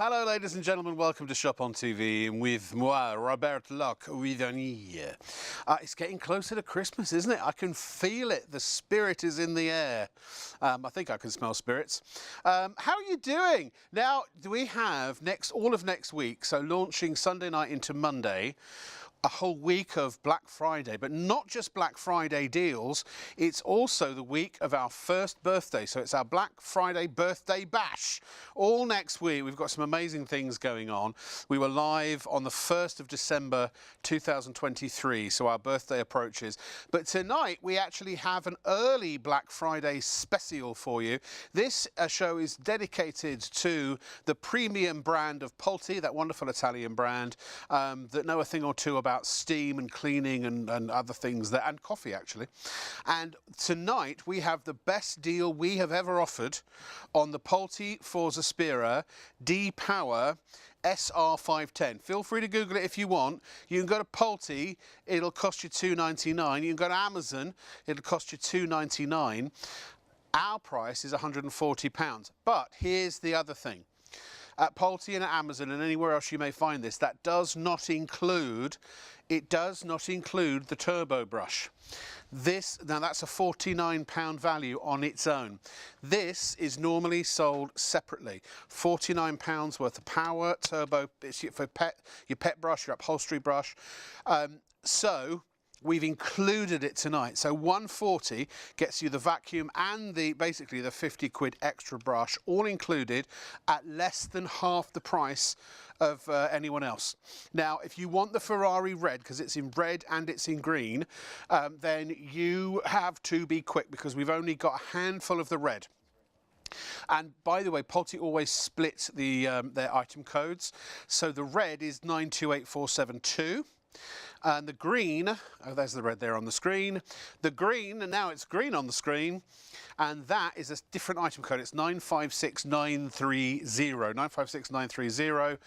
hello ladies and gentlemen, welcome to Shop on TV with moi, Robert Locke, with it's getting closer to Christmas, isn't it? I can feel it, the spirit is in the air. I think I can smell spirits. How are you doing? Now, we have all of next week, so launching Sunday night into Monday, a whole week of Black Friday, but not just Black Friday deals, it's also the week of our first birthday. So it's our Black Friday birthday bash. All next week, we've got some amazing things going on. We were live on the 1st of December 2023, so our birthday approaches. But tonight, we actually have an early Black Friday special for you. This show is dedicated to the premium brand of Polti, that wonderful Italian brand that know a thing or two about steam and cleaning and other things there, and coffee actually. And tonight we have the best deal we have ever offered on the Polti Forza Spira D-Power SR510. Feel free to Google it if you want. You can go to Polti, it'll cost you $2.99. You can go to Amazon, it'll cost you $2.99. Our price is £140. But here's the other thing. At Polti and at Amazon and anywhere else you may find this, that does not include the turbo brush. Now that's a £49 value on its own. This is normally sold separately. £49 worth of power, turbo, it's for your pet brush, your upholstery brush. So we've included it tonight. So 140 gets you the vacuum and basically the 50 quid extra brush, all included at less than half the price of anyone else. Now, if you want the Ferrari red, because it's in red and it's in green, then you have to be quick because we've only got a handful of the red. And by the way, Polti always splits their item codes. So the red is 928472. And the green, oh, there's the red there on the screen. The green, and now it's green on the screen, and that is a different item code. It's 956930, 956930.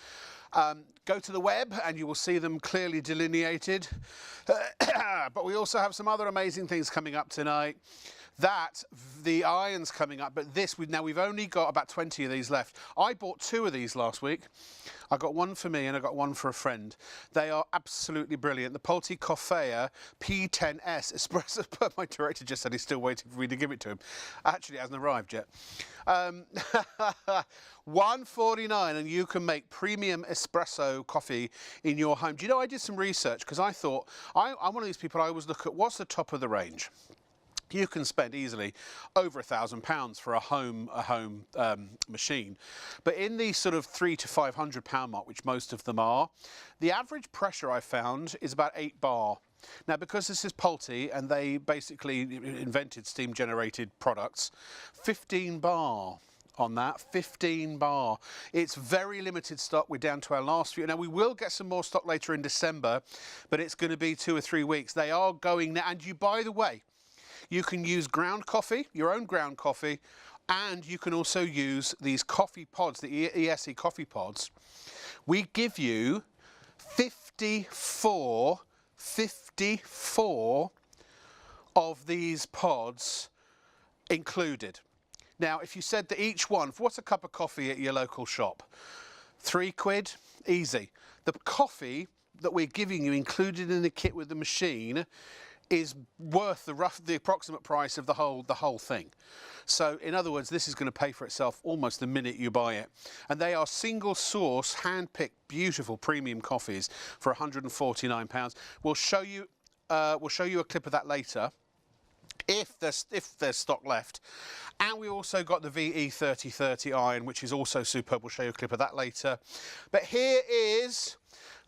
Go to the web and you will see them clearly delineated. But we also have some other amazing things coming up tonight. The iron's coming up, but we've only got about 20 of these left. I bought 2 of these last week. I got one for me and I got one for a friend. They are absolutely brilliant. The Polti Coffea P10S Espresso, my director just said he's still waiting for me to give it to him. Actually, it hasn't arrived yet. $149 and you can make premium espresso coffee in your home. Do you know, I did some research because I thought, I'm one of these people, I always look at what's the top of the range. You can spend easily over £1,000 for a home machine, but in the sort of £300 to £500 mark, which most of them are, the average pressure I found is about 8 bar. Now, because this is Polti and they basically invented steam-generated products, 15 bar. On that, 15 bar. It's very limited stock. We're down to our last few. Now, we will get some more stock later in December, but it's going to be 2 or 3 weeks. They are going now. And by the way, you can use ground coffee, your own ground coffee, and you can also use these coffee pods, the ESE coffee pods. We give you 54 of these pods included. Now, if you said that each one, what's a cup of coffee at your local shop? £3, easy. The coffee that we're giving you included in the kit with the machine is worth the approximate price of the whole thing. So in other words, this is going to pay for itself almost the minute you buy it. And they are single source, hand-picked, beautiful premium coffees for £149. We'll show you a clip of that later, if there's stock left. And we also got the VE3030 iron, which is also superb. We'll show you a clip of that later. But here is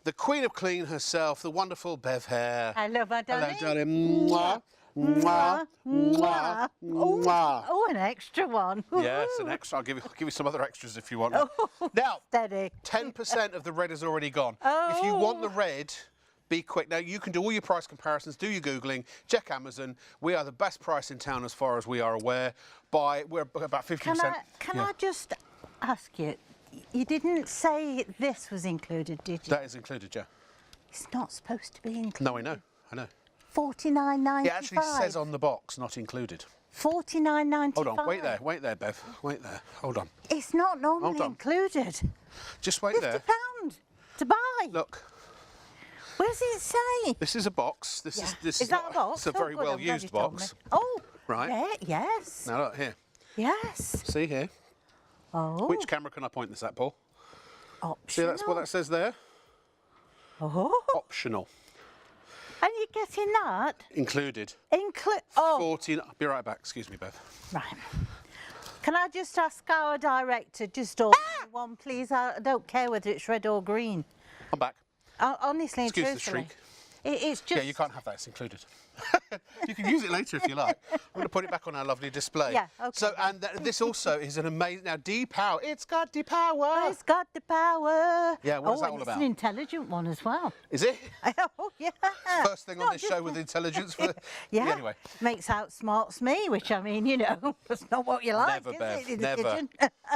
the Queen of Clean herself, the wonderful Bev Hare. Hello, my darling. Hello, darling. Mwah, mwah, mwah, mwah. Oh, an extra one. Yes, an extra. I'll give you some other extras if you want. Now, steady. 10% of the red is already gone. Oh. If you want the red, be quick. Now, you can do all your price comparisons, do your Googling, check Amazon. We are the best price in town as far as we are aware. We're about 50%. Can I just ask you, you didn't say this was included, did you? That is included, yeah. It's not supposed to be included. No, I know. $49.95. It actually says on the box, not included. $49.95. Hold on, wait there, Bev. Wait there, hold on. It's not normally included. Just wait there. £50 to buy. Look. Where does it say? This is a box. This is that a box? It's a very well used box. Oh, right. Yeah, yes. Now look here. Yes. See here. Oh. Which camera can I point this at, Paul? Optional. See, that's what that says there. Oh. Optional. And you're getting that? Included. Oh. 14. I'll be right back. Excuse me, Bev. Right. Can I just ask our director, just order one, please? I don't care whether it's red or green. I'm back. Honestly and Excuse the truthfully. shriek. It's just... Yeah, you can't have that. It's included. You can use it later if you like. I'm going to put it back on our lovely display. Yeah, okay. So, and this also is an amazing... Now, D-Power. It's got D-Power. Oh, it's got the power. Yeah, what is that all it's about? an intelligent one as well. Is it? Oh, yeah. First thing on this show with intelligence. Yeah. Anyway. Makes outsmarts me, which I mean, you know, that's not what you like, Never, is Bev, it? never.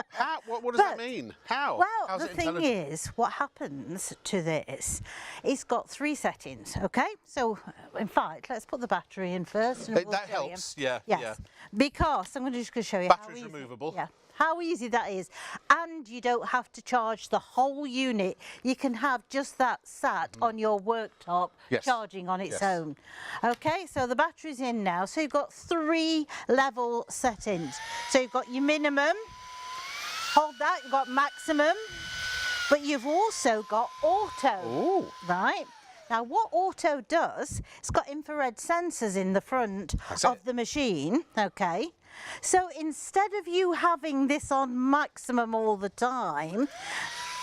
How? What does that mean? How? Well, How's the it thing intelligent? is, what happens to this, it's got 3 settings, okay? So, in fact, let's put the battery in first. And we'll That show you. helps, yeah. Yes, yeah. because I'm just going to show you Battery's how easy, removable. Yeah, how easy that is. And you don't have to charge the whole unit. You can have just that sat on your worktop, charging on its own. Okay, so the battery's in now. So you've got 3 level settings. So you've got your minimum, hold that, you've got maximum, but you've also got auto. Ooh. Right? Now, what auto does, it's got infrared sensors in the front of the machine, okay? So instead of you having this on maximum all the time,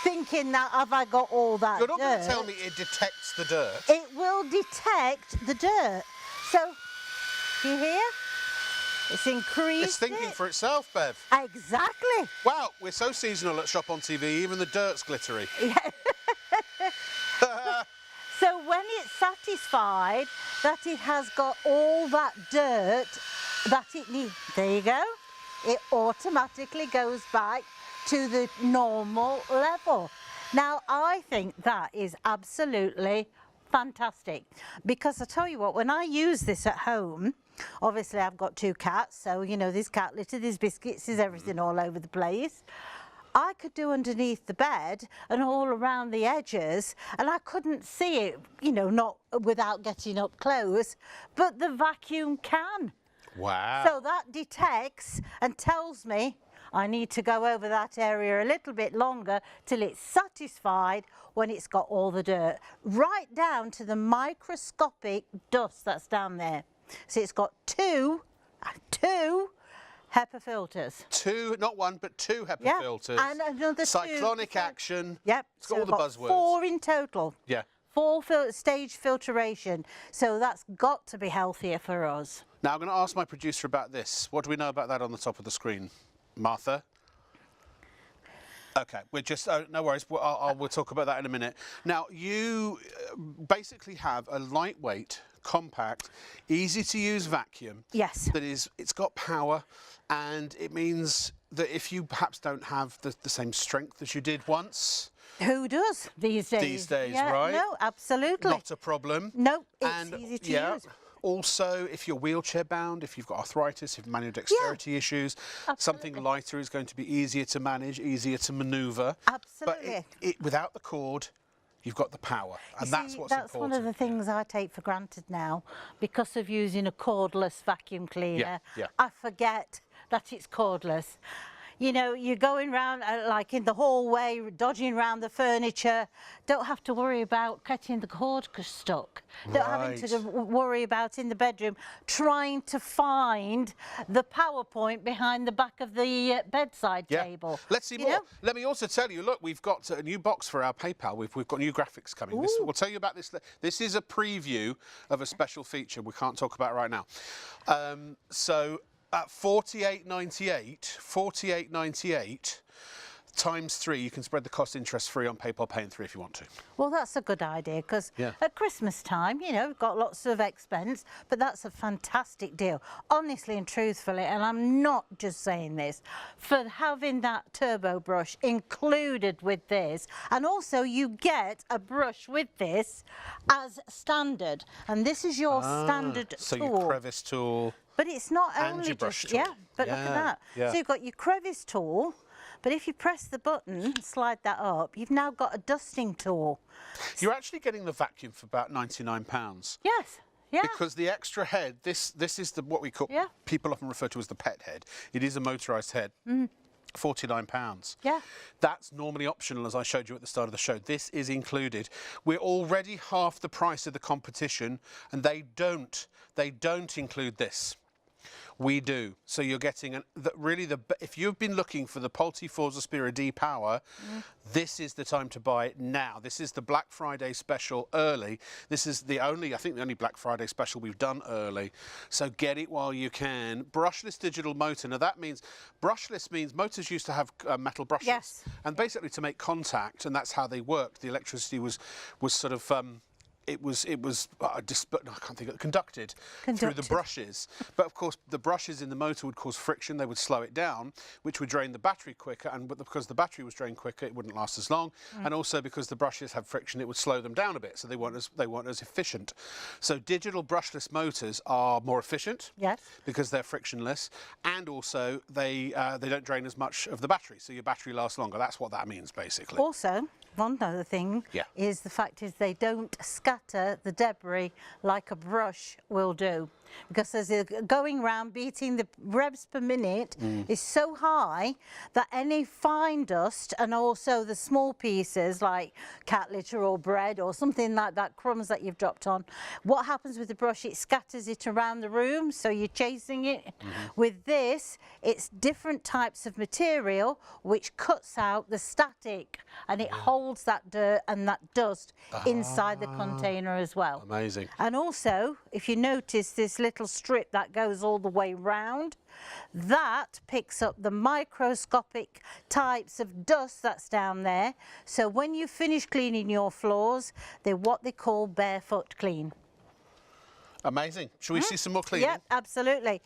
thinking that, have I got all that You're not going to dirt? tell me it detects the dirt. It will detect the dirt. So, you hear? It's increased. It's thinking for itself, Bev. Exactly. Wow, we're so seasonal at Shop on TV, even the dirt's glittery. Yeah. So when it's satisfied that it has got all that dirt that it needs, there you go, it automatically goes back to the normal level. Now, I think that is absolutely fantastic, because I tell you what, when I use this at home, obviously I've got 2 cats, so you know, there's cat litter, there's biscuits, there's everything all over the place. I could do underneath the bed and all around the edges, and I couldn't see it, you know, not without getting up close, but the vacuum can. Wow. So that detects and tells me I need to go over that area a little bit longer till it's satisfied when it's got all the dirt, right down to the microscopic dust that's down there. So it's got two HEPA filters. 2, not 1, but 2 HEPA filters. And another 2. Cyclonic action. Yep. It's got all the buzzwords. 4 in total. Yeah. 4 stage filtration. So that's got to be healthier for us. Now I'm going to ask my producer about this. What do we know about that on the top of the screen? Martha? Okay, we're just, no worries, we'll talk about that in a minute. Now, you basically have a lightweight, compact, easy to use vacuum. Yes. That is, it's got power, and it means that if you perhaps don't have the same strength as you did once. Who does these days? These days, yeah, right? No, absolutely. Not a problem. No, it's easy to use. Also, if you're wheelchair bound, if you've got arthritis, if manual dexterity issues, something lighter is going to be easier to manage, easier to manoeuvre. Absolutely. But without the cord, you've got the power, and that's what's important. That's one of the things I take for granted now, because of using a cordless vacuum cleaner. Yeah. I forget that it's cordless. You know, you're going around like in the hallway, dodging around the furniture. Don't have to worry about getting the cord stuck. Don't having to worry about in the bedroom trying to find the PowerPoint behind the back of the bedside table. Let's see more. Let me also tell you, look, we've got a new box for our PayPal. We've got new graphics coming. We'll tell you about this. This is a preview of a special feature we can't talk about right now. At $48.98 times 3, you can spread the cost interest free on PayPal Pay in 3 if you want to. Well, that's a good idea, because at Christmas time, you know, we've got lots of expense, but that's a fantastic deal. Honestly and truthfully, and I'm not just saying this, for having that turbo brush included with this, and also you get a brush with this as standard, and this is your standard so tool. your crevice tool. But it's not And only your brush just, tool. but look at that. Yeah. So you've got your crevice tool, but if you press the button, slide that up, you've now got a dusting tool. You're actually getting the vacuum for about £99. Yes, yeah. Because the extra head, this is what we call, Yeah. people often refer to as the pet head. It is a motorised head. £49. Yeah. That's normally optional, as I showed you at the start of the show. This is included. We're already half the price of the competition, and they don't include this. We do. So you're getting if you've been looking for the Pulte Forza Spira D Power, this is the time to buy it now. This is the Black Friday special early. This is the only Black Friday special we've done early. So get it while you can. Brushless digital motor. Now that means brushless means motors used to have metal brushes. Yes. And basically to make contact, and that's how they worked. The electricity was sort of conducted through the brushes. But of course, the brushes in the motor would cause friction. They would slow it down, which would drain the battery quicker. And because the battery was drained quicker, it wouldn't last as long. And also because the brushes have friction, it would slow them down a bit. So they weren't as efficient. So digital brushless motors are more efficient. Yes. Because they're frictionless, and also they don't drain as much of the battery. So your battery lasts longer. That's what that means, basically. Also, one other thing is the fact is they don't scatter the debris like a brush will do, because as they're going round beating the revs per minute is so high that any fine dust and also the small pieces like cat litter or bread or something like that, crumbs that you've dropped on, what happens with the brush, it scatters it around the room, so you're chasing it. With this, it's different types of material which cuts out the static, and it holds that dirt and that dust inside the container as well. Amazing. And also, if you notice this little strip that goes all the way round, that picks up the microscopic types of dust that's down there. So when you finish cleaning your floors, they're what they call barefoot clean. Amazing. Shall we see some more cleaning? Yep, absolutely.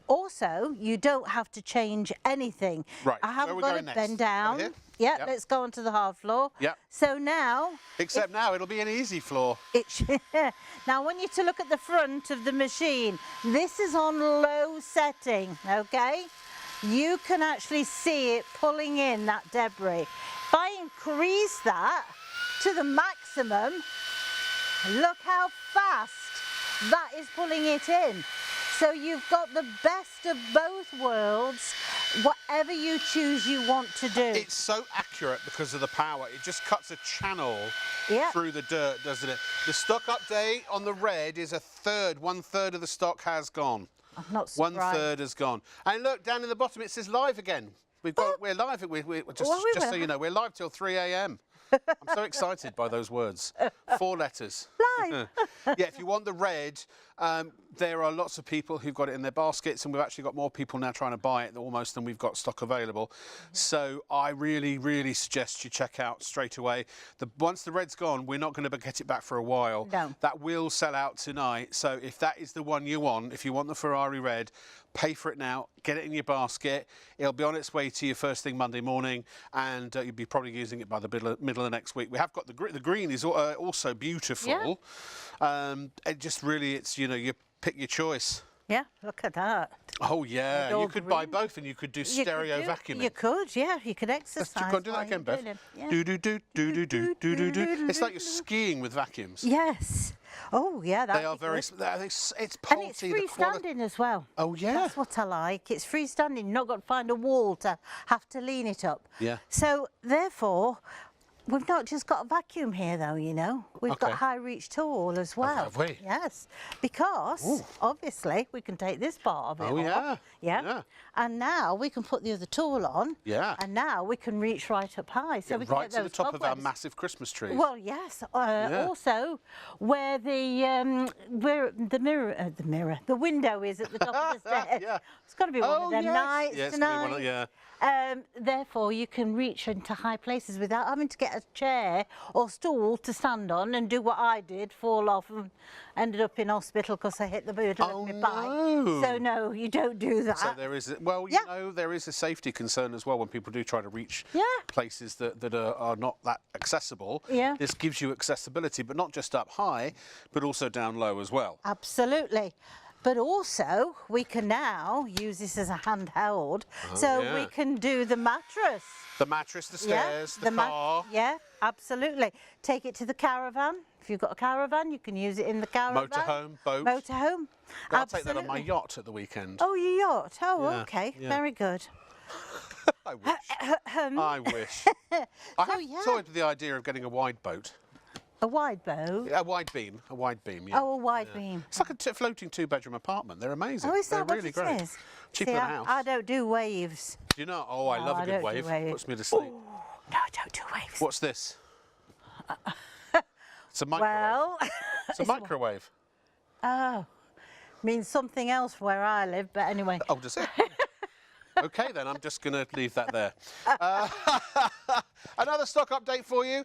Also, you don't have to change anything. Right. I haven't got to bend down. Over here? Yep, Yep. let's go onto the hard floor. Yep. So now... Except now it'll be an easy floor. Now, I want you to look at the front of the machine. This is on low setting, okay? You can actually see it pulling in that debris. If I increase that to the maximum, look how fast that is pulling it in. So you've got the best of both worlds, whatever you choose you want to do. It's so accurate because of the power. It just cuts a channel through the dirt, doesn't it? The stock update on the red is 1/3 of the stock has gone. I'm not surprised. 1/3 has gone. And look, down in the bottom it says live again. We're live. Just so you know, we're live till 3 a.m. I'm so excited by those words. 4 letters. Live. Yeah, if you want the red, there are lots of people who've got it in their baskets, and we've actually got more people now trying to buy it almost than we've got stock available. So I really, really suggest you check out straight away. Once the red's gone, we're not going to get it back for a while. No. That will sell out tonight. So if that is the one you want, if you want the Ferrari red, pay for it now, get it in your basket. It'll be on its way to you first thing Monday morning, and you'll be probably using it by the middle of next week. We have got the green is also beautiful. Yeah. It just really, it's, you know, you pick your choice. Yeah, look at that. Oh yeah, you could buy both, and you could do stereo vacuuming. You could, yeah, you could exercise. Go and do that again, Bev. Do do do do do do do do do. It's like you're skiing with vacuums. Yes. Oh yeah, they are very. It's Pulte. And it's freestanding as well. Oh yeah. That's what I like. It's freestanding. You've not got to find a wall to have to lean it up. Yeah. So therefore, we've not just got a vacuum here, though. You know, we've got high reach tool as well. Have we? Yes, because obviously we can take this part of it off. Yeah. And now we can put the other tool on. Yeah. And now we can reach right up high, so we can right get to those the top of our cobwebs. massive Christmas tree. Well, yes. Also, where the window is at the top of the stairs. Yeah. It's got to be one of them nights it's tonight. gonna be one of, Therefore, you can reach into high places without having to get a chair or stool to stand on and do what I did, fall off and ended up in hospital because I hit the middle of my bike. No. So no, you don't do that. So there is, well, you know, there is a safety concern as well when people do try to reach places that are not that accessible. Yeah. This gives you accessibility, but not just up high, but also down low as well. Absolutely. But also, we can now use this as a handheld, so yeah. we can do the mattress. The mattress, the stairs, the car. Yeah, absolutely. Take it to the caravan. If you've got a caravan, you can use it in the caravan. Motorhome, boat. Motorhome. I'll take that on my yacht at the weekend. Oh, your yacht. Oh, Yeah, okay. yeah. Very good. I wish. I wish. I have toyed with the idea of getting a wide boat. A wide boat? A wide beam, yeah. Oh, a wide beam. It's like a floating 2-bedroom apartment. They're amazing. Oh, is that They're what really it great. is? Cheaper See, than a house. I don't do waves. Do you know? Oh, I No, love I a good don't do wave. waves. Puts me to sleep. No, don't do waves. What's this? It's a microwave. Well, It's a microwave. oh, means something else where I live, but anyway. Oh, does it? Okay, then I'm just going to leave that there. Another stock update for you.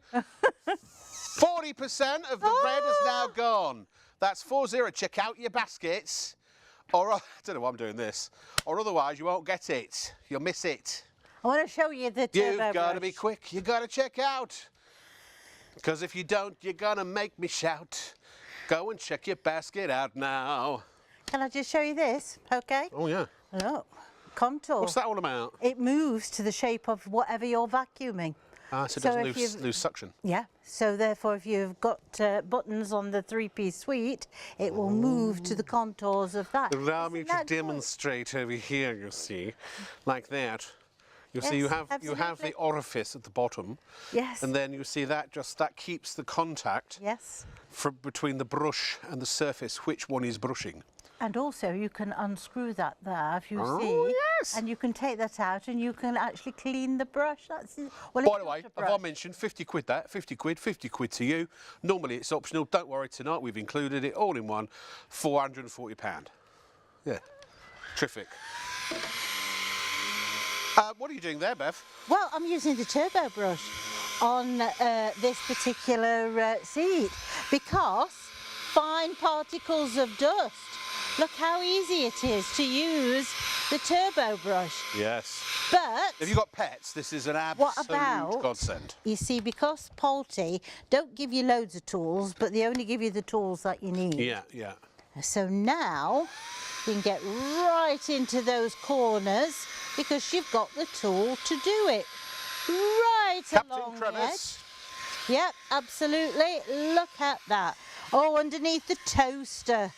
40% of the bread is now gone. That's 40. Check out your baskets. Or, I don't know why I'm doing this. Or otherwise, you won't get it. You'll miss it. I want to show you the turbo You've got to brush. be quick. You've got to check out. Because if you don't, you're going to make me shout. Go and check your basket out now. Can I just show you this? Okay. Oh, yeah. Look, contour. What's that all about? It moves to the shape of whatever you're vacuuming. Ah, so it So doesn't if lose suction. Yeah. So therefore, if you've got buttons on the 3-piece suite, it will move to the contours of that. Allow me Isn't to that good? demonstrate over here, you see, like that. You see, you Yes, have the absolutely. orifice at the bottom, Yes. and then you see that that keeps the contact Yes. from between the brush and the surface, which one is brushing. And also, you can unscrew that there, if you Oh, see. yes. And you can take that out, and you can actually clean the brush. That's well. By it's the not way, a have I brush. mentioned 50 quid that? 50 quid to you. Normally it's optional. Don't worry, tonight we've included it all in one. £440. Yeah, terrific. What are you doing there, Bev? Well, I'm using the turbo brush on this particular seat because fine particles of dust. Look how easy it is to use the turbo brush. Yes. But Have you got pets? This is an what absolute about, godsend. you see, because Polty don't give you loads of tools, but they only give you the tools that you need. Yeah, yeah. So now you can get right into those corners because you've got the tool to do it. Right Captain along the edge. Crevice. Yep, absolutely. Look at that. Oh, underneath the toaster.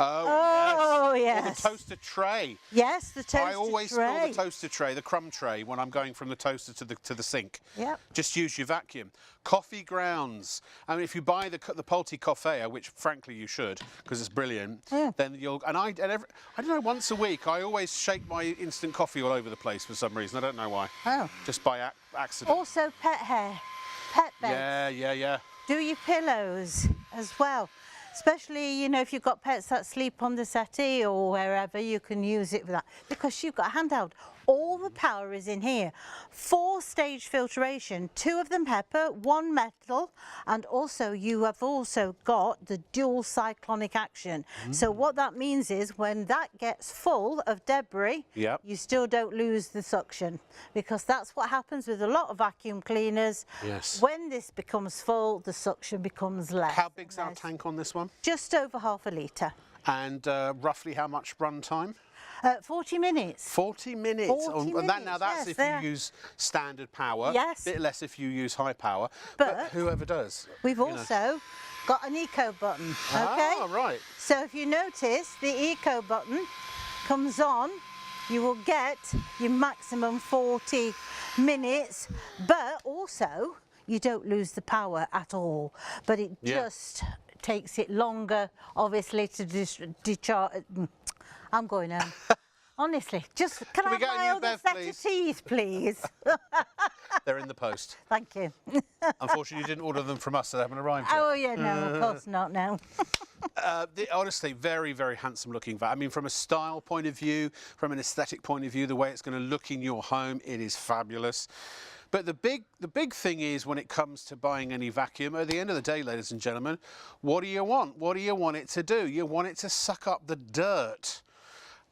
Oh, yes. yes. Or the toaster tray. Yes, the toaster I always tray. spill the toaster tray, the crumb tray, when I'm going from the toaster to the sink. Yep. Just use your vacuum. Coffee grounds. I mean, if you buy the Polty Coffea, which frankly you should, because it's brilliant, Yeah. then you'll. I don't know. Once a week, I always shake my instant coffee all over the place for some reason. I don't know why. Oh. Just by accident. Also pet hair, pet beds. Yeah. Do your pillows as well. Especially, you know, if you've got pets that sleep on the settee or wherever, you can use it for that. Because you've got a handheld. All the power is in here. 4-stage filtration, 2 of them HEPA, 1 metal, and also you have also got the dual cyclonic action. So what that means is when that gets full of debris, Yep. you still don't lose the suction. Because that's what happens with a lot of vacuum cleaners. Yes. When this becomes full, the suction becomes less. How big's our Less. tank on this one? Just over half a litre. And roughly how much run time? 40 minutes. 40 minutes. 40 And that, now minutes, that's yes, if there. you use standard power. Yes. A bit less if you use high power. But But whoever does. We've you know. also got an eco button, okay? Ah, right. So if you notice, the eco button comes on, you will get your maximum 40 minutes, but also you don't lose the power at all. But it Yeah. just takes it longer, obviously, to discharge. I'm going home. Honestly, just can I we have get a my new other Bev, set please? of teeth, please? They're in the post. Thank you. Unfortunately, you didn't order them from us, so they haven't arrived yet. Oh yeah, no, of course not. No. Honestly, very, very handsome looking van. I mean, from a style point of view, from an aesthetic point of view, the way it's going to look in your home, it is fabulous. But the big thing is when it comes to buying any vacuum, at the end of the day, ladies and gentlemen, what do you want? What do you want it to do? You want it to suck up the dirt.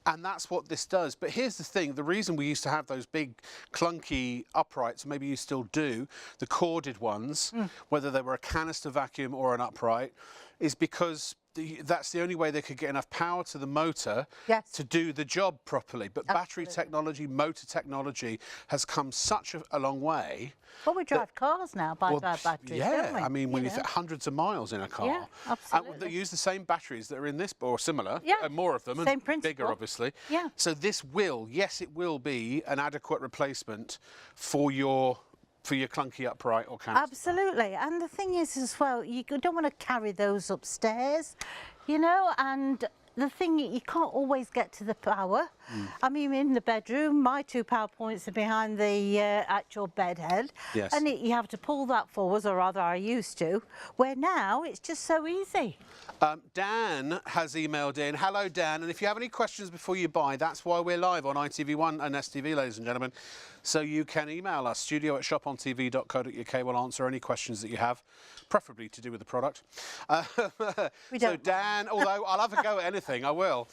And that's what this does. But here's the thing, the reason we used to have those big clunky uprights, maybe you still do, the corded ones, whether they were a canister vacuum or an upright, is because that's the only way they could get enough power to the motor Yes. to do the job properly. But battery Absolutely. technology, motor technology has come such a long way. Well, we drive cars now by Well, batteries, yeah, don't we? I mean, when you know. think hundreds of miles in a car. Yeah, And absolutely. they use the same batteries that are in this, or similar, Yeah, and more of them, same and principle. bigger, obviously. Yeah. So this will, yes, it will be an adequate replacement for your clunky upright or canister. Absolutely. And the thing is as well, you don't want to carry those upstairs, you know, and the thing, you can't always get to the power. I mean, in the bedroom, my 2 power points are behind the actual bed head. Yes. And you have to pull that forwards, or rather I used to, where now it's just so easy. Dan has emailed in. Hello, Dan. And if you have any questions before you buy, that's why we're live on ITV1 and STV, ladies and gentlemen. So you can email us, studio@shopontv.co.uk. We'll answer any questions that you have, preferably to do with the product. We So don't Dan, although I'll have a go at anything, I will.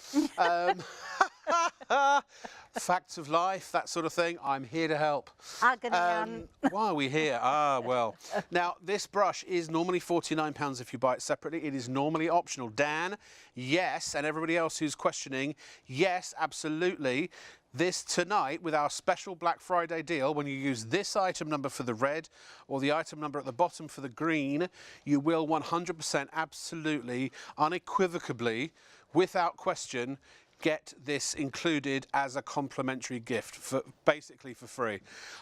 Facts of life, that sort of thing. I'm here to help. Agony. Why are we here? Ah, well. Now, this brush is normally £49 if you buy it separately. It is normally optional. Dan, yes, and everybody else who's questioning, yes, absolutely. This tonight with our special Black Friday deal, when you use this item number for the red or the item number at the bottom for the green, you will 100% absolutely, unequivocally, without question, get this included as a complimentary gift, basically for free.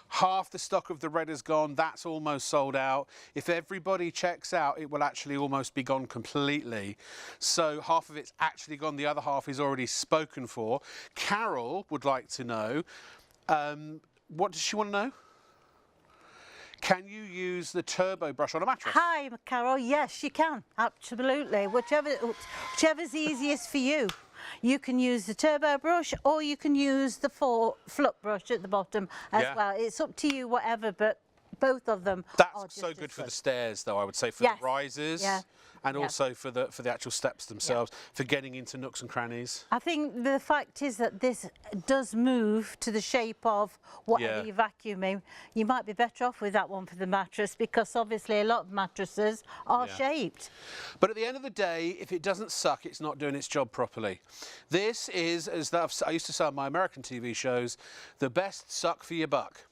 Half the stock of the red is gone. That's almost sold out. If everybody checks out, it will actually almost be gone completely. So half of it's actually gone. The other half is already spoken for. Carol would like to know, what does she want to know? Can you use the turbo brush on a mattress? Hi, Carol. Yes, you can. Absolutely. Whichever's easiest for you. You can use the turbo brush, or you can use the flip brush at the bottom as well. It's up to you, whatever, but both of them are That's just so as good for the stairs, though, I would say, for Yes. the risers. Yeah. And Yeah. also for the actual steps themselves, for getting into nooks and crannies. I think the fact is that this does move to the shape of whatever you're vacuuming. You might be better off with that one for the mattress, because obviously a lot of mattresses are shaped. But at the end of the day, if it doesn't suck, it's not doing its job properly. This is, as I used to say on my American TV shows, the best suck for your buck.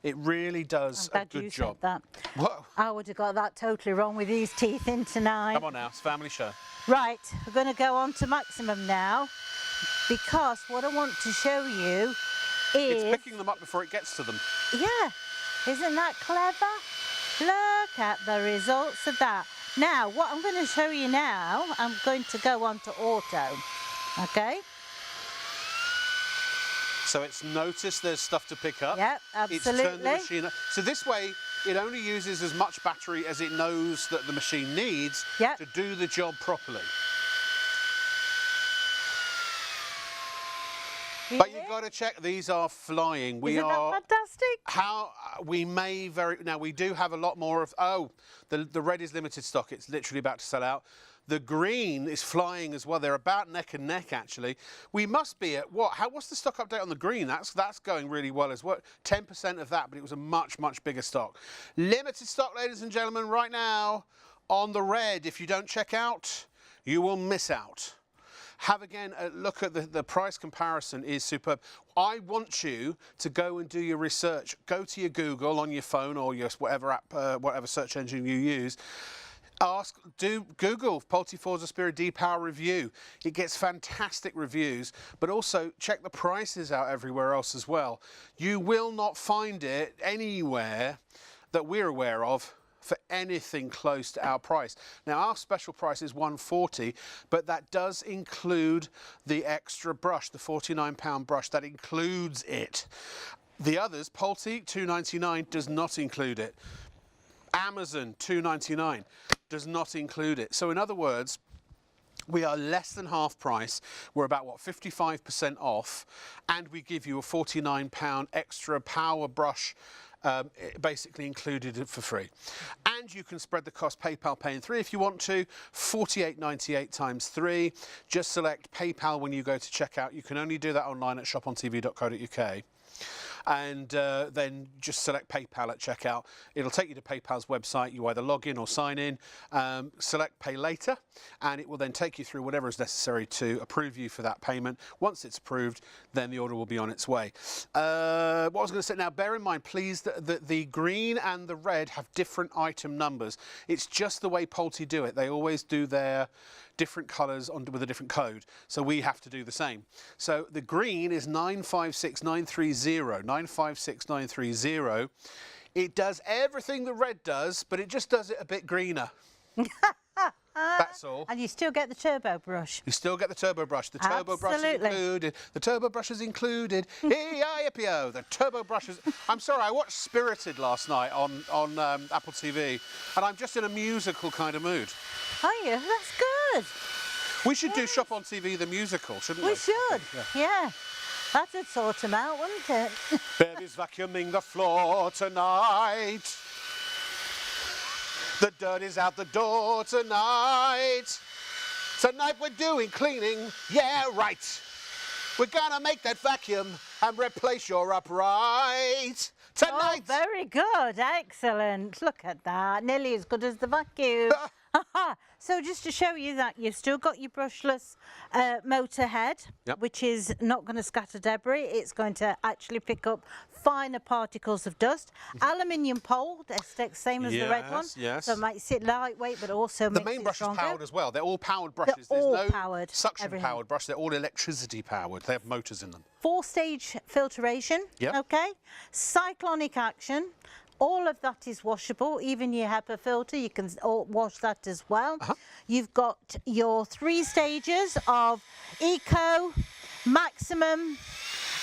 It really does a good job. Said that. Whoa. I would have got that totally wrong with these teeth in tonight. Come on now, it's a family show. Right, we're going to go on to maximum now, because what I want to show you is... It's picking them up before it gets to them. Yeah, isn't that clever? Look at the results of that. Now, what I'm going to show you now, I'm going to go on to auto, okay? So it's noticed there's stuff to pick up. Yep, It's turned the absolutely. machine up. So this way, it only uses as much battery as it knows that the machine needs Yep. to do the job properly. But you've got to check, these are flying. Isn't that fantastic? Now we do have a lot more of, the red is limited stock. It's literally about to sell out. The green is flying as well. They're about neck and neck, actually. We must be at what? What's the stock update on the green? That's going really well as well. 10% of that, but it was a much, much bigger stock. Limited stock, ladies and gentlemen, right now on the red. If you don't check out, you will miss out. Have again a look at the price comparison is superb. I want you to go and do your research. Go to your Google on your phone or your whatever app, whatever search engine you use. Do Google Polti Forza Spirit D-Power review. It gets fantastic reviews, but also check the prices out everywhere else as well. You will not find it anywhere that we're aware of for anything close to our price. Now our special price is £140, but that does include the extra brush, the £49 brush, that includes it. The others, Polti £2.99, does not include it. Amazon £2.99 does not include it. So in other words, we are less than half price. We're about, what, 55% off, and we give you a £49 extra power brush, basically included for free. And you can spread the cost, PayPal Pay in 3 if you want to, £48.98 times 3. Just select PayPal when you go to checkout. You can only do that online at shopontv.co.uk. and then just select PayPal at checkout. It'll take you to PayPal's website. You either log in or sign in, select Pay Later, and it will then take you through whatever is necessary to approve you for that payment. Once it's approved, then the order will be on its way. What I was going to say now, bear in mind, please, that the green and the red have different item numbers. It's just the way Pulte do it. They always do their different colours with a different code, so we have to do the same. So the green is 956930, 956930. It does everything the red does, but it just does it a bit greener. That's all. And you still get the turbo brush. You still get the turbo brush. The turbo brush is included. The turbo brush is included. E-I-P-O. The turbo brush is... I'm sorry, I watched Spirited last night on Apple TV, and I'm just in a musical kind of mood. Are you? That's good. We should do Shop on TV the musical, shouldn't we? We should. Yeah. That would sort them out, wouldn't it? Baby's vacuuming the floor tonight. The dirt is out the door tonight. Tonight we're doing cleaning, yeah, right. We're gonna make that vacuum and replace your upright tonight. Oh, very good, excellent. Look at that, nearly as good as the vacuum. So just to show you that you've still got your brushless motor head, which is not going to scatter debris. It's going to actually pick up finer particles of dust. Aluminium pole, same as the red one. Yes. So it makes it lightweight, but also the makes main it brush stronger. is powered as well. They're all powered brushes. They're all There's no powered, suction-powered brush. They're all electricity powered. They have motors in them. 4-stage filtration. Okay. Cyclonic action. All of that is washable, even your HEPA filter, you can wash that as well. You've got your 3 stages of Eco, Maximum,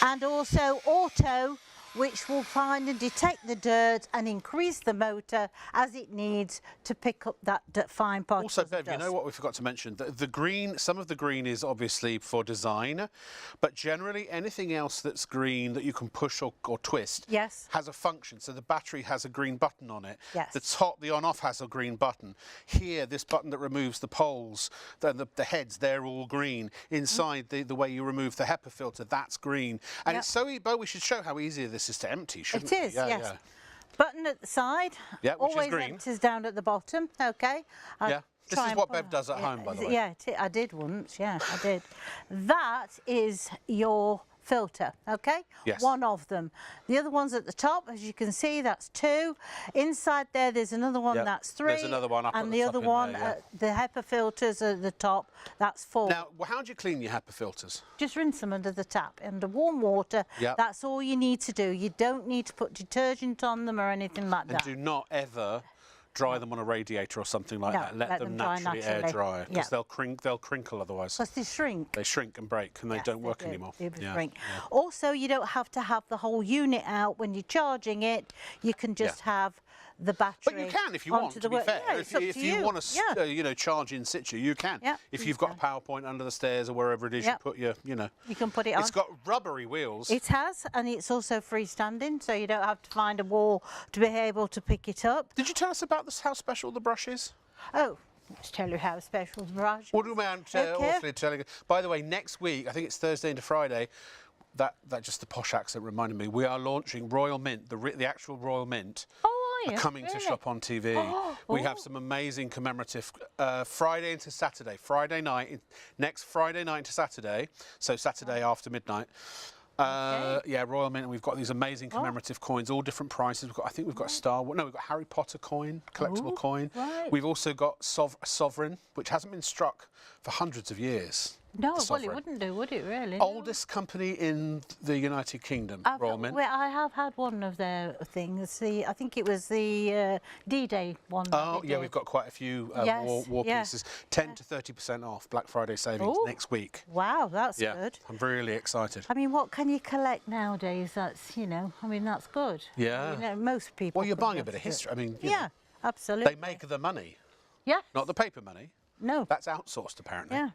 and also Auto, which will find and detect the dirt and increase the motor as it needs to pick up that fine particles. Also, Bev, you know what we forgot to mention? The green, some of the green is obviously for design, but generally anything else that's green that you can push or twist has a function. So the battery has a green button on it. The top, the on-off has a green button. Here, this button that removes the poles, the heads, they're all green. Inside, the way you remove the HEPA filter, that's green. And it's so, but we should show how easy this is to empty, shouldn't we? It is, yes. Button at the side, which always is green. empties down at the bottom, okay? This is what Bev does at home, by the way. Yeah, I did once, I did. That is your filter, okay? Yes. One of them. The other one's at the top, as you can see, that's 2. Inside there's another one, that's 3. There's another one up and at the the other top one, there, the HEPA filters at the top, that's 4. Now, how do you clean your HEPA filters? Just rinse them under the tap, under warm water. That's all you need to do. You don't need to put detergent on them or anything like that. And do not ever dry them on a radiator or something like that. Let them naturally air dry, because they'll crinkle otherwise. Because they shrink. They shrink and break, and they don't work anymore. They shrink. Also, you don't have to have the whole unit out when you're charging it. You can just have the battery. But you can if you want, to be fair. If you want to, you know, charge in situ, you can. If you've got a power point under the stairs or wherever it is you put your, you know. You can put it on. It's got rubbery wheels. It has, and it's also freestanding, so you don't have to find a wall to be able to pick it up. Did you tell us about this, how special the brush is? Oh, let's tell you how special the brush is. What do you mind awfully telling you? By the way, next week, I think it's Thursday into Friday, that just the posh accent reminded me, we are launching Royal Mint, the actual Royal Mint. Coming to Shop on TV. We have some amazing commemorative Friday into Saturday, next Friday night to Saturday, so Saturday after midnight. Royal Mint, and we've got these amazing commemorative coins, all different prices. I think we've got a Star Wars, we've got Harry Potter coin, collectible coin. We've also got a sovereign, which hasn't been struck for hundreds of years. No, well, it wouldn't do, would it, really? Oldest company in the United Kingdom, Royal Mint. Well, I have had one of their things. I think it was the D-Day one. Oh, yeah, we've got quite a few war pieces. 10 to 30% off Black Friday savings next week. Wow, that's good. I'm really excited. I mean, what can you collect nowadays? That's, you know, I mean, that's good. Yeah. You know, most people. Well, you're buying a bit of history. I mean, absolutely. They make the money. Yeah. Not the paper money. No. That's outsourced, apparently. Yeah.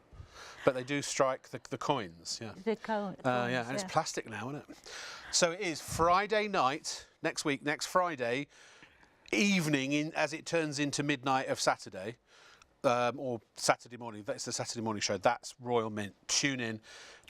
But they do strike the coins, The coins, and it's plastic now, isn't it? So it is Friday night, next Friday evening, as it turns into midnight of Saturday, or Saturday morning. That's the Saturday morning show. That's Royal Mint. Tune in.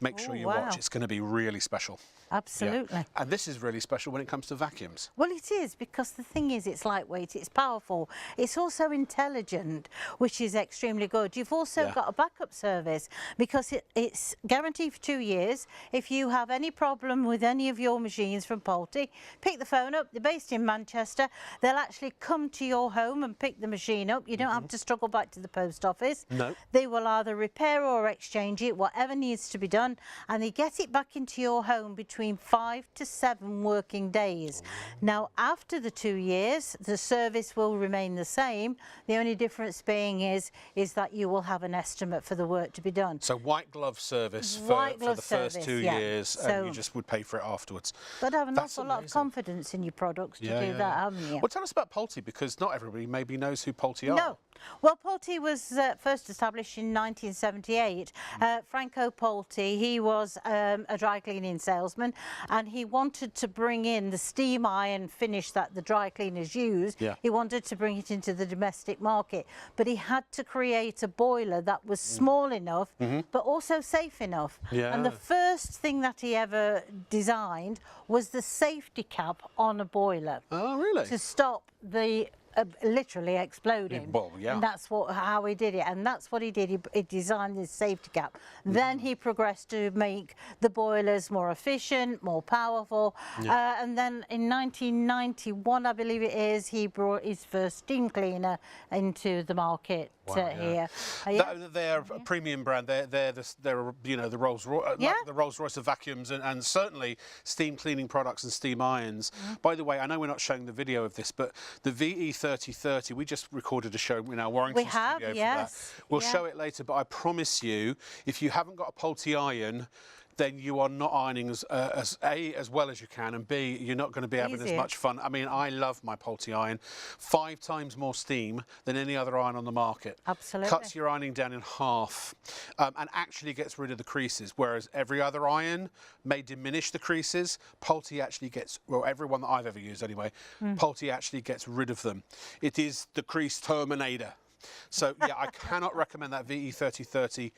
Make sure Oh, you wow. watch. It's going to be really special. Absolutely. Yeah. And this is really special when it comes to vacuums. Well, it is, because the thing is, it's lightweight, it's powerful, it's also intelligent, which is extremely good. You've also got a backup service, because it's guaranteed for 2 years. If you have any problem with any of your machines from Pulte, pick the phone up. They're based in Manchester. They'll actually come to your home and pick the machine up. You don't have to struggle back to the post office. No. They will either repair or exchange it, whatever needs to be done, and they get it back into your home between 5 to 7 working days. Now, after the 2 years, the service will remain the same. The only difference being is that you will have an estimate for the work to be done. So white glove service White for glove the first service, 2 yeah. years, and So- you just would pay for it afterwards. But have an That's awful lot of amazing. confidence in your products to do that, haven't you? Well, tell us about Pulte, because not everybody maybe knows who Pulte are. No. Well, Pulte was first established in 1978. Franco Pulte, he was a dry cleaning salesman, and he wanted to bring in the steam iron finish that the dry cleaners used. Yeah. He wanted to bring it into the domestic market, but he had to create a boiler that was small enough, but also safe enough. Yeah. And the first thing that he ever designed was the safety cap on a boiler Oh, really? to stop the literally exploding. Well, yeah. And that's how he did it, and that's what he did. He designed this safety cap. Then he progressed to make the boilers more efficient, more powerful, and then in 1991, I believe it is, he brought his first steam cleaner into the market here. They're a premium brand. They're you know, the Rolls Royce, like the Rolls Royce of vacuums, and certainly steam cleaning products and steam irons. By the way, I know we're not showing the video of this, but the VE3030, we just recorded a show in our Warrington studio for that. We'll show it later, but I promise you, if you haven't got a Pulte iron, then you are not ironing as well as you can, and B, you're not going to be having as much fun. I mean, I love my Pulte iron. 5 times more steam than any other iron on the market. Absolutely. Cuts your ironing down in half, and actually gets rid of the creases, whereas every other iron may diminish the creases. Pulte actually gets, well, every one that I've ever used anyway, Pulte actually gets rid of them. It is the crease terminator. So yeah, I cannot recommend that VE3030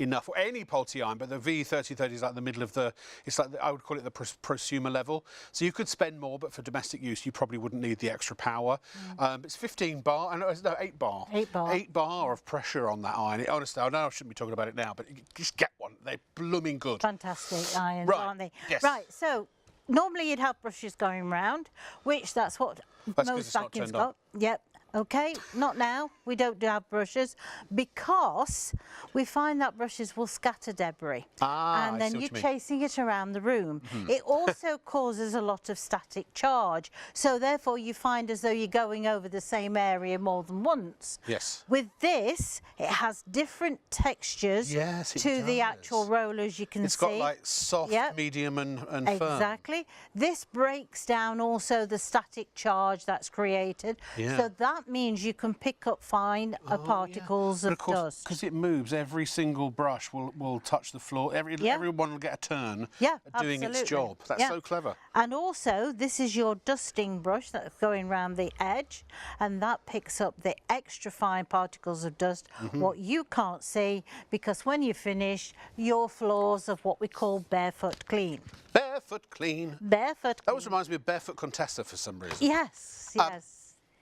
enough, or any Pulte iron, but the VE3030 is like the middle of the, it's like I would call it the prosumer level. So you could spend more, but for domestic use, you probably wouldn't need the extra power. It's 15 bar, no, 8 bar. 8 bar. 8 bar of pressure on that iron. Honestly, I know I shouldn't be talking about it now, but you just get one. They're blooming good. Fantastic irons, Right, aren't they? yes. Right, so normally you'd have brushes going round, which that's what That's 'cause most it's not vacuums turned on. got. Yep. Okay, not now. We don't have brushes because we find that brushes will scatter debris. Ah, and I then see what you're you mean. chasing it around the room. It also causes a lot of static charge. So therefore you find as though you're going over the same area more than once. Yes. With this, it has different textures Yes, it to the does. actual rollers you can It's see. got like soft, Yep. medium, and firm. Exactly. This breaks down also the static charge that's created. Yeah. So that means you can pick up fine particles But of course, dust. because it moves, every single brush will touch the floor. Everyone will get a turn at doing its absolutely. job. That's Yeah. so clever. And also, this is your dusting brush that's going around the edge, and that picks up the extra fine particles of dust, what you can't see, because when you finish, your floors of what we call barefoot clean. Barefoot clean. Barefoot That clean. always reminds me of Barefoot Contessa for some reason. Yes, yes.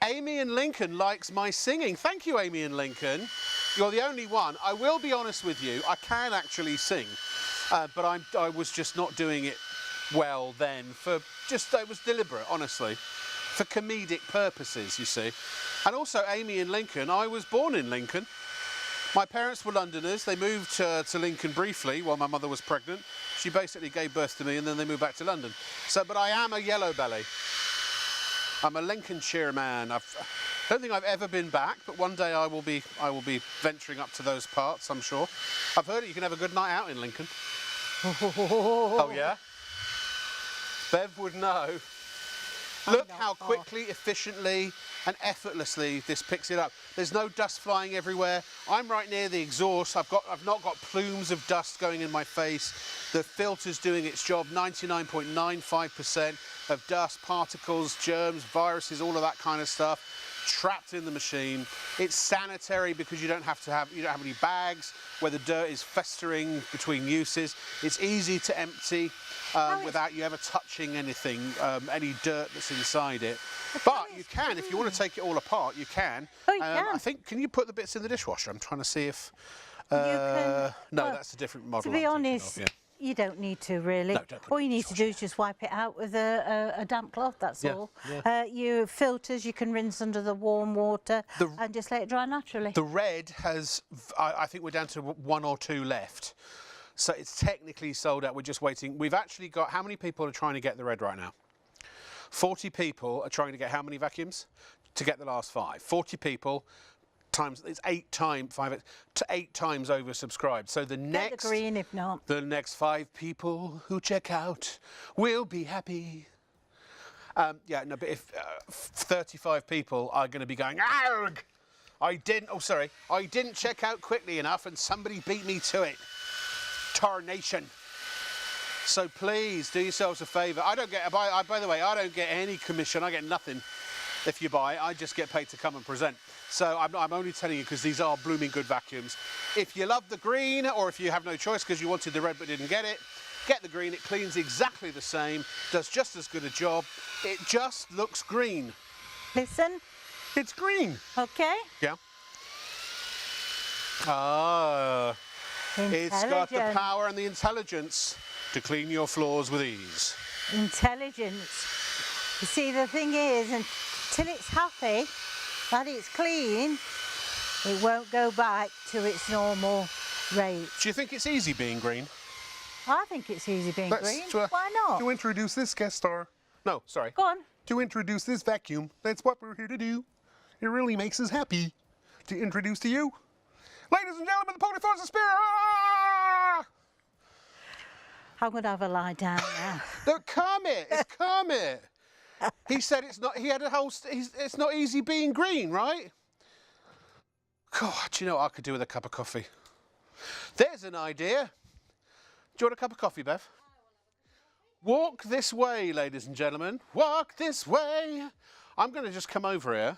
Amy in Lincoln likes my singing. Thank you, Amy in Lincoln. You're the only one. I will be honest with you, I can actually sing, but I was just not doing it well then. It was deliberate, honestly, for comedic purposes, you see. And also, Amy in Lincoln, I was born in Lincoln. My parents were Londoners. They moved to Lincoln briefly while my mother was pregnant. She basically gave birth to me, and then they moved back to London. But I am a yellow belly. I'm a Lincolnshire man. I don't think I've ever been back, but one day I will be venturing up to those parts, I'm sure. I've heard you can have a good night out in Lincoln. Oh yeah? Bev would know. Look how quickly, efficiently and effortlessly this picks it up. There's no dust flying everywhere. I'm right near the exhaust. I've not got plumes of dust going in my face. The filter's doing its job. 99.95% of dust, particles, germs, viruses, all of that kind of stuff. trapped in the machine. It's sanitary because you don't have any bags where the dirt is festering between uses. It's easy to empty without you ever touching anything, any dirt that's inside it. But you can, if you want to take it all apart, you can. Oh, you can. I think, can you put the bits in the dishwasher? I'm trying to see if... you can, no, well, that's a different model. To be I'm thinking honest, of, yeah. you don't need to really. No, don't put All it you in the need to do is just wipe it out with a damp cloth, that's Yeah, all. yeah. Your filters you can rinse under the warm water and just let it dry naturally. The red has, I think we're down to 1 or 2 left. So it's technically sold out. We're just waiting. We've actually got, how many people are trying to get the red right now? 40 people are trying to get how many vacuums? To get the last 5. 40 people times, it's 8 times oversubscribed. So the next, Get the green if not. the next 5 people who check out will be happy. Yeah, no, but if 35 people are going to be going, arg! I didn't check out quickly enough and somebody beat me to it. Tarnation. So please do yourselves a favour. I don't get, by the way, I don't get any commission. I get nothing if you buy. I just get paid to come and present. So I'm only telling you because these are blooming good vacuums. If you love the green, or if you have no choice because you wanted the red but didn't get it, get the green. It cleans exactly the same, does just as good a job. It just looks green. Listen. It's green. Okay. Yeah. Ah. It's got the power and the intelligence to clean your floors with ease. Intelligence. You see, the thing is, until it's happy that it's clean, it won't go back to its normal rate. Do you think it's easy being green? I think it's easy being green. Why not? To introduce this guest star. No, sorry. Go on. To introduce this vacuum. That's what we're here to do. It really makes us happy to introduce to you, ladies and gentlemen, the Pony Force of Spirit. Ah! I'm going to have a lie down now. Look, Kermit, it's Kermit. He said it's not, he had a whole, it's not easy being green, right? God, do you know what I could do with a cup of coffee? There's an idea. Do you want a cup of coffee, Bev? Walk this way, ladies and gentlemen. Walk this way. I'm going to just come over here.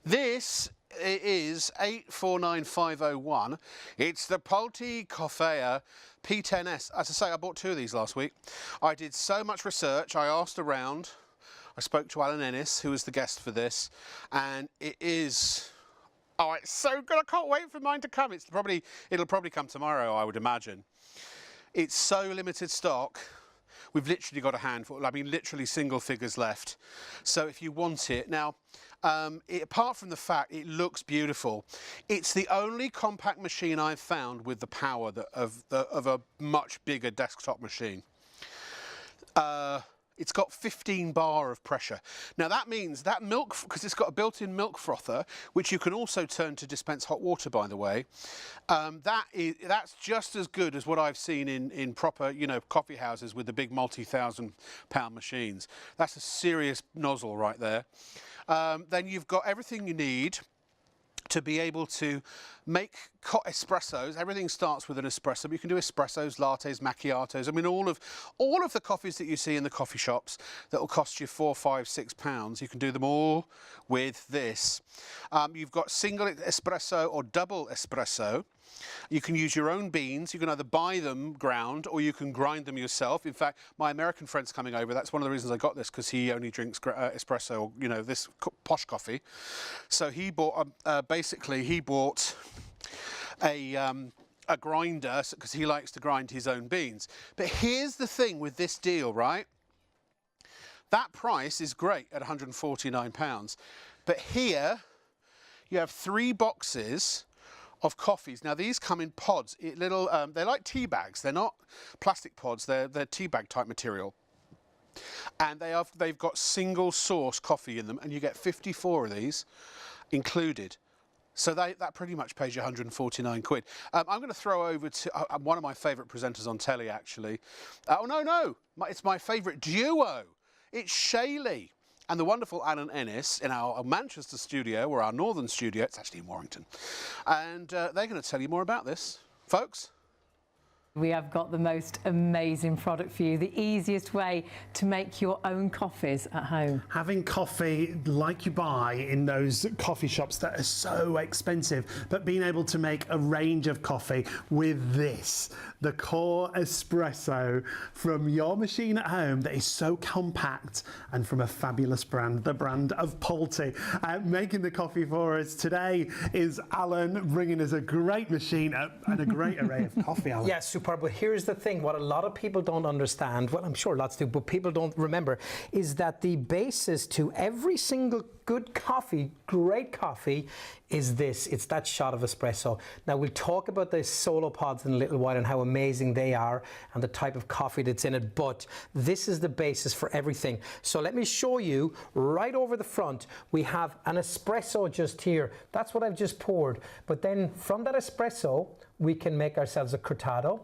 This is 849501. It's the Polti Coffea P10S. As I say, I bought 2 of these last week. I did so much research. I asked around. I spoke to Alan Ennis, who was the guest for this, and it is... Oh, it's so good. I can't wait for mine to come. It'll probably come tomorrow, I would imagine. It's so limited stock. We've literally got a handful, I mean, literally single figures left. So if you want it, now, apart from the fact it looks beautiful, it's the only compact machine I've found with the power of a much bigger desktop machine. It's got 15 bar of pressure. Now that means that milk, because it's got a built-in milk frother, which you can also turn to dispense hot water, by the way. That's just as good as what I've seen in proper, you know, coffee houses with the big multi-thousand-pound machines. That's a serious nozzle right there. Then you've got everything you need to be able to make espressos. Everything starts with an espresso, but you can do espressos, lattes, macchiatos. I mean, all of the coffees that you see in the coffee shops that will cost you £4, £5, £6, you can do them all with this. You've got single espresso or double espresso. You can use your own beans. You can either buy them ground or you can grind them yourself. In fact, my American friend's coming over. That's one of the reasons I got this, because he only drinks espresso, or, you know, this posh coffee. So he bought, basically, he bought a grinder because he likes to grind his own beans. But here's the thing with this deal, right? That price is great at £149. But here you have 3 boxes of coffees. Now these come in pods, they're like tea bags. They're not plastic pods, they're tea bag type material. And they've got single source coffee in them, and you get 54 of these included. So that pretty much pays you 149 quid. I'm going to throw over to one of my favourite presenters on telly, actually. Oh, no, it's my favourite duo. It's Shaylee and the wonderful Alan Ennis in our Manchester studio, or our northern studio. It's actually in Warrington. And they're going to tell you more about this. Folks, We have got the most amazing product for you, the easiest way to make your own coffees at home. Having coffee like you buy in those coffee shops that are so expensive, but being able to make a range of coffee with this, the core espresso from your machine at home that is so compact and from a fabulous brand, the brand of Polti. Making the coffee for us today is Alan, bringing us a great machine and a great array of coffee, Alan. Yes, superb. But here's the thing, what a lot of people don't understand, well, I'm sure lots do, but people don't remember, is that the basis to every single good coffee, great coffee, is this. It's that shot of espresso. Now, we'll talk about the solo pods in a little while and how amazing they are and the type of coffee that's in it, but this is the basis for everything. So let me show you right over the front. We have an espresso just here. That's what I've just poured. But then from that espresso, we can make ourselves a cortado.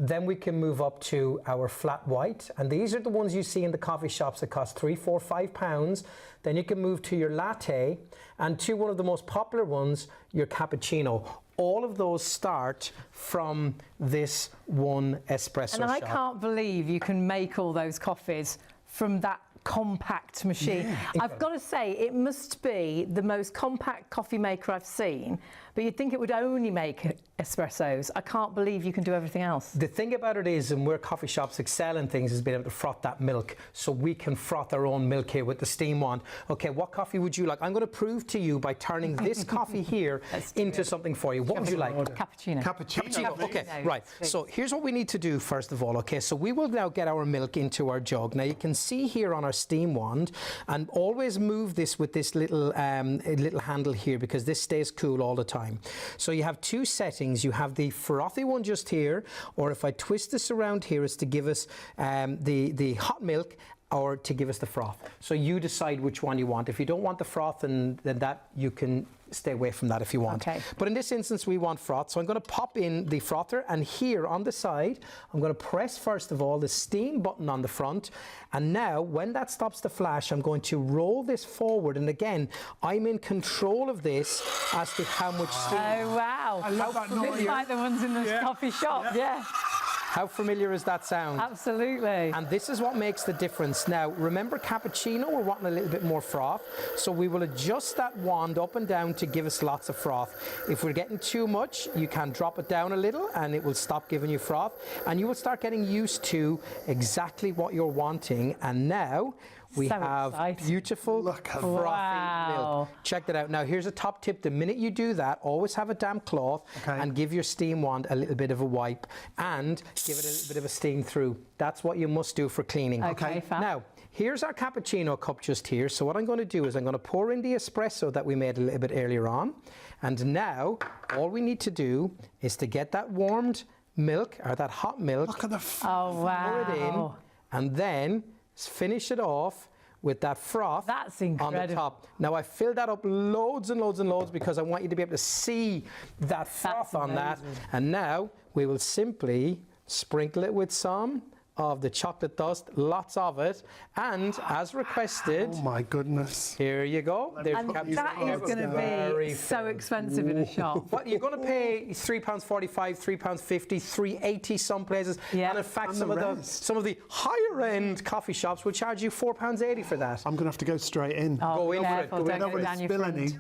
Then we can move up to our flat white, and these are the ones you see in the coffee shops that cost £3, £4, £5. Then you can move to your latte, and to one of the most popular ones, your cappuccino. All of those start from this one espresso And I shot. can't believe you can make all those coffees from that compact machine. Yeah. I've got to say, it must be the most compact coffee maker I've seen, but you'd think it would only make espressos. I can't believe you can do everything else. The thing about it is, and where coffee shops excel in things, is being able to froth that milk. So we can froth our own milk here with the steam wand. Okay, what coffee would you like? I'm going to prove to you by turning this coffee here into something for you. What would you like? Cappuccino. Cappuccino. Okay, No, right. please. So here's what we need to do first of all. Okay, so we will now get our milk into our jug. Now you can see here on our steam wand, and always move this with this little handle here, because this stays cool all the time. So you have two settings. You have the frothy one just here, or if I twist this around here, it's to give us the hot milk, or to give us the froth. So you decide which one you want. If you don't want the froth, then that you can stay away from that if you want. Okay. But in this instance, we want froth. So I'm going to pop in the frother, and here on the side, I'm going to press first of all the steam button on the front. And now, when that stops the flash, I'm going to roll this forward. And again, I'm in control of this as to how much steam. Oh, wow. I love that noise. It's like the ones in the coffee shop. Yeah, How familiar is that sound? absolutely. And this is what makes the difference. Now, remember cappuccino, we're wanting a little bit more froth. So we will adjust that wand up and down to give us lots of froth. If we're getting too much, you can drop it down a little and it will stop giving you froth. And you will start getting used to exactly what you're wanting. And now we So have exciting. beautiful frothy milk. Check that out. Now, here's a top tip. The minute you do that, always have a damp cloth and give your steam wand a little bit of a wipe and give it a little bit of a steam through. That's what you must do for cleaning. Okay, fab. Now, here's our cappuccino cup just here. So what I'm going to do is I'm going to pour in the espresso that we made a little bit earlier on. And now, all we need to do is to get that warmed milk, or that hot milk, Look at the Oh, wow. pour it in, and then finish it off with that froth That's on the incredible. top. Now I filled that up loads and loads and loads because I want you to be able to see that froth on that. And now we will simply sprinkle it with some of the chocolate dust, lots of it, and as requested, Oh my goodness. here you go. There's And cappuccino. that is going to Very be so expensive in a shop. What you're going to pay £3.45, £3.50, £3.80 some places, Yeah. and in fact And some the of rest. the higher end coffee shops will charge you £4.80 for that. I'm going to have to go straight in. Go in for it. Careful, Go don't in get for it it. down your Spill front. any.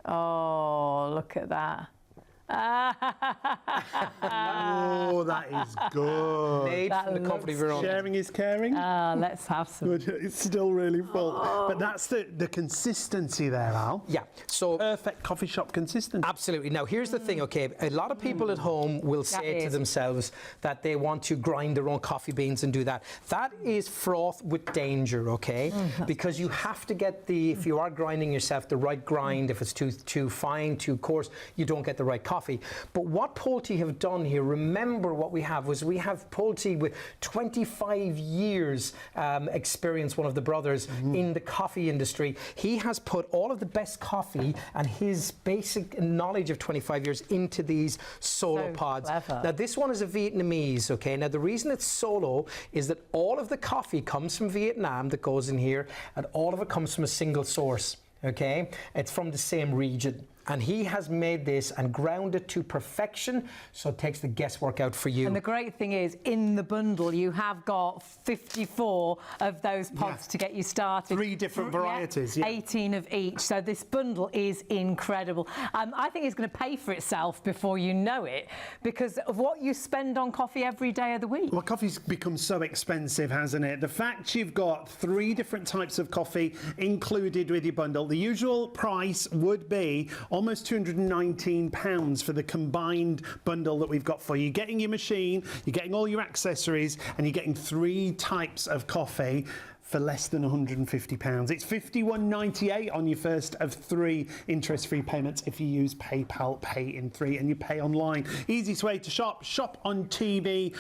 Oh, look at that. Oh, that is good. Made That from the comfort of looks your own. Sharing is caring. Let's have some. Good. It's still really full. But that's the consistency there, Al. Yeah, so Perfect coffee shop consistency. absolutely. Now, here's the thing, okay? A lot of people at home will say to is. themselves that they want to grind their own coffee beans and do that. That is froth with danger, okay? Because you have to get if you are grinding yourself, the right grind. If it's too fine, too coarse, you don't get the right coffee. But what Polti have done here, remember what we have Polti with 25 years experience, one of the brothers in the coffee industry. He has put all of the best coffee and his basic knowledge of 25 years into these solo So pods. clever. Now this one is a Vietnamese, okay? Now the reason it's solo is that all of the coffee comes from Vietnam that goes in here, and all of it comes from a single source. Okay, it's from the same region. And he has made this and ground it to perfection, so it takes the guesswork out for you. And the great thing is, in the bundle, you have got 54 of those pods to get you started. 3 different varieties. 18 of each. So this bundle is incredible. I think it's going to pay for itself before you know it, because of what you spend on coffee every day of the week. Well, coffee's become so expensive, hasn't it? The fact you've got 3 different types of coffee included with your bundle, the usual price would be almost £219 for the combined bundle that we've got for you. You're getting your machine, you're getting all your accessories, and you're getting 3 types of coffee for less than £150. It's £51.98 on your first of 3 interest-free payments if you use PayPal Pay in 3 and you pay online. Easiest way to shop, shopontv.co.uk.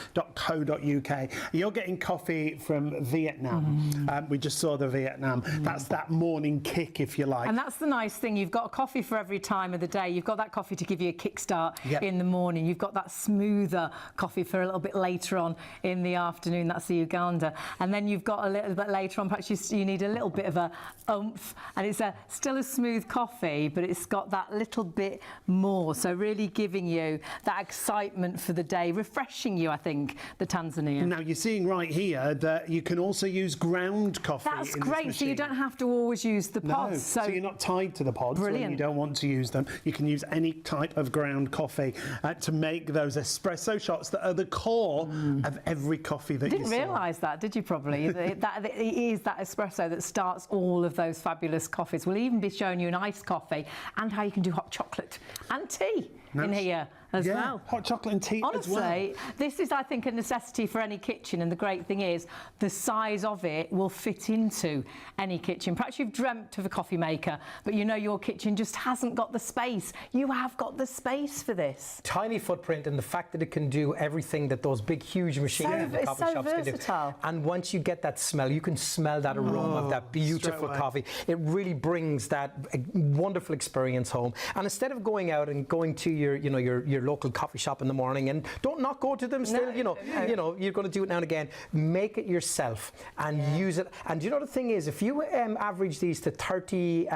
You're getting coffee from Vietnam. We just saw the Vietnam. That's that morning kick, if you like. And that's the nice thing. You've got a coffee for every time of the day. You've got that coffee to give you a kickstart in the morning. You've got that smoother coffee for a little bit later on in the afternoon. That's the Uganda. And then you've got a little bit later on, perhaps you need a little bit of a oomph, and it's still a smooth coffee, but it's got that little bit more. So really giving you that excitement for the day, refreshing you, I think, the Tanzania. Now you're seeing right here that you can also use ground coffee. That's in great. this So you machine. don't have to always use the pods. So you're not tied to the pods when Brilliant. you don't want to use them. You can use any type of ground coffee to make those espresso shots that are the core of every coffee that you Didn't saw. realise that, did you? Probably that it is that espresso that starts all of those fabulous coffees. We'll even be showing you an iced coffee and how you can do hot chocolate and tea in here as well. Hot chocolate and tea as well. Honestly, this is, I think, a necessity for any kitchen, and the great thing is the size of it will fit into any kitchen. Perhaps you've dreamt of a coffee maker, but you know your kitchen just hasn't got the space. You have got the space for this. Tiny footprint, and the fact that it can do everything that those big, huge machines in the it's coffee so shops can do. versatile. And once you get that smell, you can smell that aroma of that beautiful away. coffee. It really brings that wonderful experience home. And instead of going out and going to your local coffee shop in the morning, and not go to them still, you're going to do it now and again. Make it yourself and use it. And do you know the thing is, if you average these to 50,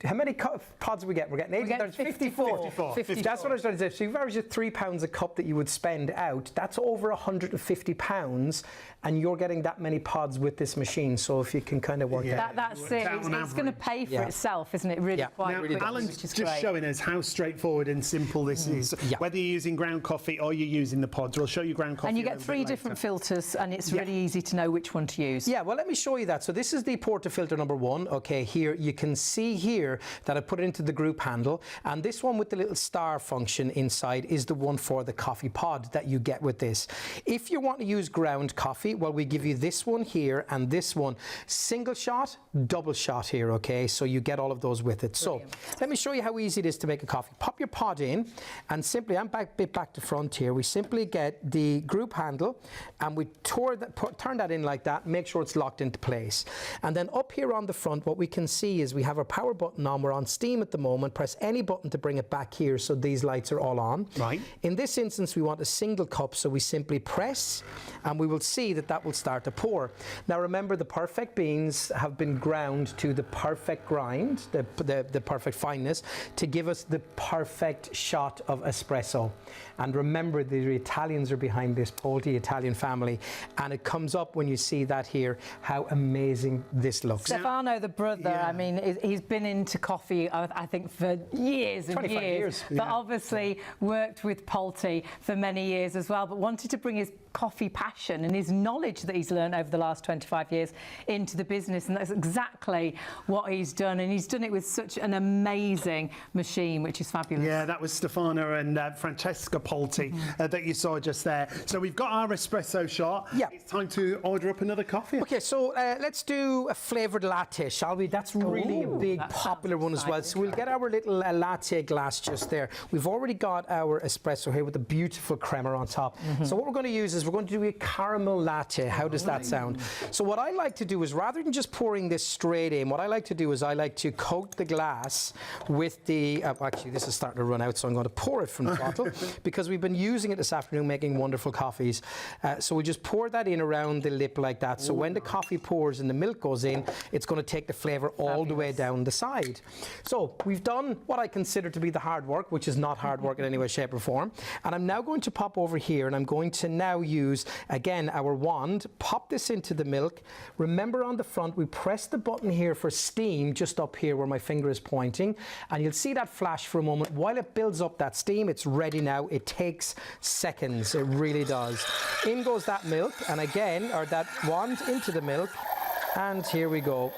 how many pods we get? We're getting 80, getting 54. 54. That's what I was trying to say. So you've averaged £3 a cup that you would spend out. That's over £150, and you're getting that many pods with this machine. So if you can kind of work that. That's it. It's going to pay for itself, isn't it? Really, quite Now, quickly, Alan's which is just great. showing us how straightforward and simple this is. Whether you're using ground coffee or you're using the pods, we'll show you ground coffee. And you a get little 3 bit different later. filters, and it's really easy to know which one to use. Yeah, well, let me show you that. So this is the portafilter number 1. Okay, here you can see here that I put it into the group handle, and this one with the little star function inside is the one for the coffee pod that you get with this. If you want to use ground coffee, well, we give you this one here and this one. Single shot, double shot here, okay? So you get all of those with it. Brilliant. So let me show you how easy it is to make a coffee. Pop your pod in, and simply, I'm back to front here, we simply get the group handle and we turn that in like that, make sure it's locked into place. And then up here on the front, what we can see is we have our power button on. We're on steam at the moment. Press any button to bring it back here so these lights are all on. Right. In this instance, we want a single cup, so we simply press and we will see that will start to pour. Now remember, the perfect beans have been ground to the perfect grind, the perfect fineness, to give us the perfect shot of espresso. And remember, the Italians are behind this, Polti Italian family, and it comes up when you see that here, how amazing this looks. Stefano, the brother, I mean, he's been into coffee, I think, for years and 25 years. But obviously worked with Polti for many years as well, but wanted to bring his coffee passion and his knowledge that he's learned over the last 25 years into the business, and that's exactly what he's done, and he's done it with such an amazing machine, which is fabulous. Yeah, that was Stefano and Francesca Polti that you saw just there. So we've got our espresso shot. Yeah. It's time to order up another coffee. Okay, so let's do a flavoured latte, shall we? That's really a big popular one as well. So we'll get our little latte glass just there. We've already got our espresso here with a beautiful crema on top. So what we're going to use is is we're going to do a caramel latte. How does that sound? So what I like to do is, rather than just pouring this straight in, what I like to do is I like to coat the glass with the, actually this is starting to run out, so I'm going to pour it from the bottle because we've been using it this afternoon making wonderful coffees. So we just pour that in around the lip like that. So when the coffee pours and the milk goes in, it's going to take the flavour all the way down the side. So we've done what I consider to be the hard work, which is not hard work in any way, shape or form. And I'm now going to pop over here and I'm going to now use, again, our wand, pop this into the milk. Remember on the front, we press the button here for steam, just up here where my finger is pointing. And you'll see that flash for a moment. While it builds up that steam, it's ready now. It takes seconds, it really does. In goes that milk, and again, or that wand into the milk. And here we go.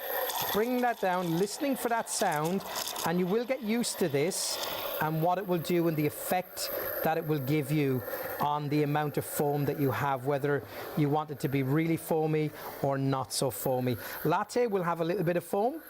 Bringing that down, listening for that sound, and you will get used to this and what it will do and the effect that it will give you on the amount of foam that you have, whether you want it to be really foamy or not so foamy. Latte will have a little bit of foam.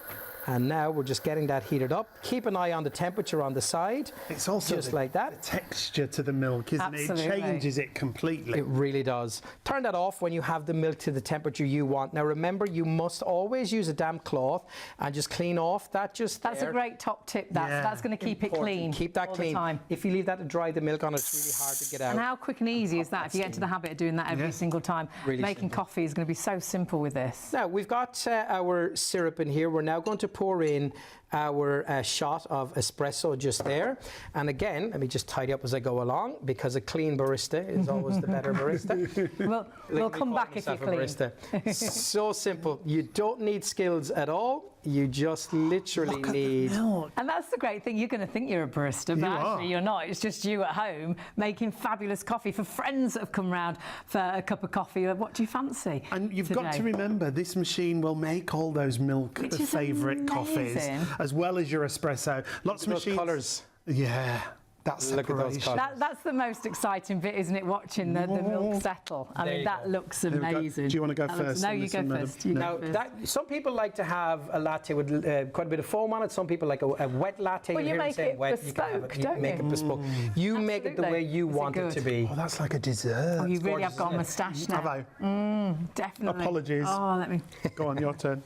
And now we're just getting that heated up. Keep an eye on the temperature on the side. It's also just like that. The texture to the milk, isn't Absolutely. it? It changes it completely. It really does. Turn that off when you have the milk to the temperature you want. Now remember, you must always use a damp cloth and just clean off that just That's there. a great top tip. That's going to keep it Important. clean. Keep that all clean. The time. If you leave that to dry the milk on, it's really hard to get out. And how quick and easy is that if you get into the habit of doing that every single time? Really Making simple. coffee is going to be so simple with this. Now we've got our syrup in here. We're now going to pour in our shot of espresso just there. And again, let me just tidy up as I go along, because a clean barista is always the better barista. We'll come back if you're clean. Barista. So simple. You don't need skills at all. You just literally need... And that's the great thing. You're going to think you're a barista, but actually you're not. It's just you at home making fabulous coffee for friends that have come round for a cup of coffee. What do you fancy? And you've today? got to remember, this machine will make all those milk Which is favourite coffees, amazing. as well as your espresso. Lots of Those machines. colours. Yeah, that's Look at those separation. colours. That's the most exciting bit, isn't it? Watching the milk settle. I There mean, you that go. looks we go. amazing. Do you wanna go That looks- first No, on you this go one, madam? first. You Now, go first. some people like to have a latte with quite a bit of foam on it. Some people like a wet latte. Well, You you hear them make saying it wet. You can have bespoke, it. don't make you? it bespoke. You make it the way Absolutely. you Is it want it good? to be. Oh, that's like a dessert. Oh, you really have gorgeous, got a isn't it? moustache now. Have I? Definitely. Apologies. Oh, let me. Go on, your turn.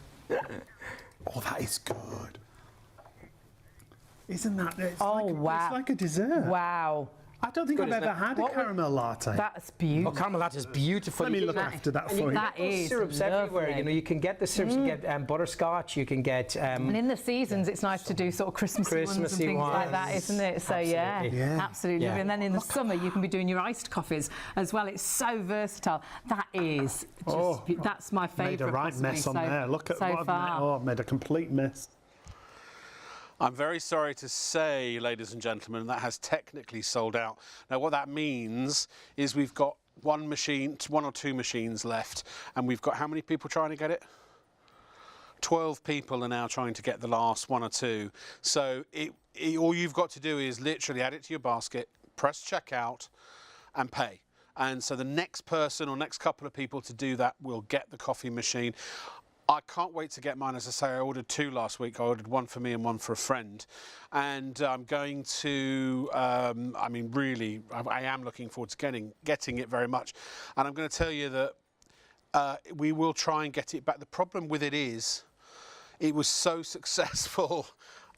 Oh, that is good. Isn't that? It's wow. It's like a dessert. Wow. I don't think Good, I've isn't ever it? had a caramel latte. That's Oh, beautiful. caramel latte is beautiful. Let me You look can- after that and you for can you. get That those is syrups everywhere. lovely. You know, you can get the syrups. You can get butterscotch. You can get. And in the seasons, it's nice to do sort of Christmassy ones and Christmassy things like that, ones. isn't it? So Absolutely. Yeah. absolutely. Yeah. And then in the summer, you can be doing your iced coffees as well. It's so versatile. That is just, that's my favourite. Made a right possibly mess on so- there. Look at so what I've far. made. Oh, I've made a complete mess. I'm very sorry to say, ladies and gentlemen, that has technically sold out. Now, what that means is we've got one or two machines left, and we've got how many people trying to get it? 12 people are now trying to get the last one or two. So all you've got to do is literally add it to your basket, press checkout, and pay. And so the next person or next couple of people to do that will get the coffee machine. I can't wait to get mine. As I say, I ordered two last week. I ordered one for me and one for a friend. And I'm going to, I mean, really, I am looking forward to getting it very much. And I'm going to tell you that we will try and get it back. The problem with it is, it was so successful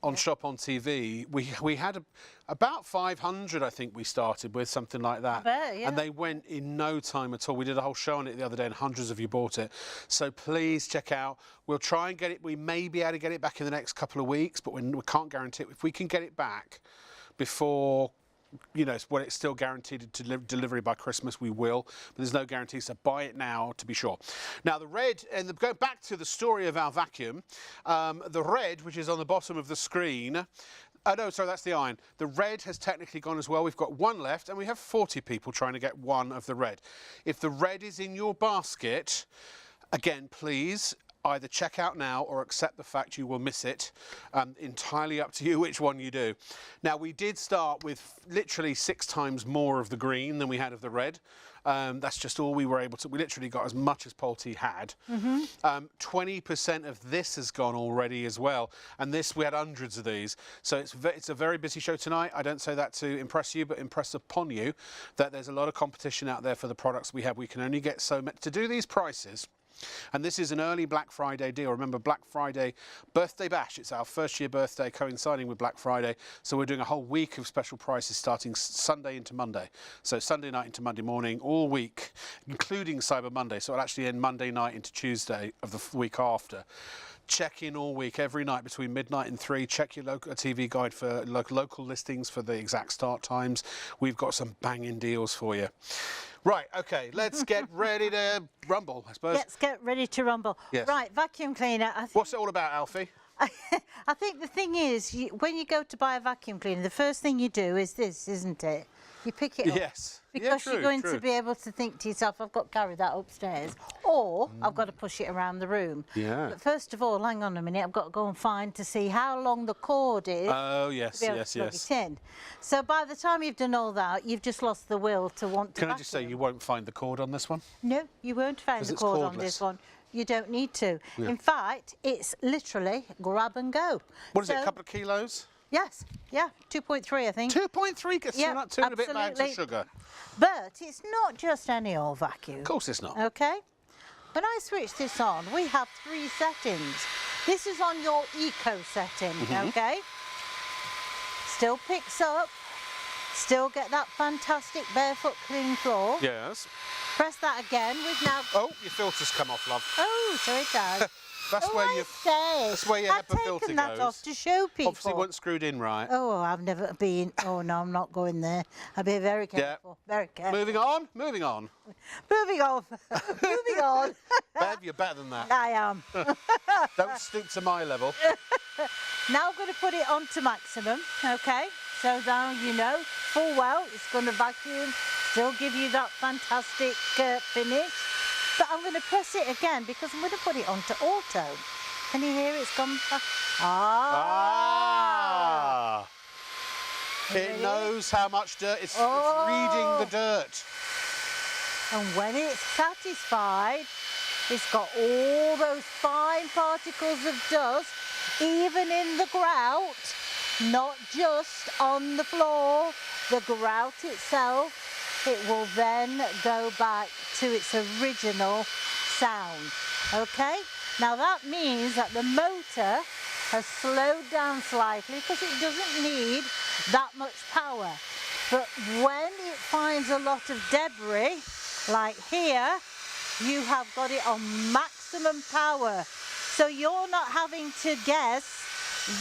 on ShopOnTV. We had about 500, I think we started with, something like that. bet, yeah. And they went in no time at all. We did a whole show on it the other day and hundreds of you bought it. So please check out. We'll try and get it. We may be able to get it back in the next couple of weeks, but we can't guarantee it. If we can get it back before, you know, when it's still guaranteed to delivery by Christmas, we will, but there's no guarantee, so buy it now to be sure. Now the red, and go back to the story of our vacuum, the red, which is on the bottom of the screen, oh no, sorry, that's the iron. The red has technically gone as well. We've got one left, and we have 40 people trying to get one of the red. If the red is in your basket, again, please, either check out now or accept the fact you will miss it. Entirely up to you which one you do. Now, we did start with literally 6 times more of the green than we had of the red. That's just all we were able to. We literally got as much as Polty had. 20% of this has gone already as well, and this we had hundreds of these. So it's a very busy show tonight. I don't say that to impress you, but impress upon you that there's a lot of competition out there for the products we have. We can only get so much to do these prices. And this is an early Black Friday deal. Remember, Black Friday birthday bash. It's our first year birthday coinciding with Black Friday. So we're doing a whole week of special prices starting Sunday into Monday. So Sunday night into Monday morning, all week, including Cyber Monday. So it'll actually end Monday night into Tuesday of the week after. Check in all week, every night between midnight and 3. Check your local TV guide for local listings for the exact start times. We've got some banging deals for you. Right, okay, let's get ready to rumble, I suppose. Let's get ready to rumble. Yes. Right, vacuum cleaner. What's it all about, Alfie? I think the thing is, when you go to buy a vacuum cleaner, the first thing you do is this, isn't it? You pick it up. Yes. Because Yeah, you're going to be able to think to yourself, I've got to carry that upstairs, or I've got to push it around the room. Yeah. But first of all, hang on a minute, I've got to go and find to see how long the cord is. Oh, yes, to be able yes, to plug yes. it in. So by the time you've done all that, you've just lost the will to want to Can I just say vacuum. you won't find the cord on this one? No, you won't find 'Cause the it's cord on cordless. this one. You don't need to. In fact, it's literally grab and go. What is it, So- a couple of kilos? Yes, yeah, 2.3 I think. 2.3 gets Yeah, two and a bit bags of absolutely. sugar. But it's not just any old vacuum. Of course it's not. Okay? When I switch this on, we have 3 settings. This is on your eco setting, okay? Still picks up, still get that fantastic barefoot clean floor. Yes. Press that again, we've now... Oh, your filter's come off, love. Oh, so it does. That's Oh, where I your say. that's where your I've HEPA filter taken that goes. off to show people. obviously weren't screwed in right. Oh, I've never been... Oh, no, I'm not going there. I'll be very careful. Very careful. Moving on, moving on. Moving on. Moving on. Bev, you're better than that. I am. Don't stoop to my level. Now I'm going to put it on to maximum, okay? So now you know full well it's going to vacuum, still give you that fantastic finish. But I'm going to press it again because I'm going to put it onto auto. Can you hear it's gone back? Ah! It Ready? knows how much dirt. It's Oh. reading the dirt. And when it's satisfied, it's got all those fine particles of dust, even in the grout, not just on the floor, the grout itself. It will then go back to its original sound, okay? Now that means that the motor has slowed down slightly because it doesn't need that much power. But when it finds a lot of debris, like here, you have got it on maximum power. So you're not having to guess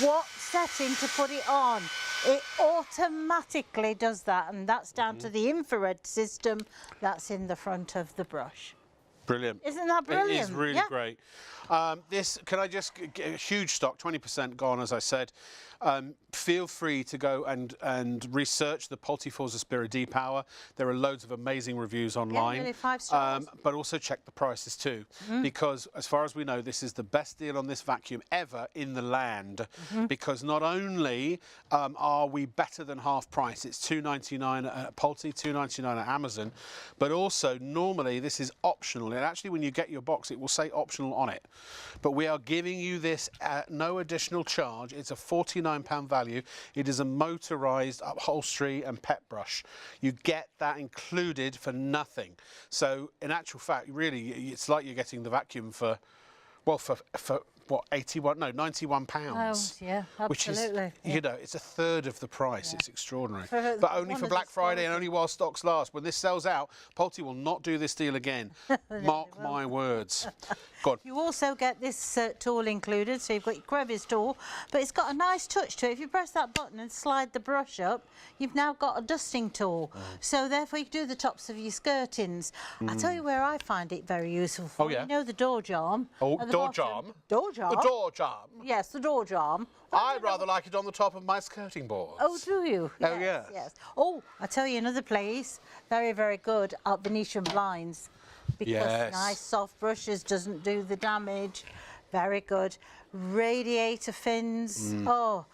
what setting to put it on. It automatically does that, and that's down to the infrared system that's in the front of the brush. Brilliant. Isn't that brilliant? It is really Yeah. great. This, can I just get a huge stock, 20% gone, as I said. Feel free to go and research the Polti Spira D-Power. There are loads of amazing reviews online. nearly 5 stars. But also check the prices too, because as far as we know, this is the best deal on this vacuum ever in the land. Because not only are we better than half price, it's $2.99 at Polti, $2.99 at Amazon, but also normally this is optional. And actually, when you get your box, it will say optional on it. But we are giving you this at no additional charge. It's a £49 value. It is a motorised upholstery and pet brush. You get that included for nothing. So in actual fact, really, it's like you're getting the vacuum for, well, for what, 81, no, 91 pounds. Oh, yeah, Which is, absolutely, yeah. you know, it's a third of the price. It's extraordinary. For But only one for of the Black Friday and smallest- only while stocks last. When this sells out, Polti will not do this deal again. Mark my words. Go on. You also get this tool included, so you've got your crevice tool, but it's got a nice touch to it. If you press that button and slide the brush up, you've now got a dusting tool. So therefore you can do the tops of your skirtings. I'll tell you where I find it very useful for. Oh, yeah? You know the door jamb? Oh, at the door bottom? jamb? Door jamb? The door jamb. Yes, the door jamb. I rather like it on the top of my skirting boards. Oh, do you? Oh, Yes, yes. yes. Oh, I'll tell you another place, very, very good, at Venetian blinds. Because Yes. nice soft brushes doesn't do the damage. Very good. Radiator fins. Oh,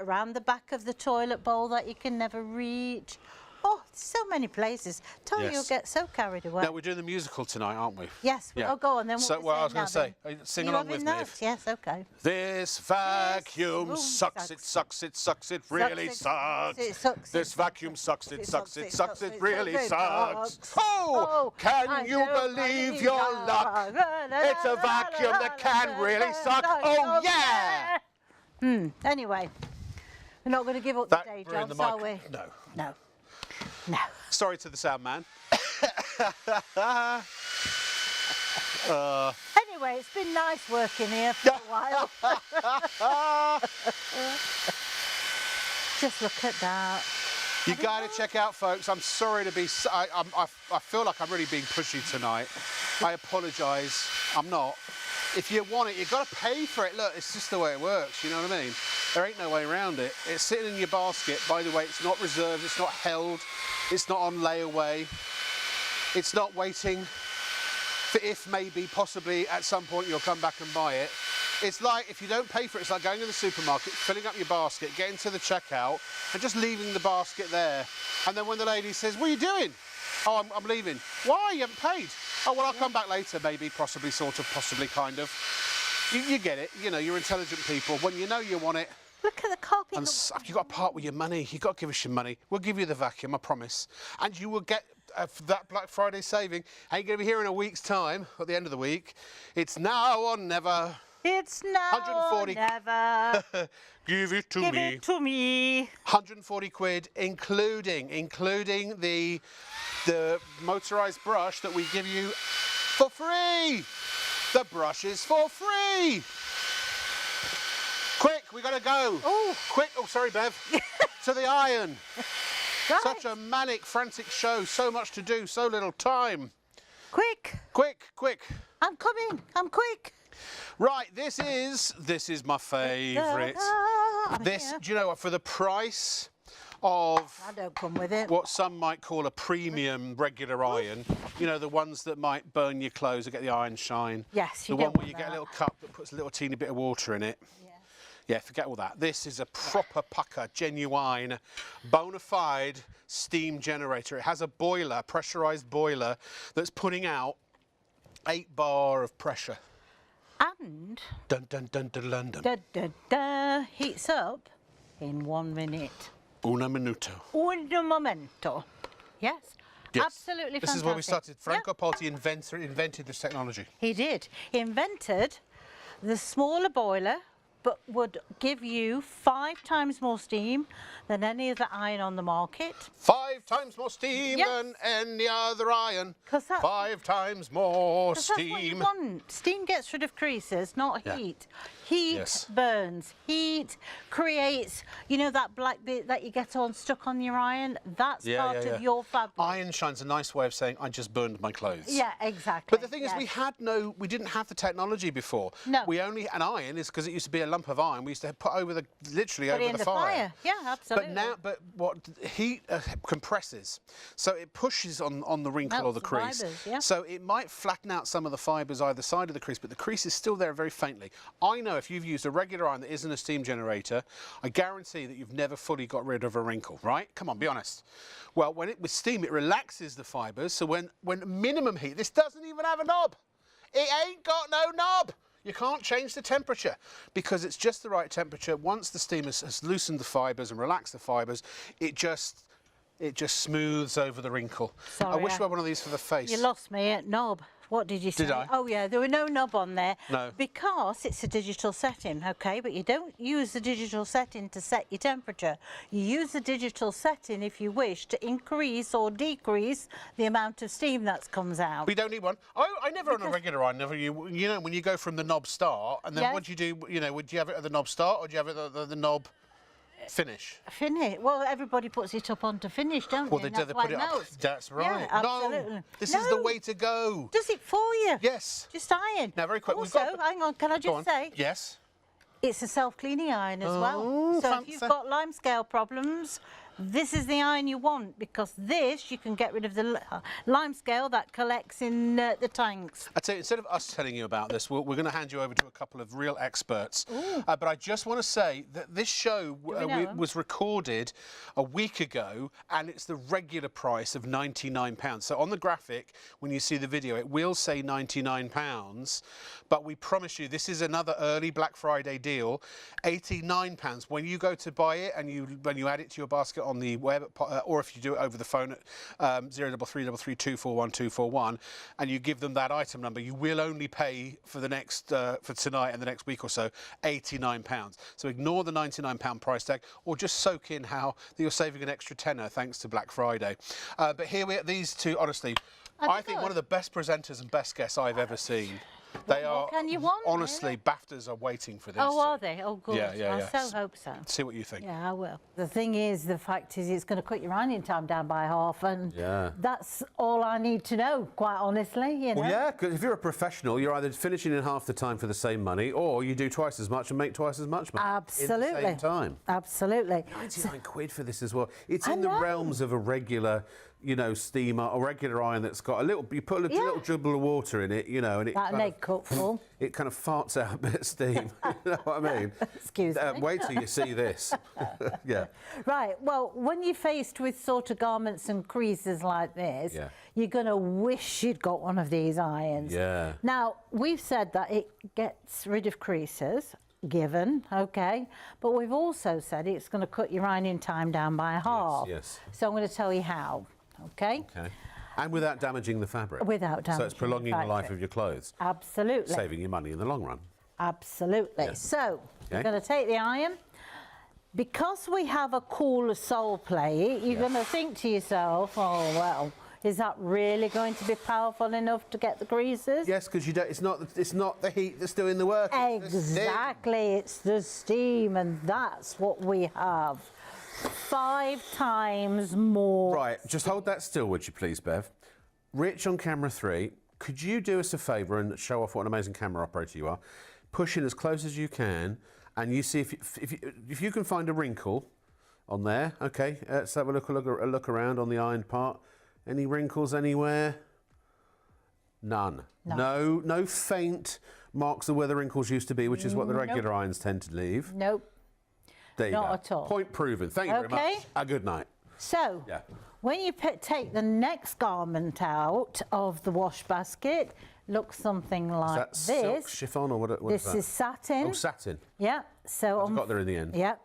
around the back of the toilet bowl that you can never reach. Oh, so many places. Tell you, you'll get so carried away. Now, we're doing the musical tonight, aren't we? Yes. Yeah. Oh, go on then. So, well, I was going to say, sing along with me. Yes, okay. This vacuum sucks, it sucks, it sucks, it really sucks. This vacuum sucks, it sucks, it sucks, it really sucks. Oh, can you believe your luck? It's a vacuum that can really suck. Oh, yeah! Anyway, we're not going to give up the day jobs, are we? No. No. No. Sorry to the sound man. Anyway, it's been nice working here for a while. Just look at that. You got to check out, folks. I'm sorry to be... I feel like I'm really being pushy tonight. I apologise. I'm not. If you want it, you've got to pay for it. Look, it's just the way it works, you know what I mean? There ain't no way around it. It's sitting in your basket. By the way, it's not reserved, it's not held, it's not on layaway. It's not waiting for if maybe, possibly, at some point you'll come back and buy it. It's like, if you don't pay for it, it's like going to the supermarket, filling up your basket, getting to the checkout, and just leaving the basket there. And then when the lady says, what are you doing? Oh, I'm leaving. Why? You haven't paid. Oh, well, I'll come back later, maybe, possibly, sort of, possibly, kind of. You get it. You know, you're intelligent people. When you know you want it. Look at the carpet. And you've got to part with your money. You've got to give us your money. We'll give you the vacuum, I promise. And you will get that Black Friday saving. Ain't going to be here in a week's time, at the end of the week. It's now or never. It's now 140. or never. Give it to Give me. it to me. 140 quid, including the motorised brush that we give you for free. The brush is for free. Quick, we got to go. Oh. Quick, oh, sorry, Bev. To the iron. Right. Such a manic, frantic show. So much to do, so little time. Quick. Quick, quick. I'm coming. I'm quick. Right, this is my favourite. This, do you know what, for the price of I don't come with it. what some might call a premium regular iron, you know, the ones that might burn your clothes or get the iron shine. Yes, the you one don't where want you get a that. little cup that puts a little teeny bit of water in it. Yeah. Yeah, forget all that. This is a proper pucker, genuine, bona fide steam generator. It has a boiler, pressurised boiler, that's putting out 8 bar of pressure. And Dun dun dun dun dun dun. da, da, da, heats up in 1 minute. Una minuto. Un momento. Yes. Yes. Absolutely This fantastic. is where we started. Franco Yeah. Polti invented this technology. He did. He invented the smaller boiler, but would give you 5 times more steam than any other iron on the market. 5 times more steam Yes. than any other iron. 'Cause that's- 5 times more Because that's what you steam. want. Steam gets rid of creases, not Yeah. heat. Heat Yes. burns. Heat creates, you know, that black bit that you get on stuck on your iron? That's part of your fabric. Iron shine's a nice way of saying I just burned my clothes. Yeah, exactly. But the thing is, yes. we didn't have the technology before. No. We only, an iron is because it used to be a lump of iron. We used to put over literally Put it over in the fire. Yeah, absolutely. But what heat compresses, so it pushes on the wrinkle or Melts the the crease. fibres, yeah. So it might flatten out some of the fibres either side of the crease, but the crease is still there very faintly. I know if you've used a regular iron that isn't a steam generator, I guarantee that you've never fully got rid of a wrinkle, right? Come on, be honest. Well, with steam, it relaxes the fibres, so when minimum heat, this doesn't even have a knob. It ain't got no knob. You can't change the temperature because it's just the right temperature. Once the steam has loosened the fibres and relaxed the fibres, it just smooths over the wrinkle. Sorry, I wish we had one of these for the face. You lost me at knob. What did you say? Did I? Oh, yeah, there were no knob on there. No. Because it's a digital setting, OK? But you don't use the digital setting to set your temperature. You use the digital setting, if you wish, to increase or decrease the amount of steam that comes out. We don't need one. I never on a regular iron. Never you know when you go from the knob start and then Yes. what do you do? You know, would you have it at the knob start or do you have it at the knob finish? Finish. Well, everybody puts it up onto finish, don't Well, they? they And that's put why it up. melts. That's right. Yeah, absolutely. No, this is the No. way to go. Does it for you? Yes. Just iron. Now, very quick, we've Also, got- hang on, can I Go just on. say, Yes. it's a self-cleaning iron as Oh, well. So if fancy. you've got limescale problems, this is the iron you want, because this, you can get rid of the lime scale that collects in the tanks. I tell you, instead of us telling you about this, we're going to hand you over to a couple of real experts. But I just want to say that this show was recorded a week ago, and it's the regular price of £99. So on the graphic, when you see the video, it will say £99, but we promise you this is another early Black Friday deal, £89. When you go to buy it and when you add it to your basket on the web, or if you do it over the phone at 0333241241, and you give them that item number, you will only pay for the next for tonight and the next week or so £89. So ignore the £99 price tag, or just soak in how you're saving an extra tenner thanks to Black Friday. But here we are, these two, honestly, I think one of the best presenters and best guests I've ever seen. They are, can you want, honestly, BAFTAs are waiting for this. Oh, are they? Oh, good. Yeah. I so hope so. See what you think. Yeah, I will. The thing is, the fact is, it's going to cut your ironing time down by half, and that's all I need to know, quite honestly, you know. Well, yeah, because if you're a professional, you're either finishing in half the time for the same money, or you do twice as much and make twice as much money. Absolutely. In the same time. Absolutely. 99 quid for this as well. It's in the realms of a regular, you know, steamer or regular iron that's got a little, you put a little dribble of water in it, you know, and it That an egg cupful. It kind of farts out a bit of steam. You know what I mean? Excuse me. Wait till you see this. Yeah. Right, well, when you're faced with sort of garments and creases like this, you're going to wish you'd got one of these irons. Yeah. Now, we've said that it gets rid of creases, given, okay, but we've also said it's going to cut your ironing time down by half. Yes. So I'm going to tell you how, okay? Okay. And without damaging the fabric. Without damaging So it's prolonging the life of your clothes. Absolutely. Saving you money in the long run. Absolutely. Yes. So, Okay. we're going to take the iron. Because we have a cooler sole plate, you're going to think to yourself, oh, well, is that really going to be powerful enough to get the creases? Yes, because you don't. It's not the heat that's doing the work. Exactly, it's the steam, and that's what we have. 5 times more. Right, just hold that still, would you please, Bev? Rich on camera 3, could you do us a favour and show off what an amazing camera operator you are? Push in as close as you can, and you see if you can find a wrinkle on there. Okay, let's have a look around on the ironed part. Any wrinkles anywhere? None. No faint marks of where the wrinkles used to be, which is what the regular irons tend to leave. Nope. There you Not go. at all. Point proven. Thank you very much. A good night. So, when you take the next garment out of the wash basket, looks something like is that this. silk, chiffon, or what is that? This is satin. Oh, satin. Yeah. So I got there in the end. Yeah.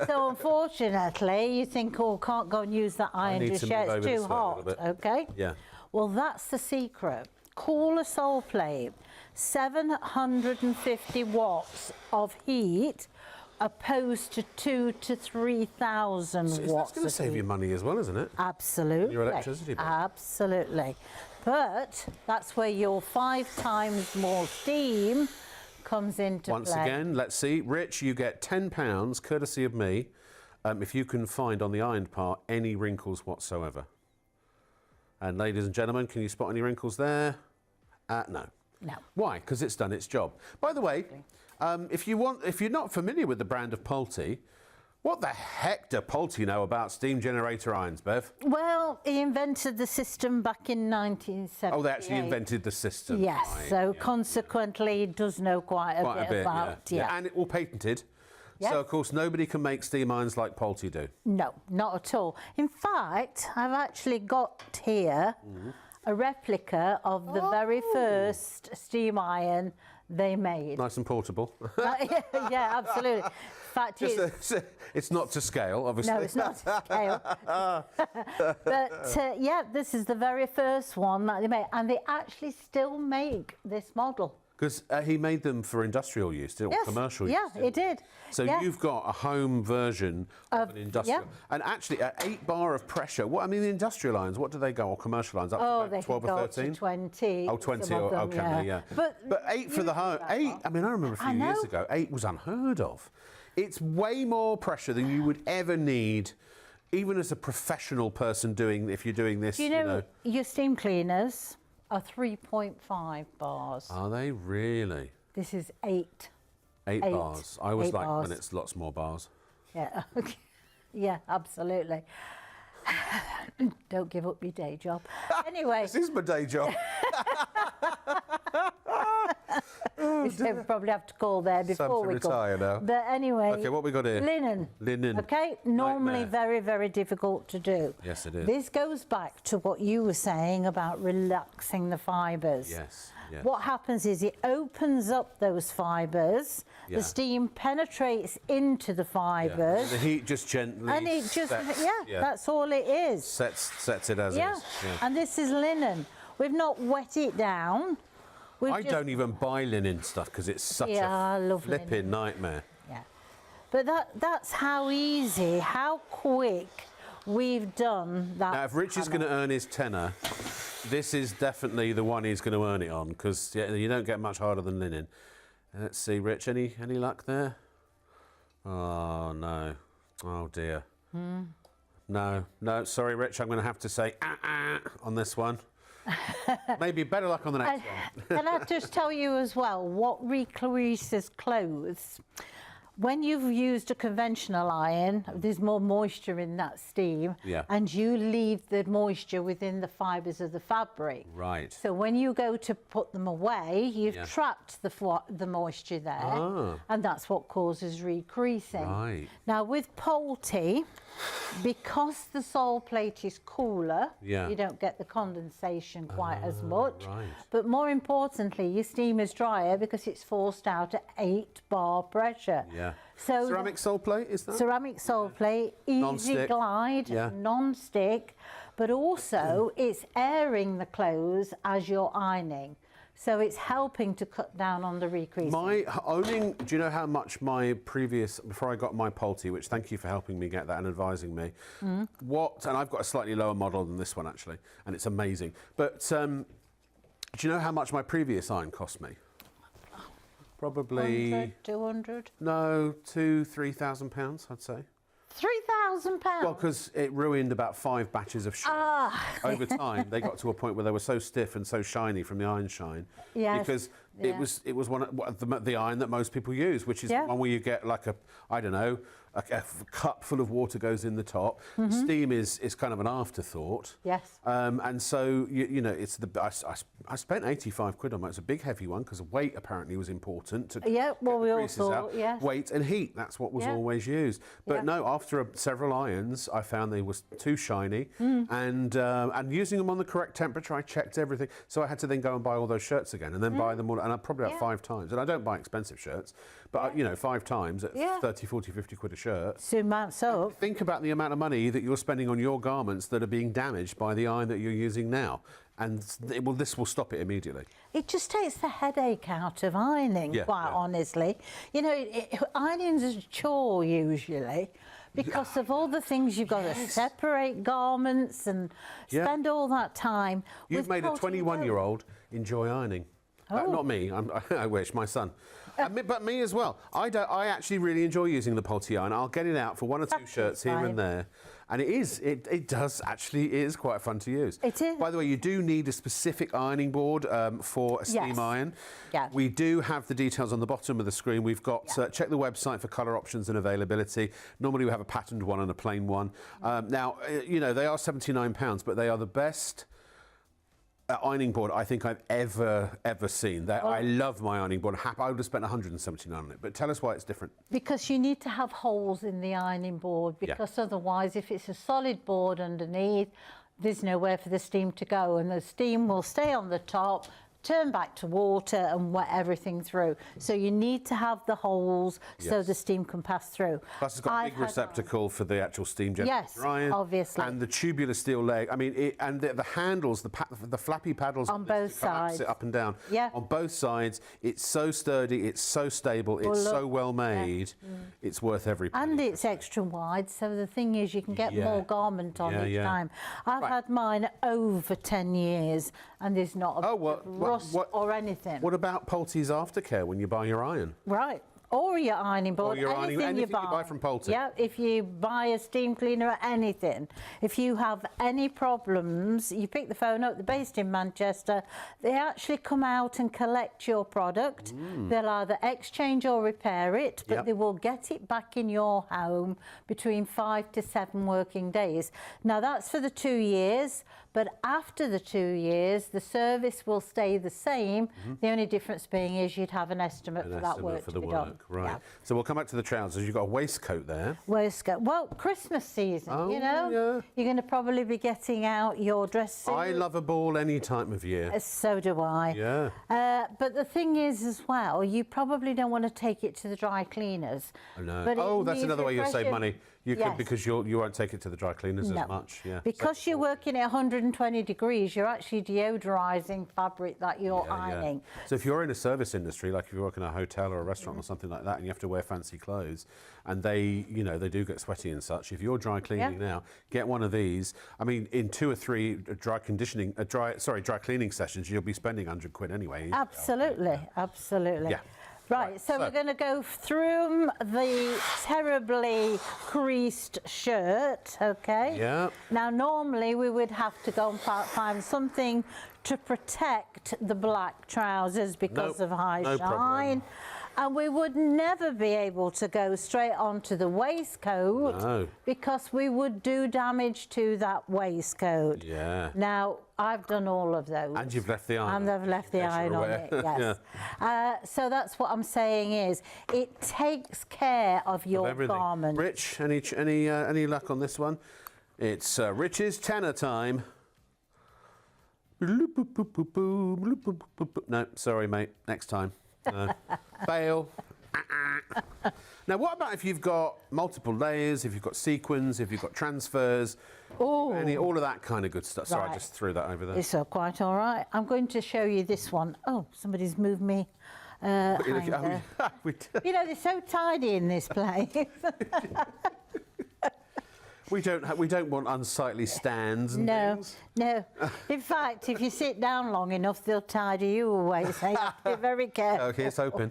So unfortunately, you think, oh, can't go and use that iron need dish to yet, move it's over too this way a little hot. bit. Okay. Yeah. Well, that's the secret. Cooler sole plate, 750 watts of heat, opposed to 2,000 to 3,000 watts. That's going to save you money as well, isn't it? Absolutely. Your electricity bill. Absolutely. But that's where your 5 times more steam comes into Once play. again, let's see. Rich, you get £10, courtesy of me, if you can find on the ironed part any wrinkles whatsoever. And ladies and gentlemen, can you spot any wrinkles there? No. No. Why? Because it's done its job. By the way, if you're not familiar with the brand of Pulte, what the heck do Pulte know about steam generator irons, Bev? Well, he invented the system back in 1978. Oh, they actually invented the system. Yes, Right, so consequently he does know quite a bit about it. And it all patented. Yeah. So, of course, nobody can make steam irons like Pulte do. No, not at all. In fact, I've actually got here a replica of the very first steam iron they made. Nice and portable. Yeah, absolutely. In fact, It's not to scale, obviously. no, it's not to scale. But yeah, this is the very first one that they made, and they actually still make this model. Because he made them for industrial use, didn't he? Yes, Commercial use. yeah, he did. So you've got a home version of an industrial. yeah. And actually, at 8 bar of pressure, what I mean, the industrial lines, what do they go, or commercial lines, up to They about 12 can or go 13? up to 20. Oh, 20, some of them, okay, yeah. But 8 for the home. 8, I mean, I remember a few years ago, 8 was unheard of. It's way more pressure than you would ever need, even as a professional person if you're doing this. Do you know, your steam cleaners are 3.5 bars. Are they really? This is 8. 8 bars. I always 8 like bars. when it's lots more bars. Yeah, okay. Yeah, absolutely. Don't give up your day job. Anyway. This is my day job. We probably have to call there before we retire go. now. But anyway. Okay, what we got here? Linen. Linen. Okay, normally Nightmare. very, very difficult to do. Yes, it is. This goes back to what you were saying about relaxing the fibres. Yes. Yes. What happens is it opens up those fibres, Yeah. the steam penetrates into the Yeah. fibres, The heat just gently and it just, sets, that's all it is. sets it as Yeah. is. Yeah. And this is linen. We've not wet it down. We've I just- don't even buy linen stuff because it's such Yeah, I a love linen. flipping nightmare. Yeah. But that's how easy, how quick we've done that. Now, if Rich is going to earn his tenner, this is definitely the one he's going to earn it on because you don't get much harder than linen. Let's see, Rich, any luck there? Oh, no. Oh, dear. No, sorry, Rich, I'm going to have to say on this one. Maybe better luck on the next one. Can I just tell you as well, what recreases clothes? When you've used a conventional iron, there's more moisture in that steam, Yeah. and you leave the moisture within the fibres of the fabric. Right. So when you go to put them away, you've Yeah. trapped the moisture there, Ah. and that's what causes recreasing. Right. Now with Pulte, because the sole plate is cooler, Yeah. you don't get the condensation quite as much. right. But more importantly, your steam is drier because it's forced out at 8 bar pressure. Yeah. So Ceramic sole plate, is that? ceramic sole plate, easy Non-stick. glide, Yeah. non-stick, but also it's airing the clothes as you're ironing. So it's helping to cut down on the recreasing. Do you know how much my previous, before I got my Pulte, which thank you for helping me get that and advising me, and I've got a slightly lower model than this one actually, and it's amazing. But do you know how much my previous iron cost me? Probably, 100, 200, no, £2,000-3,000, I'd say. £3,000. Well, because it ruined about 5 batches of shirts. Over time, they got to a point where they were so stiff and so shiny from the iron shine. Yes, Because yeah. it was one of the iron that most people use, which is Yeah. the one where you get like a cup full of water goes in the top. Steam is kind of an afterthought. Yes. And so you know, I spent 85 quid on it. It's a big heavy one because weight apparently was important to Yeah, well, get we the all creases thought, out. yes. Weight and heat, that's what was Yeah. always used. But Yeah. no, after several irons, I found they was too shiny, and using them on the correct temperature, I checked everything. So I had to then go and buy all those shirts again, and then buy them all, and I probably about 5 times. And I don't buy expensive shirts, but you know, 5 times at Yeah. 30, 40, 50 quid a shirt. Soon mounts up. Think about the amount of money that you're spending on your garments that are being damaged by the iron that you're using now, and this will stop it immediately. It just takes the headache out of ironing, Yeah, quite yeah. honestly. You know, ironing's a chore usually because of all the things you've got to separate garments and Yeah. spend all that time. You've with made a Pulte, 21-year-old enjoy ironing. Not me. I wish my son. But me as well. I actually really enjoy using the Pulte iron. I'll get it out for 1 or 2 shirts here and there, and it is quite fun to use. It is. By the way, you do need a specific ironing board for a steam Yes. iron. Yeah. We do have the details on the bottom of the screen. We've got check the website for colour options and availability. Normally we have a patterned one and a plain one. Now you know, they are £79, but they are the best ironing board I think I've ever seen. I love my ironing board. I would have spent 179 on it. But tell us why it's different. Because you need to have holes in the ironing board, because otherwise if it's a solid board underneath, there's nowhere for the steam to go, and the steam will stay on the top, turn back to water and wet everything through. So you need to have the holes so the steam can pass through. Plus it's got a big receptacle for the actual steam generator. Yes, iron, obviously. And the tubular steel leg. I mean, the handles, the flappy paddles On both to collapse sides. it up and down. Yeah. On both sides, it's so sturdy, it's so stable, it's look, so well made. It's worth every penny. And it's extra wide, so the thing is you can get more garment on each time. I've had mine over 10 years and there's not a bit of rust or anything. What about Pulte's aftercare when you buy your iron? Right. or your ironing board, your ironing- anything anything you buy from Pulte. Yeah, if you buy a steam cleaner or anything, if you have any problems, you pick the phone up. They're based in Manchester. They actually come out and collect your product. They'll either exchange or repair it, but they will get it back in your home between 5 to 7 working days. Now that's for the 2 years, but after the 2 years, the service will stay the same. The only difference being is you'd have an estimate for that work for to the be work, done. right? Yeah. So we'll come back to the trousers. You've got a waistcoat there. Waistcoat. Well, Christmas season, you know, you're going to probably be getting out your dress suit. I love a ball any time of year. So do I. Yeah. But the thing is as well, you probably don't want to take it to the dry cleaners. I know. But Oh, it that's needs another way you'll save refreshing. money. You Yes. could, because you won't take it to the dry cleaners as much. Yeah. Because you're working at 120 degrees, you're actually deodorising fabric that you're Yeah, yeah. ironing. So if you're in a service industry, like if you work in a hotel or a restaurant or something like that, and you have to wear fancy clothes, and they do get sweaty and such. If you're dry cleaning now, get one of these. I mean, in 2 or 3 dry cleaning sessions, you'll be spending £100 anyway. Absolutely, absolutely. Yeah. Right, so we're going to go through the terribly creased shirt, okay? Yeah. Now, normally we would have to go and find something to protect the black trousers because of high no shine. problem. And we would never be able to go straight onto the waistcoat because we would do damage to that waistcoat. Yeah. Now, I've done all of those. And you've left the iron. And I've left the iron on it, yes. So that's what I'm saying is, it takes care of your garment. Rich, any luck on this one? It's Rich's tenor time. No, sorry, mate. Next time. Fail. Now, what about if you've got multiple layers, if you've got sequins, if you've got transfers, all of that kind of good stuff? Sorry, I just threw that over there. It's quite all right. I'm going to show you this one. Oh, somebody's moved me. Hanger. You know, they're so tidy in this place. We don't want unsightly stands and things. No. In fact, if you sit down long enough, they'll tidy you away. So you have to be very careful. Okay, it's open.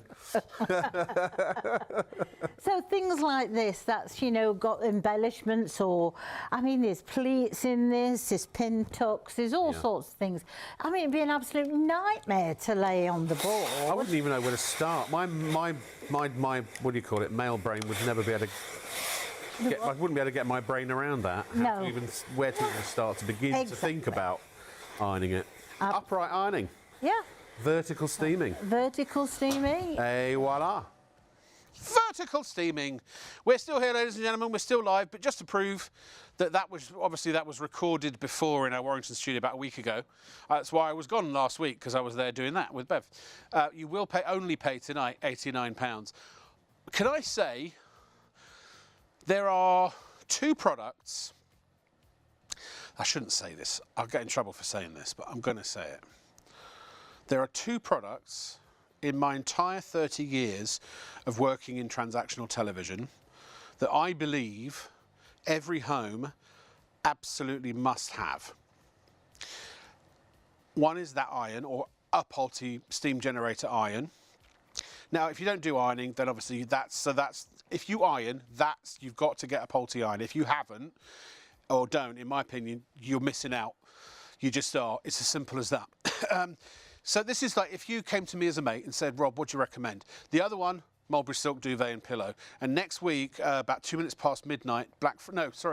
So things like this, that's, you know, got embellishments or, I mean, there's pleats in this, there's pin tucks, there's all sorts of things. I mean, it'd be an absolute nightmare to lay on the board. I wouldn't even know where to start. My what do you call it, male brain would never be able to... I wouldn't be able to get my brain around that. No. Where to even start to begin to think about ironing it. Upright ironing. Yeah. Vertical steaming. Vertical steaming. Et voila. Vertical steaming. We're still here, ladies and gentlemen. We're still live, but just to prove that was recorded before in our Warrington studio about a week ago. That's why I was gone last week, because I was there doing that with Bev. You will only pay tonight £89. Can I say there are 2 products. I shouldn't say this. I'll get in trouble for saying this, but I'm going to say it. There are 2 products in my entire 30 years of working in transactional television that I believe every home absolutely must have. One is that iron, or a Pulte steam generator iron. Now, if you don't do ironing, then obviously if you iron, you've got to get a Pulte iron. If you haven't, or don't, in my opinion, you're missing out. You just are. It's as simple as that. So this is like if you came to me as a mate and said, Rob, what do you recommend? The other one, mulberry silk duvet and pillow. And next week, about 2 minutes past midnight,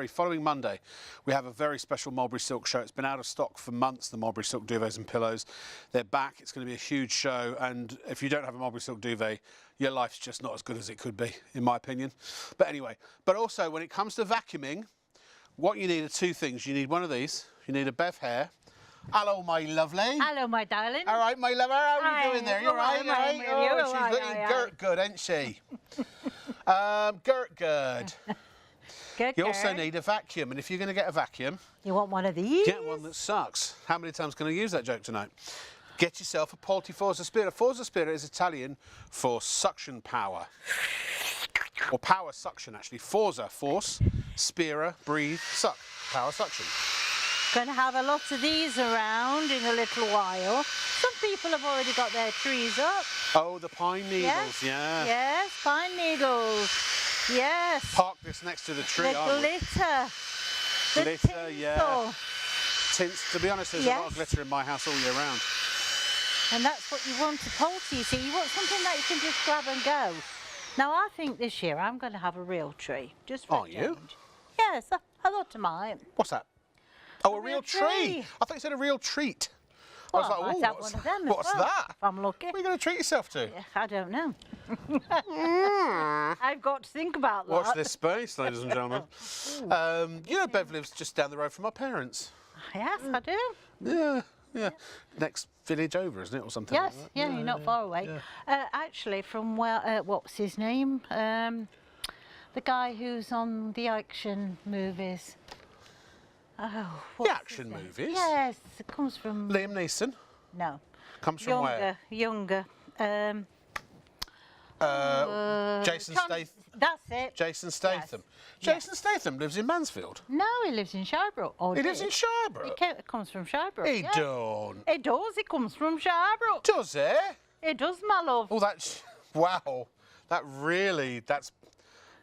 following Monday, we have a very special mulberry silk show. It's been out of stock for months, the mulberry silk duvets and pillows. They're back. It's going to be a huge show. And if you don't have a mulberry silk duvet, your life's just not as good as it could be, in my opinion. But anyway, but also when it comes to vacuuming, what you need are 2 things. You need one of these. You need a Bev hair. Hello, my lovely. Hello, my darling. All right, my lover. How are you doing there? You're right, right? Oh, she's looking girt good, ain't she? Girt good. You also need a vacuum, and if you're going to get a vacuum, you want one of these? Get one that sucks. How many times can I use that joke tonight? Get yourself a Pulte Forza Spira. Forza Spira is Italian for suction power. Or power suction, actually. Forza, force, Spira, breathe, suck. Power suction. Going to have a lot of these around in a little while. Some people have already got their trees up. Oh, the pine needles, yeah. Yes, pine needles. Yes. Park this next to the tree, The I would. glitter. The Glitter, yeah. tinsel. Tints, to be honest, there's a lot of Yes. glitter in my house all year round. And that's what you want to poultry, you see. You want something that you can just grab and go. Now, I think this year I'm going to have a real tree. Just for Are a you? change. Yes, I thought to mine. What's that? Oh, a real real tree. tree. I thought you said a real treat. Well, I was like, I might "Ooh, have what's, one of them as what's well, that? if I'm lucky. What are you going to treat yourself to? Yeah, I don't know. I've got to think about that. Watch this space, ladies and gentlemen. You know, Bev lives just down the road from my parents. Yes, I do. Yeah, yeah. Next village over, isn't it, or something Yes, like that? yeah, you're not far away. Actually, from where, what's his name? The guy who's on the action movies. Oh, what's The his action name? movies? Yes, it comes from. Liam Neeson No. comes from where? Younger. Jason Tom- Statham. That's it. Jason Statham. Yes. Jason Statham lives in Mansfield. No, he lives in Shirebrook. Or He lives did. in Shirebrook. He comes from Shirebrook. He yeah. don't. He does. He comes from Shirebrook. Does he? He does, my love. Oh, that's wow. That's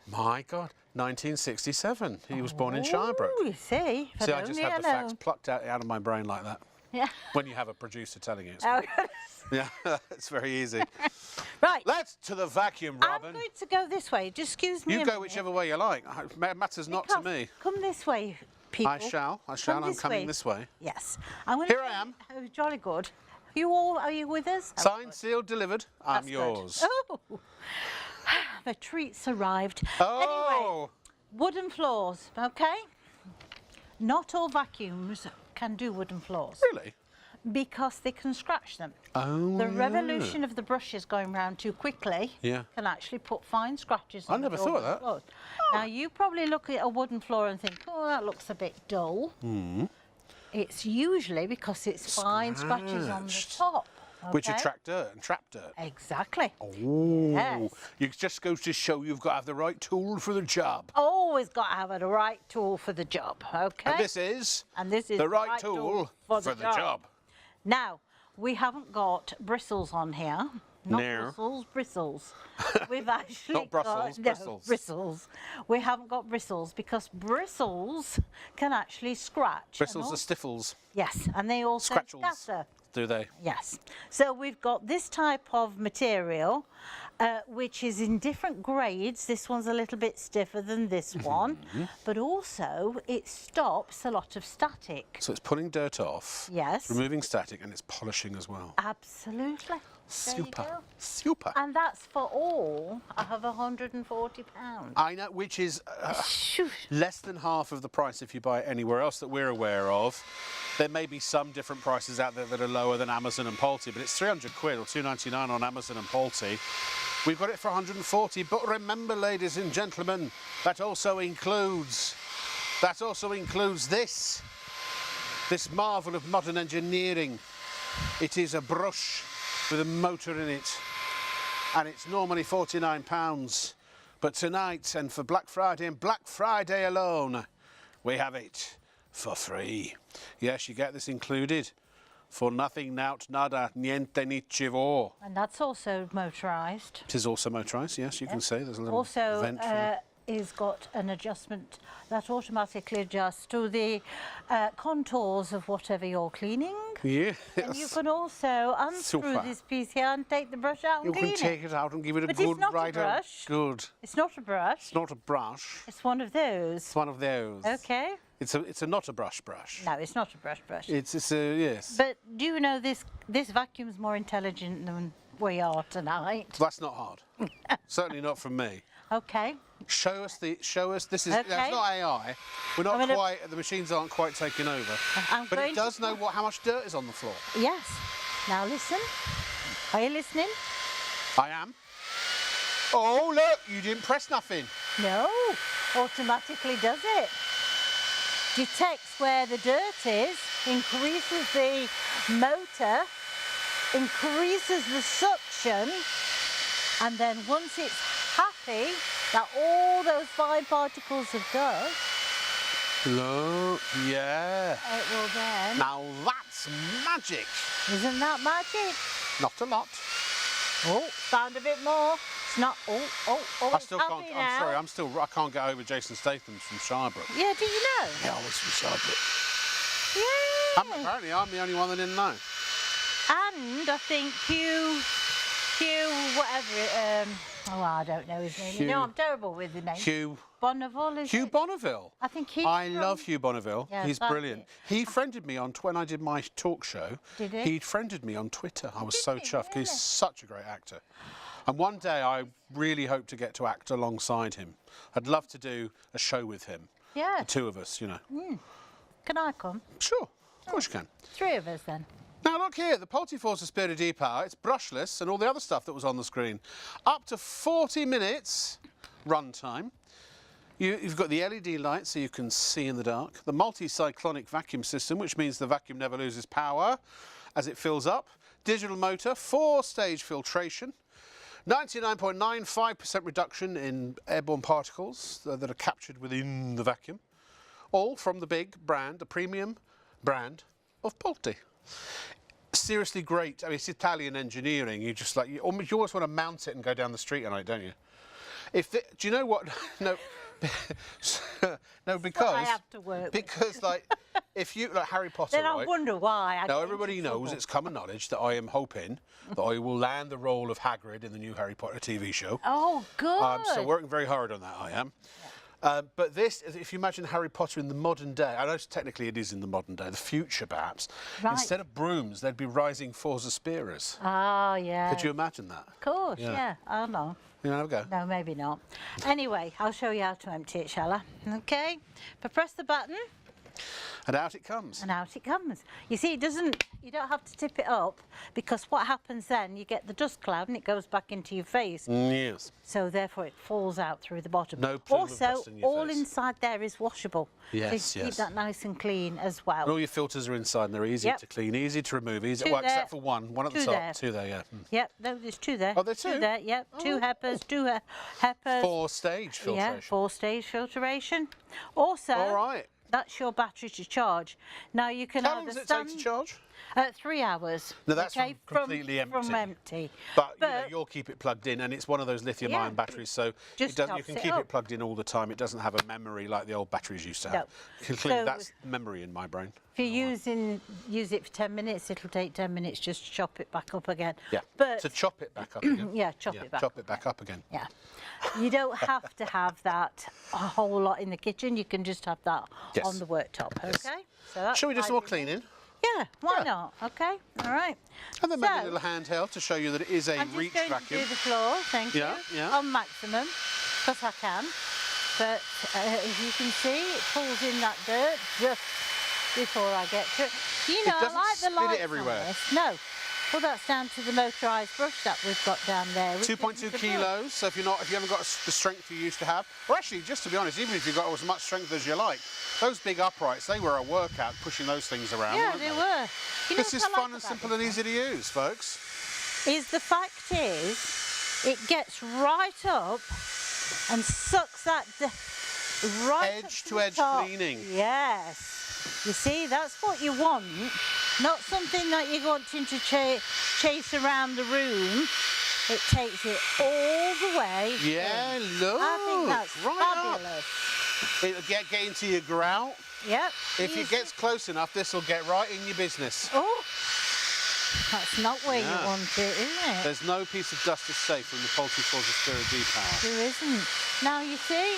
my God. 1967. He was born in Shirebrook. Oh, you see. See, I just have the facts plucked out of my brain like that. Yeah. When you have a producer telling you. It's Oh, yeah, it's very easy. right. Let's to the vacuum, Robin. I'm going to go this way. Just excuse me. You a go minute, whichever way you like. It matters not to because- me. Come this way, people. I shall. Come I'm coming this way. Yes. I'm Here I am. Oh, jolly good. Are you with us? Oh, Signed, good. sealed, delivered. I'm That's good. yours. Oh, the treats arrived. Anyway, Oh. wooden floors, okay? Not all vacuums can do wooden floors Really? because they can scratch them. Oh. The yeah. revolution of the brushes going round too quickly Yeah. can actually put fine scratches I on never the thought of wooden that. floors. Now, you probably look at a wooden floor and think, oh, that looks a bit dull. It's usually because it's fine scratches on the Scratched. top. Which okay? attract dirt and trap dirt. Exactly. Oh. Yes. It just goes to show you've got to have the right tool for the job. Always got to have the right tool for the job, okay? And this is the right tool for the job. Now, we haven't got bristles on here. Not No. bristles, bristles. We've actually Not Brussels, got, bristles. No, bristles. We haven't got bristles because bristles can actually scratch. and Bristles al- are stiffles, Yes, and they also scratchels, scatter. do they? Yes. So we've got this type of material, which is in different grades. This one's a little bit stiffer than this one, but also it stops a lot of static. So it's pulling dirt off, Yes. removing static, and it's polishing as well. Absolutely. There you Super, go. super. And that's for all of £140. I know, which is Shoo. less than half of the price if you buy it anywhere else that we're aware of. There may be some different prices out there that are lower than Amazon and Pulte, but it's 300 quid or $2.99 on Amazon and Pulte. We've got it for 140, but remember, ladies and gentlemen, that also includes this marvel of modern engineering. It is a brush with a motor in it, and it's normally £49, but tonight and for Black Friday and Black Friday alone, we have it for free. Yes, you get this included for nothing, naut, nada, niente, nichivo. And that's also motorised. It is also motorised, yes, you can see there's a little Also, vent. For is got an adjustment that automatically adjusts to the contours of whatever you're cleaning. yes. And you can also unscrew Super. this piece here and take the brush out and You clean can take it out and give it a But it's good not a right out. brush. Good. It's not a brush. It's not a brush. It's one of those. It's one of those. Okay. It's a not a brush. No, it's not a brush. It's a yes. But do you know this vacuum's more intelligent than we are tonight? That's not hard. Certainly not from me. Okay. Show us. This is. Okay. That's not AI. We're not I'm gonna- quite. The machines aren't quite taking over. I'm But going it does to- know how much dirt is on the floor. Yes. Now listen. Are you listening? I am. Oh look! You didn't press nothing. No. Automatically does it. Detects where the dirt is, increases the motor, increases the suction, and then once it's happy that all those fine particles of dust Look, yeah. It will then. Now that's magic. Isn't that magic? Not a lot. Oh, found a bit more. It's not. Oh. I it's still can't. happy I'm sorry. now. I can't get over Jason Statham's from Shirebrook. Yeah, do you know? Yeah, I was from Shirebrook. Yeah. Apparently, I'm the only one that didn't know. And I think Hugh, whatever. I don't know his name. Hugh- You know, I'm terrible with the name. Hugh Bonneville, is Hugh it? Bonneville. I think he's I from- love Hugh Bonneville. Yeah, He's that's brilliant. it. He friended me on when I did my talk show. Did he? He friended me on Twitter. I was so he? chuffed. Really? He's such a great actor. And one day I really hope to get to act alongside him. I'd love to do a show with him. Yeah. The two of us, you know. Can I come? Sure, of course you can. 3 of us then. Now look here, the Multi-Force Spirit D-Power, it's brushless and all the other stuff that was on the screen. Up to 40 minutes run time. You've got the LED light so you can see in the dark. The multi-cyclonic vacuum system, which means the vacuum never loses power as it fills up. Digital motor, 4-stage filtration. 99.95% reduction in airborne particles that are captured within the vacuum. All from the big brand, the premium brand of Polti. Seriously great. I mean, it's Italian engineering. You just like, you almost want to mount it and go down the street on it, don't you? Do you know what? No, no, because I have to work with. because like if you like Harry Potter, Then I right? wonder why. I Now get everybody into knows trouble. it's common knowledge that I am hoping that I will land the role of Hagrid in the new Harry Potter TV show. Oh, good. So working very hard on that, I am. But this, if you imagine Harry Potter in the modern day, I know technically it is in the modern day, the future perhaps, Right. instead of brooms, there'd be rising Forza Spearers. Oh, yeah. Could you imagine that? Of course, Yeah. yeah. Oh, no. You know, have a go. No, maybe not. Anyway, I'll show you how to empty it, shall I? Okay. But press the button And out it comes. and out it comes. You see, you don't have to tip it up because what happens then, you get the dust cloud and it goes back into your face. Yes. So therefore it falls out through the bottom. No plume of Also, dust in your all face. inside there is washable. Yes, so you yes. keep that nice and clean as And well. all your filters are inside and they're easy Yep. to clean, easy to remove, easy. Two Well, there. except for one at the Two top. there. 2 there, yeah. Yep, no, there's 2 there. Oh, there's 2? 2 there, yep. 2 heppers, 2 heppers. 4-stage filtration. Yeah, 4-stage filtration. Also, All right. that's your battery to charge. Now you can How long either does it take to stand- charge? 3 hours. No, that's okay, completely empty. From empty. But you know, you'll keep it plugged in, and it's one of those lithium-ion Yeah. batteries, so Just it doesn't, you tops can it keep up. it plugged in all the time. It doesn't have a memory like the old batteries used to have. No. So- That's memory in my brain. If you use it for 10 minutes, it'll take 10 minutes just to chop it back up again. Yeah. But To chop it back up again. yeah, chop it back. Chop it back up again. Yeah. You don't have to have that a whole lot in the kitchen. You can just have that Yes. on the worktop. Okay. Yes. So that's Shall we do some more ideal. cleaning? Yeah. Why Yeah. not? Okay. All right. And then maybe a So- little handheld to show you that it is a I'm just reach going vacuum. to do the floor, thank Yeah, you, yeah. on maximum, because I can. But as you can see, it pulls in that dirt just before I get to it. You know, I doesn't like the spit it lights on everywhere. this. No. Well, that's down to the motorised brush that we've got down there. which 2.2 isn't the brush. kilos, so if you haven't got the strength you used to have, or actually, just to be honest, even if you've got as much strength as you like, those big uprights, they were a workout pushing those things around, Yeah, weren't they were. You know This what is I like fun and about simple this and easy to use, folks. is the fact is, it gets right up and sucks that right up Edge to to the edge top. cleaning. Yes. You see, that's what you want. Not something that you're wanting to chase around the room. It takes it all the way. Yeah, in. look. I think that's right fabulous. up. It'll get into your grout. Yep. If it gets close enough, this will get right in your business. Oh, that's not where Yeah. you want it, is it? There's no piece of dust is safe from the Multi-Force Spirit D-Power. There isn't. Now you see,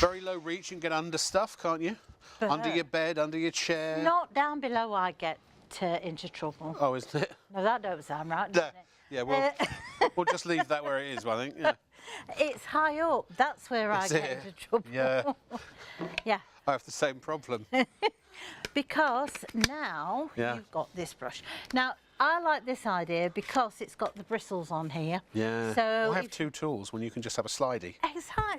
Very low reach, you can get under stuff, can't you? Under your bed, under your chair. not down below I get into trouble. Oh, isn't it? No, that don't sound right, Yeah, does it? yeah, we'll just leave that where it is, I think. Yeah. It's high up. That's where I Is get it? into trouble. Yeah. Yeah. I have the same problem. Because now Yeah. you've got this brush. Now, I like this idea because it's got the bristles on here. Yeah. So Why have two tools when you can just have a slidey?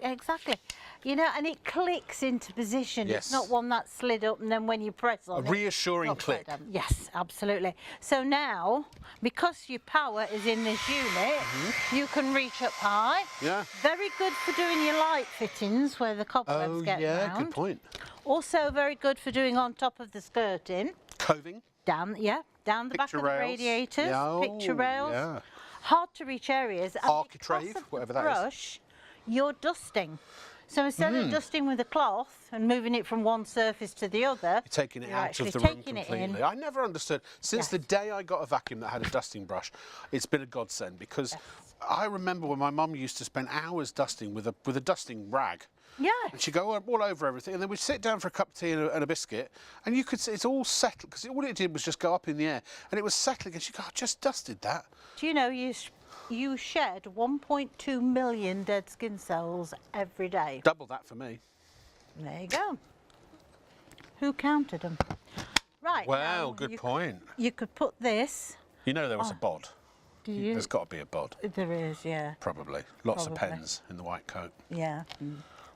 Exactly. You know, and it clicks into position. Yes. It's not one that slid up and then when you press on A reassuring not quite click. done. Yes, absolutely. So now, because your power is in this unit, you can reach up high. Yeah. Very good for doing your light fittings where the cobwebs Oh, get yeah, round. good point. Also very good for doing on top of the skirting. Coving. Down the back Picture of the rails. radiators, Yeah, picture rails, yeah. hard to reach areas. And Architrave, because of the whatever that is. brush, you're dusting. So instead of dusting with a cloth and moving it from one surface to the other, You're taking it you're out of actually the room taking it completely. in. I never understood. Since the day I got a vacuum that had a dusting brush, it's been a godsend because I remember when my mum used to spend hours dusting with a dusting rag. Yeah. And she'd go all over everything, and then we'd sit down for a cup of tea and a biscuit, and you could see it's all settled because all it did was just go up in the air, and it was settling. And she'd go, "I just dusted that." Do you know you shed 1.2 million dead skin cells every day? Double that for me. There you go. Who counted them? Right. Wow, now good you point. You could put this. You know there was a bod. Do you? There's got to be a bod, There is, yeah. probably. Lots of Probably. pens in the white coat. Yeah.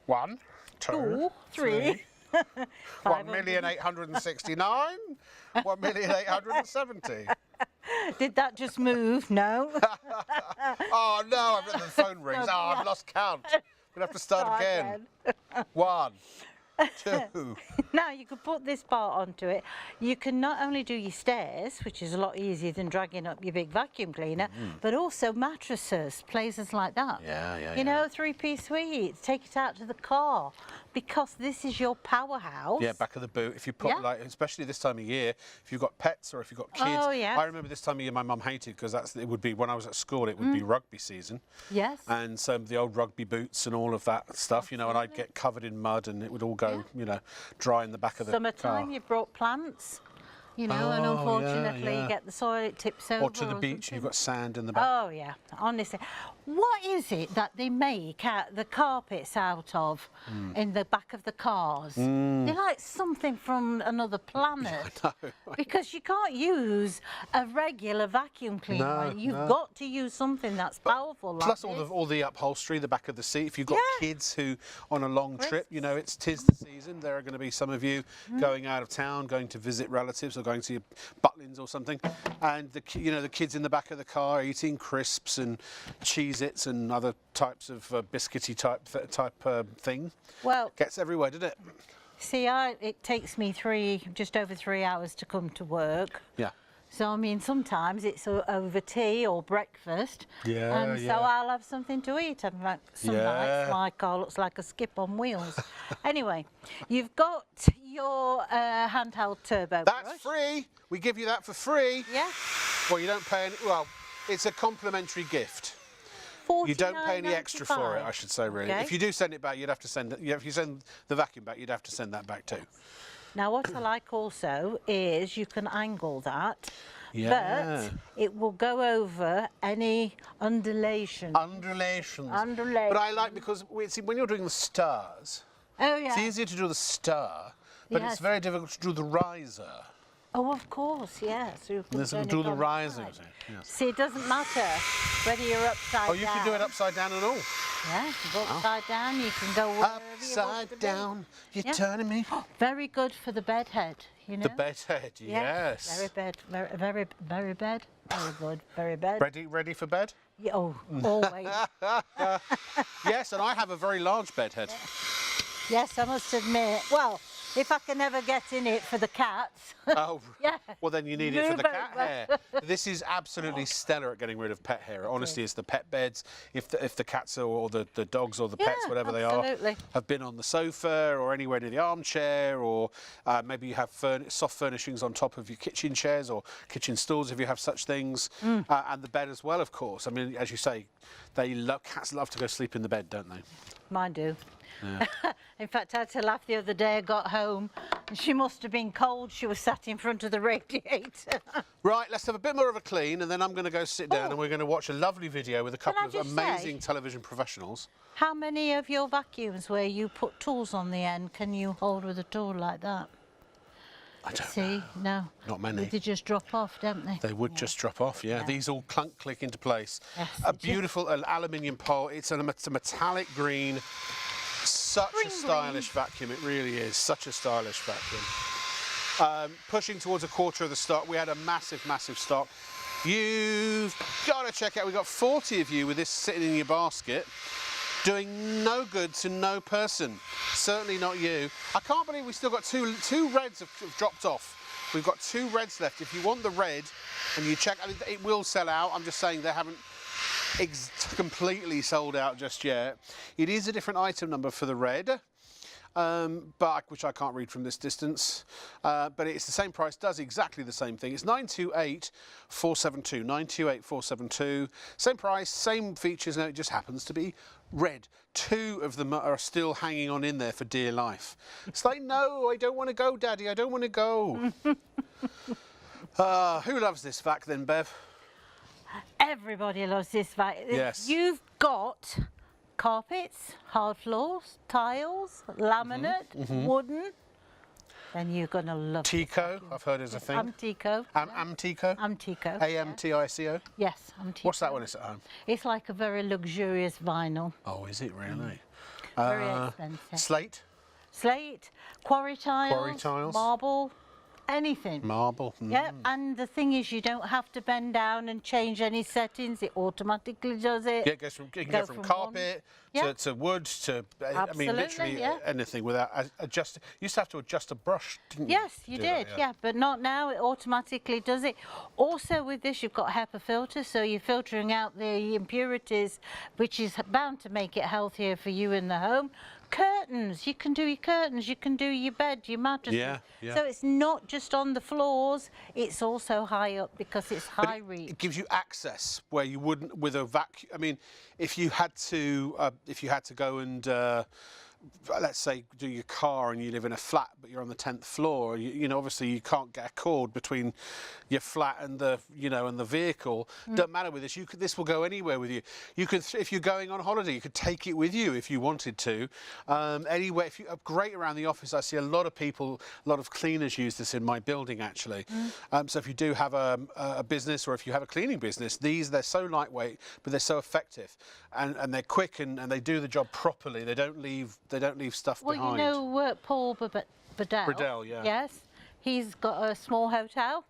1, 2, 2, 3. 1,869,000. 1,870,000. Did that just move? No. Oh no! I've let the phone rings. Oh, I've lost count. We'll have to start again. 1, 2. Now you could put this part onto it. You can not only do your stairs, which is a lot easier than dragging up your big vacuum cleaner, but also mattresses, places like that. Yeah. You know, 3-piece suites, take it out to the car, because this is your powerhouse. Yeah, back of the boot. If you put like, especially this time of year, if you've got pets or if you've got kids. Oh, yeah. I remember this time of year my mum hated because it would be when I was at school. It would be rugby season. Yes. And some of the old rugby boots and all of that stuff, you know, and I'd get covered in mud and it would all go, you know, dry in the back of the Summertime, car. you brought plants, you know, and Oh, unfortunately yeah. you get the soil, it tips over. Or to the beach, something. you've got sand in the back. Oh yeah, honestly. What is it that they make the carpets out of in the back of the cars? They're like something from another planet. I know. Because you can't use a regular vacuum cleaner. No, You've no. got to use something that's powerful like Plus this. all the upholstery, the back of the seat. If you've got Yeah. kids who on a long trip, you know, tis the season. There are going to be some of you going out of town, going to visit relatives or going to your Butlins or something, and the kids in the back of the car eating crisps and Cheez-Its and other types of biscuity type thing. Well, Gets everywhere, doesn't it? see, it takes me just over 3 hours to come to work. Yeah. So, I mean, sometimes it's over tea or breakfast. Yeah, And so yeah. I'll have something to eat. And some nights my car looks like a skip on wheels. Anyway, you've got your handheld turbo That's brush. free. We give you that for free. Yeah. Well, you don't pay any. Well, it's a complimentary gift. You don't pay any extra for it, I should say, really. Okay. If you do send it back, you'd have to send it. If you send the vacuum back, you'd have to send that back too. Now, what I like also is you can angle that. Yeah. But it will go over any undulation. Undulations. But I like because see, when you're doing the stars, Oh, yeah. it's easier to do the star, but Yes. it's very difficult to do the riser. Oh, of course, yes. You can This will turn do it the on riser. side. Yes. See, it doesn't matter whether you're upside down. Oh, you can do it upside down and all. Yeah, you can go upside down, you can go wherever you want Upside to be. down, you're Yeah. turning me. Very good for the bed head, you know. The bed head, yes. Very bed, very bed. Very good, very bed. Ready for bed? Yeah, oh, always. Yes, and I have a very large bed head. Yes, I must admit. Well, if I can ever get in it for the cats. Oh, Yeah. well then you need it for the Move cat over. hair. This is absolutely stellar at getting rid of pet hair. Honestly, it's the pet beds. If the cats or the dogs or the pets, Yeah, whatever they absolutely. are, have been on the sofa or anywhere near the armchair, or maybe you have soft furnishings on top of your kitchen chairs or kitchen stools if you have such things, and the bed as well, of course. I mean, as you say, cats love to go sleep in the bed, don't they? Mine do. Yeah. In fact, I had to laugh the other day. I got home and she must have been cold. She was sat in front of the radiator. Right, let's have a bit more of a clean, and then I'm going to go sit down Oh. and we're going to watch a lovely video with a Can couple I of just amazing say- television professionals. How many of your vacuums where you put tools on the end can you hold with a tool like that? I don't See, no. Not many. They just drop off, don't they? They would just drop off, yeah. These all click into place. Yes, A they do. beautiful aluminium pole. It's a metallic green. Such a stylish vacuum. It really is. Such a stylish vacuum. Pushing towards a quarter of the stock. We had a massive stock. You've got to check out. We've got 40 of you with this sitting in your basket, doing no good to no person. Certainly not you. I can't believe we still got two reds have dropped off. We've got 2 reds left. If you want the red and you check, I mean, it will sell out. I'm just saying they haven't completely sold out just yet. It is a different item number for the red, which I can't read from this distance. But it's the same price, does exactly the same thing. It's 928,472. 928,472. Same price, same features. No, it just happens to be red. 2 of them are still hanging on in there for dear life. It's like, no, I don't want to go, Daddy. I don't want to go. Who loves this vac then, Bev? Everybody loves this vac. Yes. You've got carpets, hard floors, tiles, laminate, wooden. Then you're going to love Tico, I've heard is a thing. Amtico. Amtico? Amtico. A-M-T-I-C-O? Yes, Amtico. What's that when it's at home? It's like a very luxurious vinyl. Oh, is it really? Very expensive. Slate? Slate, quarry tiles, marble, anything. Marble. Yeah, and the thing is, you don't have to bend down and change any settings. It automatically does it. Yeah, it goes from, you can go from carpet to wood to, I mean, literally anything without adjusting. You used to have to adjust a brush, didn't you? Yes, you did, yeah, but not now. It automatically does it. Also with this, you've got HEPA filter, so you're filtering out the impurities, which is bound to make it healthier for you in the home. Curtains, you can do your curtains, you can do your bed, your mattresses. Yeah. So it's not just on the floors, it's also high up because it's high reach. It gives you access where you wouldn't with a vacuum. I mean, if you had to go and let's say do your car and you live in a flat but you're on the 10th floor, you know, obviously you can't get a cord between your flat and the, you know, and the vehicle. Don't matter with this. This will go anywhere with you. You could, if you're going on holiday, you could take it with you if you wanted to. Anywhere, if you great around the office, I see a lot of people, a lot of cleaners use this in my building actually. So if you do have a business or if you have a cleaning business, they're so lightweight but they're so effective and they're quick and they do the job properly. They don't leave stuff behind. Well, you know Paul Bedell, yeah. Yes, he's got a small hotel.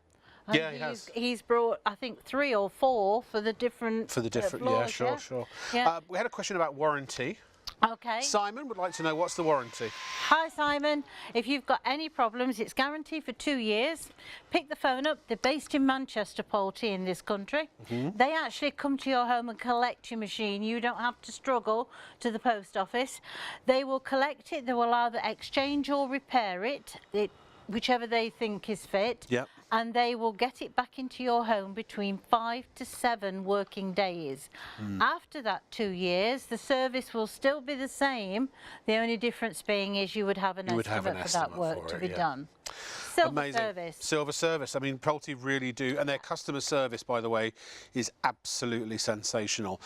And yeah, he has. He's brought, I think, 3 or 4 for the different floors, yeah, sure. Yeah. We had a question about warranty. Okay. Simon would like to know what's the warranty. Hi Simon, if you've got any problems, it's guaranteed for 2 years. Pick the phone up. They're based in Manchester, Poulty, in this country. They actually come to your home and collect your machine. You don't have to struggle to the post office. They will collect it. They will either exchange or repair it, whichever they think is fit. Yep. And they will get it back into your home between 5 to 7 working days. After that 2 years, the service will still be the same. The only difference being is you would have an estimate for that work to be done. Silver service. Silver service. I mean, Poulty really do, and their customer service, by the way, is absolutely sensational.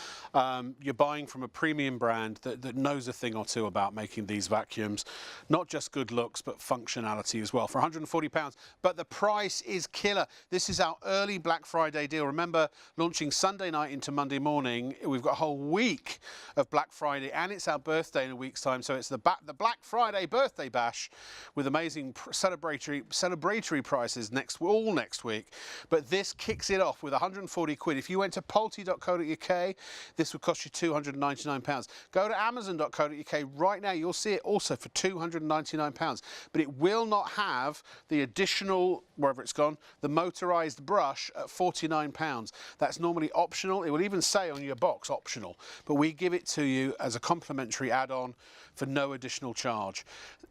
You're buying from a premium brand that knows a thing or two about making these vacuums. Not just good looks, but functionality as well. For £140, but the price is killer. This is our early Black Friday deal. Remember, launching Sunday night into Monday morning. We've got a whole week of Black Friday, and it's our birthday in a week's time. So it's the Black Friday birthday bash with amazing celebratory prices all next week. But this kicks it off with 140 quid. If you went to poulty.co.uk, this would cost you £299. Go to amazon.co.uk right now. You'll see it also for £299. But it will not have the additional, wherever it's gone, the motorised brush at £49. That's normally optional. It will even say on your box optional. But we give it to you as a complimentary add-on for no additional charge.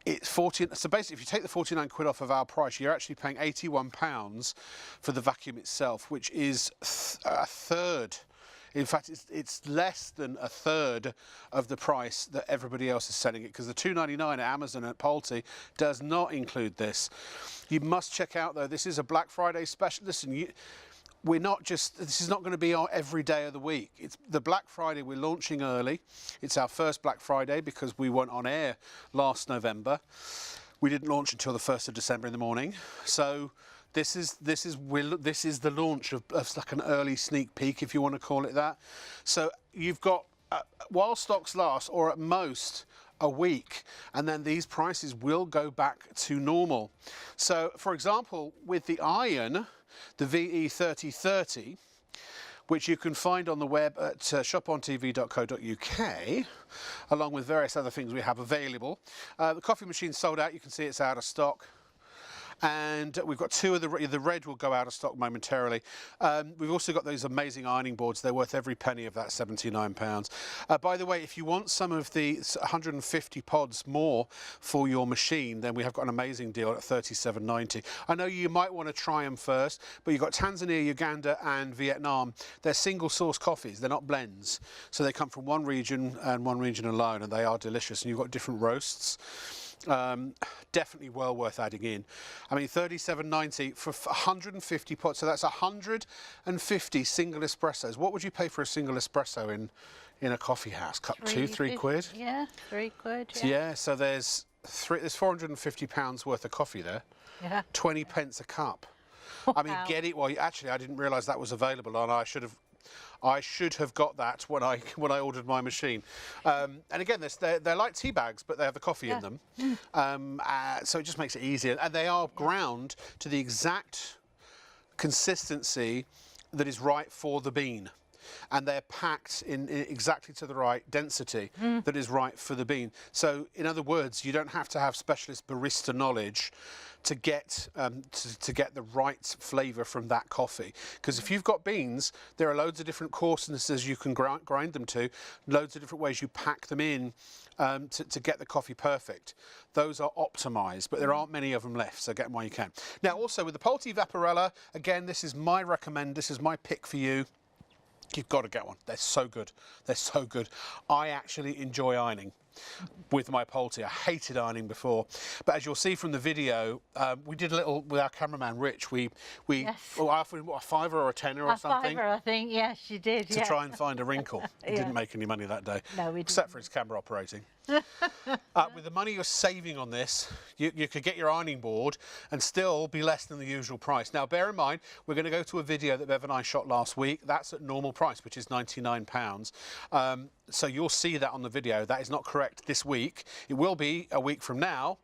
It's 40. So basically, if you take the 49 quid off of our price, you're actually paying £81 for the vacuum itself, which is a third. In fact, it's less than a third of the price that everybody else is selling it, because the £299 at Amazon and at Poulty does not include this. You must check out, though, this is a Black Friday special. Listen, we're not just, this is not going to be our every day of the week. It's the Black Friday, we're launching early. It's our first Black Friday because we went on air last November. We didn't launch until the 1st of December in the morning. So this is the launch of like an early sneak peek, if you want to call it that. So you've got, while stocks last, or at most a week, and then these prices will go back to normal. So for example, with the iron, the VE3030, which you can find on the web at shopontv.co.uk, along with various other things we have available. The coffee machine's sold out. You can see it's out of stock. And we've got two of the red will go out of stock momentarily. We've also got those amazing ironing boards. They're worth every penny of that £79. By the way, if you want some of the 150 pods more for your machine, then we have got an amazing deal at £37.90. I know you might want to try them first, but you've got Tanzania, Uganda and Vietnam. They're single source coffees. They're not blends. So they come from one region and one region alone, and they are delicious. And you've got different roasts. Definitely well worth adding in. I mean, £37.90 for 150 pots, so that's 150 single espressos. What would you pay for a single espresso in a coffee house? Cup £3 quid? Yeah, £3. Yeah, so there's £450 worth of coffee there. Yeah. 20 pence a cup. Wow. I mean, get it. Well, actually, I didn't realise that was available, and I should have got that when I ordered my machine. And again, they're like tea bags, but they have the coffee in them. So it just makes it easier. And they are ground to the exact consistency that is right for the bean. And they're packed in exactly to the right density that is right for the bean. So in other words, you don't have to have specialist barista knowledge to get the right flavour from that coffee. Because if you've got beans, there are loads of different coarsenesses you can grind them to, loads of different ways you pack them in to get the coffee perfect. Those are optimised, but there aren't many of them left, so get them while you can. Now also with the Polti Vaporella, again, this is my pick for you. You've got to get one. They're so good. They're so good. I actually enjoy ironing with my Polti. I hated ironing before, but as you'll see from the video, we did a little with our cameraman Rich. We offered a £5 or a £10 or something. A £5, I think. Yes, you did. To try and find a wrinkle. He didn't make any money that day. No, we except for his camera operating. With the money you're saving on this, you could get your ironing board and still be less than the usual price. Now, bear in mind, we're going to go to a video that Bev and I shot last week. That's at normal price, which is £99. So you'll see that on the video. That is not correct this week. It will be a week from now.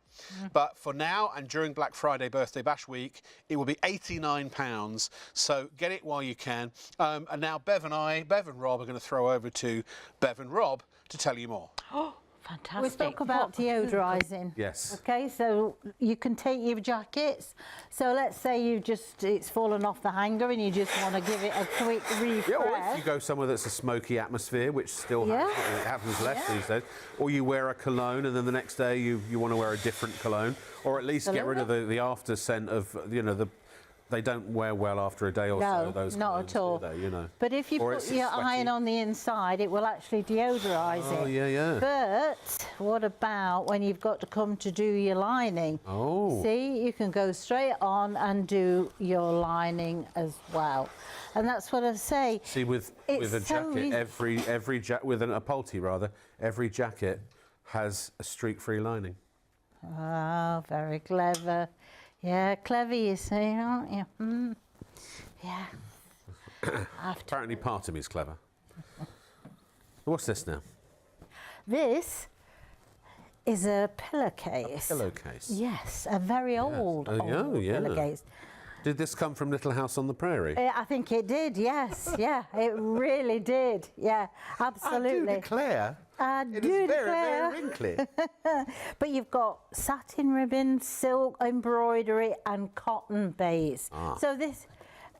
But for now and during Black Friday Birthday Bash Week, it will be £89. So get it while you can. And now Bev and Rob are going to throw over to Bev and Rob to tell you more. Oh, fantastic. We talk about deodorising. Yes. Okay, so you can take your jackets. So let's say it's fallen off the hanger and you just want to give it a quick refresh. Yeah, or if you go somewhere that's a smoky atmosphere, which still happens less these days, or you wear a cologne and then the next day you want to wear a different cologne, or at least get rid of the after scent of, they don't wear well after a day or so. Those not at all. They, But if you put your iron on the inside, it will actually deodorise it. Oh, yeah. But what about when you've got to come to do your lining? Oh. See, you can go straight on and do your lining as well. And that's what I say. See, with a jacket, with a Polti rather, every jacket has a streak-free lining. Oh, very clever. Yeah, clever you say, aren't you? Yeah. Apparently part of me is clever. What's this now? This is a pillowcase. A pillowcase? Yes, a very old pillowcase. Did this come from Little House on the Prairie? I think it did, yes. Yeah, it really did. Yeah, absolutely. I do declare. It is very wrinkly. But you've got satin ribbon, silk embroidery and cotton base. So this,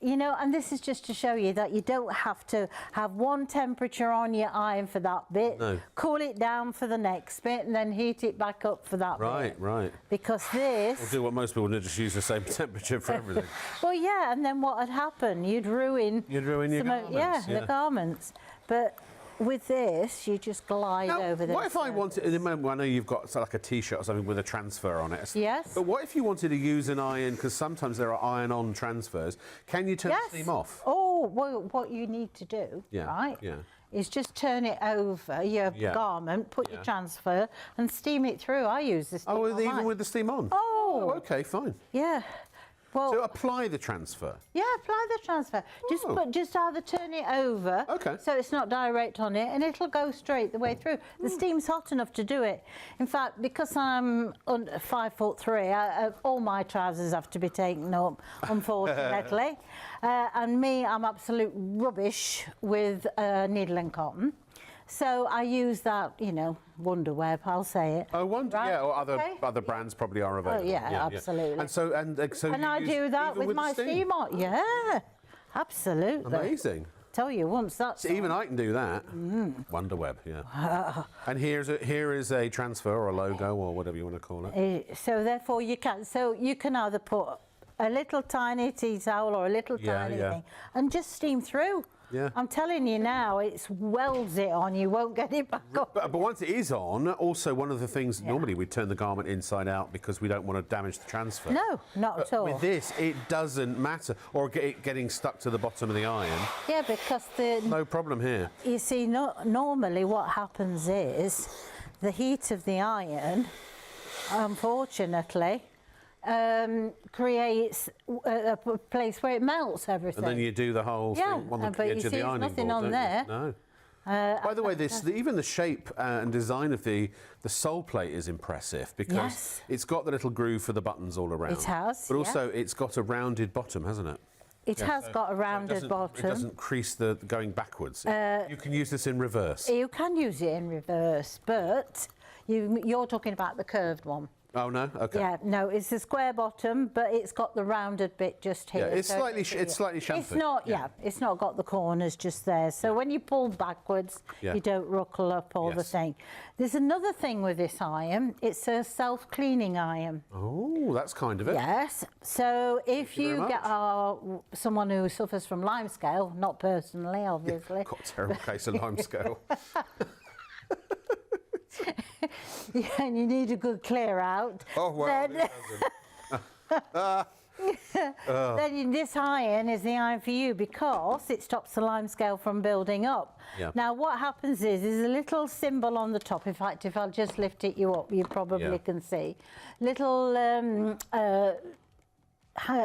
and this is just to show you that you don't have to have one temperature on your iron for that bit, cool it down for the next bit and then heat it back up for that bit. Right. Because this... We'll do what most people do, just use the same temperature for everything. Well, yeah, and then what would happen? You'd ruin your garments. The garments. But with this, you just glide over this. What if I wanted, in a moment, I know you've got like a T-shirt or something with a transfer on it. Yes. But what if you wanted to use an iron, because sometimes there are iron-on transfers, can you turn the steam off? Oh, well, what you need to do, right, is just turn it over your garment, put your transfer, and steam it through. I use this. Oh, even with the steam on? Oh, okay, fine. yeah. Well, So apply the transfer. yeah, apply the transfer. Just either turn it over, Okay. so it's not direct on it, and it'll go straight the way through. The steam's hot enough to do it. In fact, because I'm 5'3", all my trousers have to be taken up, unfortunately. And me, I'm absolute rubbish with needle and cotton. So I use that, you know, Wonder Web, I'll say it. Oh, Wonder, Right, yeah, or okay. other brands probably are available. Oh, yeah, absolutely. And so, and And I do that with my steam on. Yeah, absolutely. Amazing. Tell you once that's So even I can do that. Wonder Web, yeah. And here is a transfer or a logo or whatever you want to call it. so therefore you can either put a little tiny tea towel or a little tiny thing and just steam through. Yeah. I'm telling you now, it welds it on, you won't get it back up. But once it is on, also one of the things, normally we turn the garment inside out because we don't want to damage the transfer. No, not at all. With this, it doesn't matter. Or it getting stuck to the bottom of the iron. Yeah, because No problem here. you see, normally what happens is the heat of the iron, unfortunately, creates a place where it melts everything. And then you do the whole thing on the but you edge of see, the there's ironing nothing board, on don't there. you? No. By the way, even the shape and design of the sole plate is impressive because it's got the little groove for the buttons all around. It has, But also it's got a rounded bottom, hasn't it? It has got a rounded It bottom. doesn't crease the going backwards. You can use this in reverse. You can use it in reverse, but you're talking about the curved one. Oh no, okay. Yeah, no, it's a square bottom, but it's got the rounded bit just here. Yeah, it's so slightly chamfered. It's not, it's not got the corners just there. So when you pull backwards, you don't ruckle up all the thing. There's another thing with this iron. It's a self-cleaning iron. Oh, that's kind of it. Yes. So if you get someone who suffers from limescale, not personally, obviously. Got a terrible case of limescale. Yeah, and you need a good clear out. Oh, well, then this iron is the iron for you because it stops the limescale from building up. Yeah. Now what happens is there's a little symbol on the top. In fact, if I'll just lift it you up, you probably can see. Little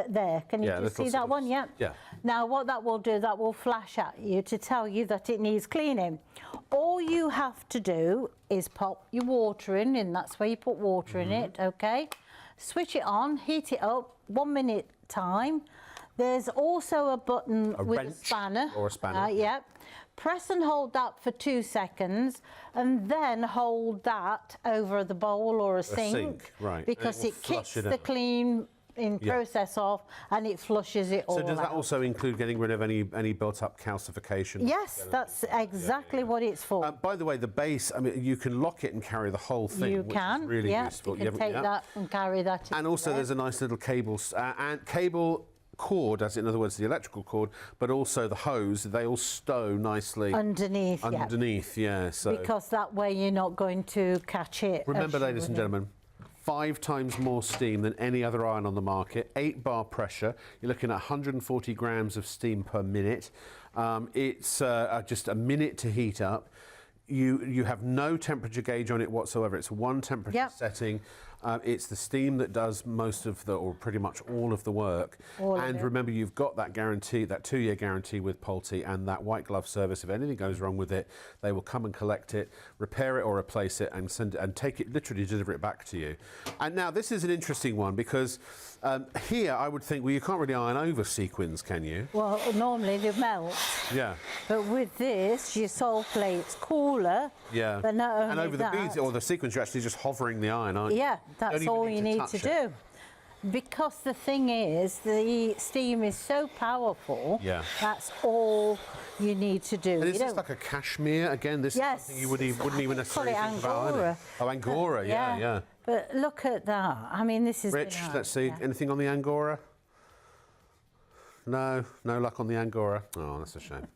there, can you just see that one? Yeah. Yeah. Now what that will do, that will flash at you to tell you that it needs cleaning. All you have to do is pop your water in, and that's where you put water in it, okay? Switch it on, heat it up, 1 minute time. There's also a button with a spanner. Or a spanner. Yeah. Press and hold that for 2 seconds, and then hold that over the bowl or a sink. Right. Because And it kicks it the out. clean process off, and it flushes it all So does that out. also include getting rid of any built-up calcification? Yes, that's exactly what it's for. By the way, the base, I mean, you can lock it and carry the whole thing, You which can, is really yeah. useful. You can take that and carry that. And also there's a nice little cable, cord, as in other words, the electrical cord, but also the hose, they all stow nicely underneath. So because that way you're not going to catch it. remember, ladies and gentlemen, 5 times more steam than any other iron on the market, 8 bar pressure. You're looking at 140 grams of steam per minute. It's just a minute to heat up. You have no temperature gauge on it whatsoever. It's one temperature setting. It's the steam that does most of or pretty much all of the work. And remember, you've got that guarantee, that 2-year guarantee with Pulte, and that white glove service. If anything goes wrong with it, they will come and collect it, repair it or replace it, and send it and take it, literally deliver it back to you. And now this is an interesting one because here I would think, well, you can't really iron over sequins, can you? Well, normally they melt. Yeah. But with this, your sole plate's cooler. Yeah. But not only and over that, the beads or the sequins, you're actually just hovering the iron, aren't you? Yeah, that's all you need to touch do. it. Because the thing is, the steam is so powerful. Yeah. That's all you need to do. And is this like a cashmere again? This is something you wouldn't even necessarily Call it think about, Angora. Oh, Angora, yeah. But look at that. I mean, this is. Rich, let's see. Anything on the Angora? No luck on the Angora. Oh, that's a shame.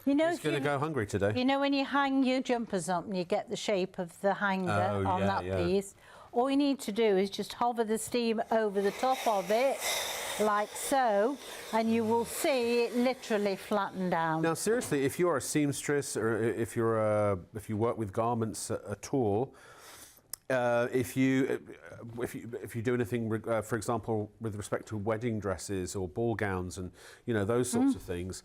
You know, He's going to go hungry today. You know when you hang your jumpers up and you get the shape of the hanger on that piece, all you need to do is just hover the steam over the top of it, like so, and you will see it literally flatten down. Now, seriously, if you're a seamstress or if you work with garments at all, if you do anything, for example, with respect to wedding dresses or ball gowns and those sorts of things,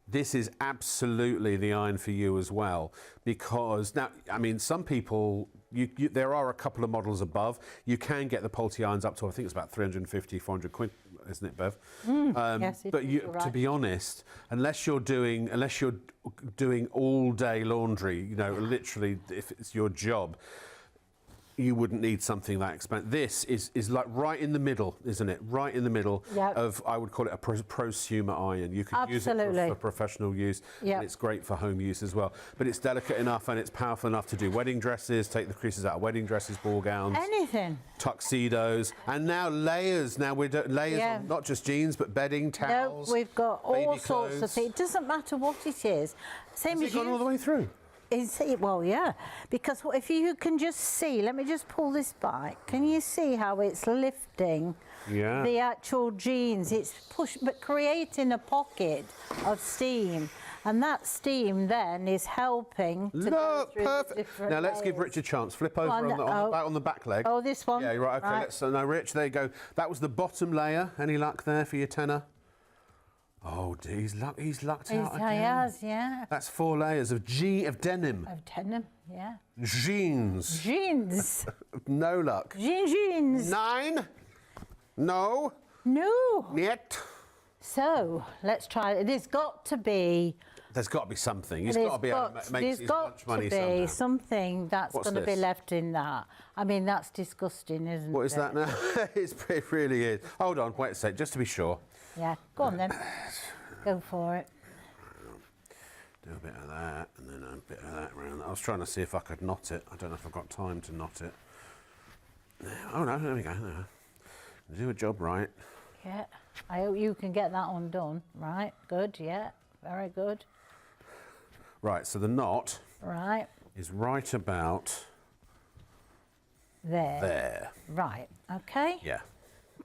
this is absolutely the iron for you as well. Because now, I mean, some people, there are a couple of models above. You can get the Pulte irons up to, I think it's about 350, 400 quid, isn't it, Bev? Yes, it but is, you're right. to be honest, unless you're doing all day laundry, literally, if it's your job, you wouldn't need something that expensive. This is like right in the middle, isn't it? Right in the middle of, I would call it a prosumer iron. You could use it for professional use, and it's great for home use as well. But it's delicate enough and it's powerful enough to do wedding dresses, take the creases out of wedding dresses, ball gowns. Anything. Tuxedos. And now layers. Now we're doing layers on not just jeans, but bedding, towels. No, we've got all sorts clothes. of things. It doesn't matter what it is. Same Has as it gone all the way through? Well, yeah, because if you can just see, let me just pull this back. Can you see how it's lifting the actual jeans? It's but creating a pocket of steam, and that steam then is helping to go through the different Now let's layers. give Rich a chance. Flip over on the back leg. Oh, this one? Yeah, you're right. Okay, right. so now, Rich, there you go. That was the bottom layer. Any luck there for your tenner? Oh, dear, he's lucked out again. He has, yeah. That's 4 layers of denim. Of denim, yeah. Jeans. Jeans. No luck. Jeans. 9. No. No. Yet. So let's try it. There's got to be. There's got to be something. He's got to be able to make his lunch money somehow. There's got to be something that's going to be this? left in that. I mean, that's disgusting, isn't it? What is that now? It really is. Hold on, wait a sec, just to be sure. Yeah, go on then. Go for it. Do a bit of that and then a bit of that around. I was trying to see if I could knot it. I don't know if I've got time to knot it. Oh no, there we go. Do a job right. Yeah, I hope you can get that undone. Right, good, yeah, very good. Right, so the knot is right about there. Right, okay. Yeah.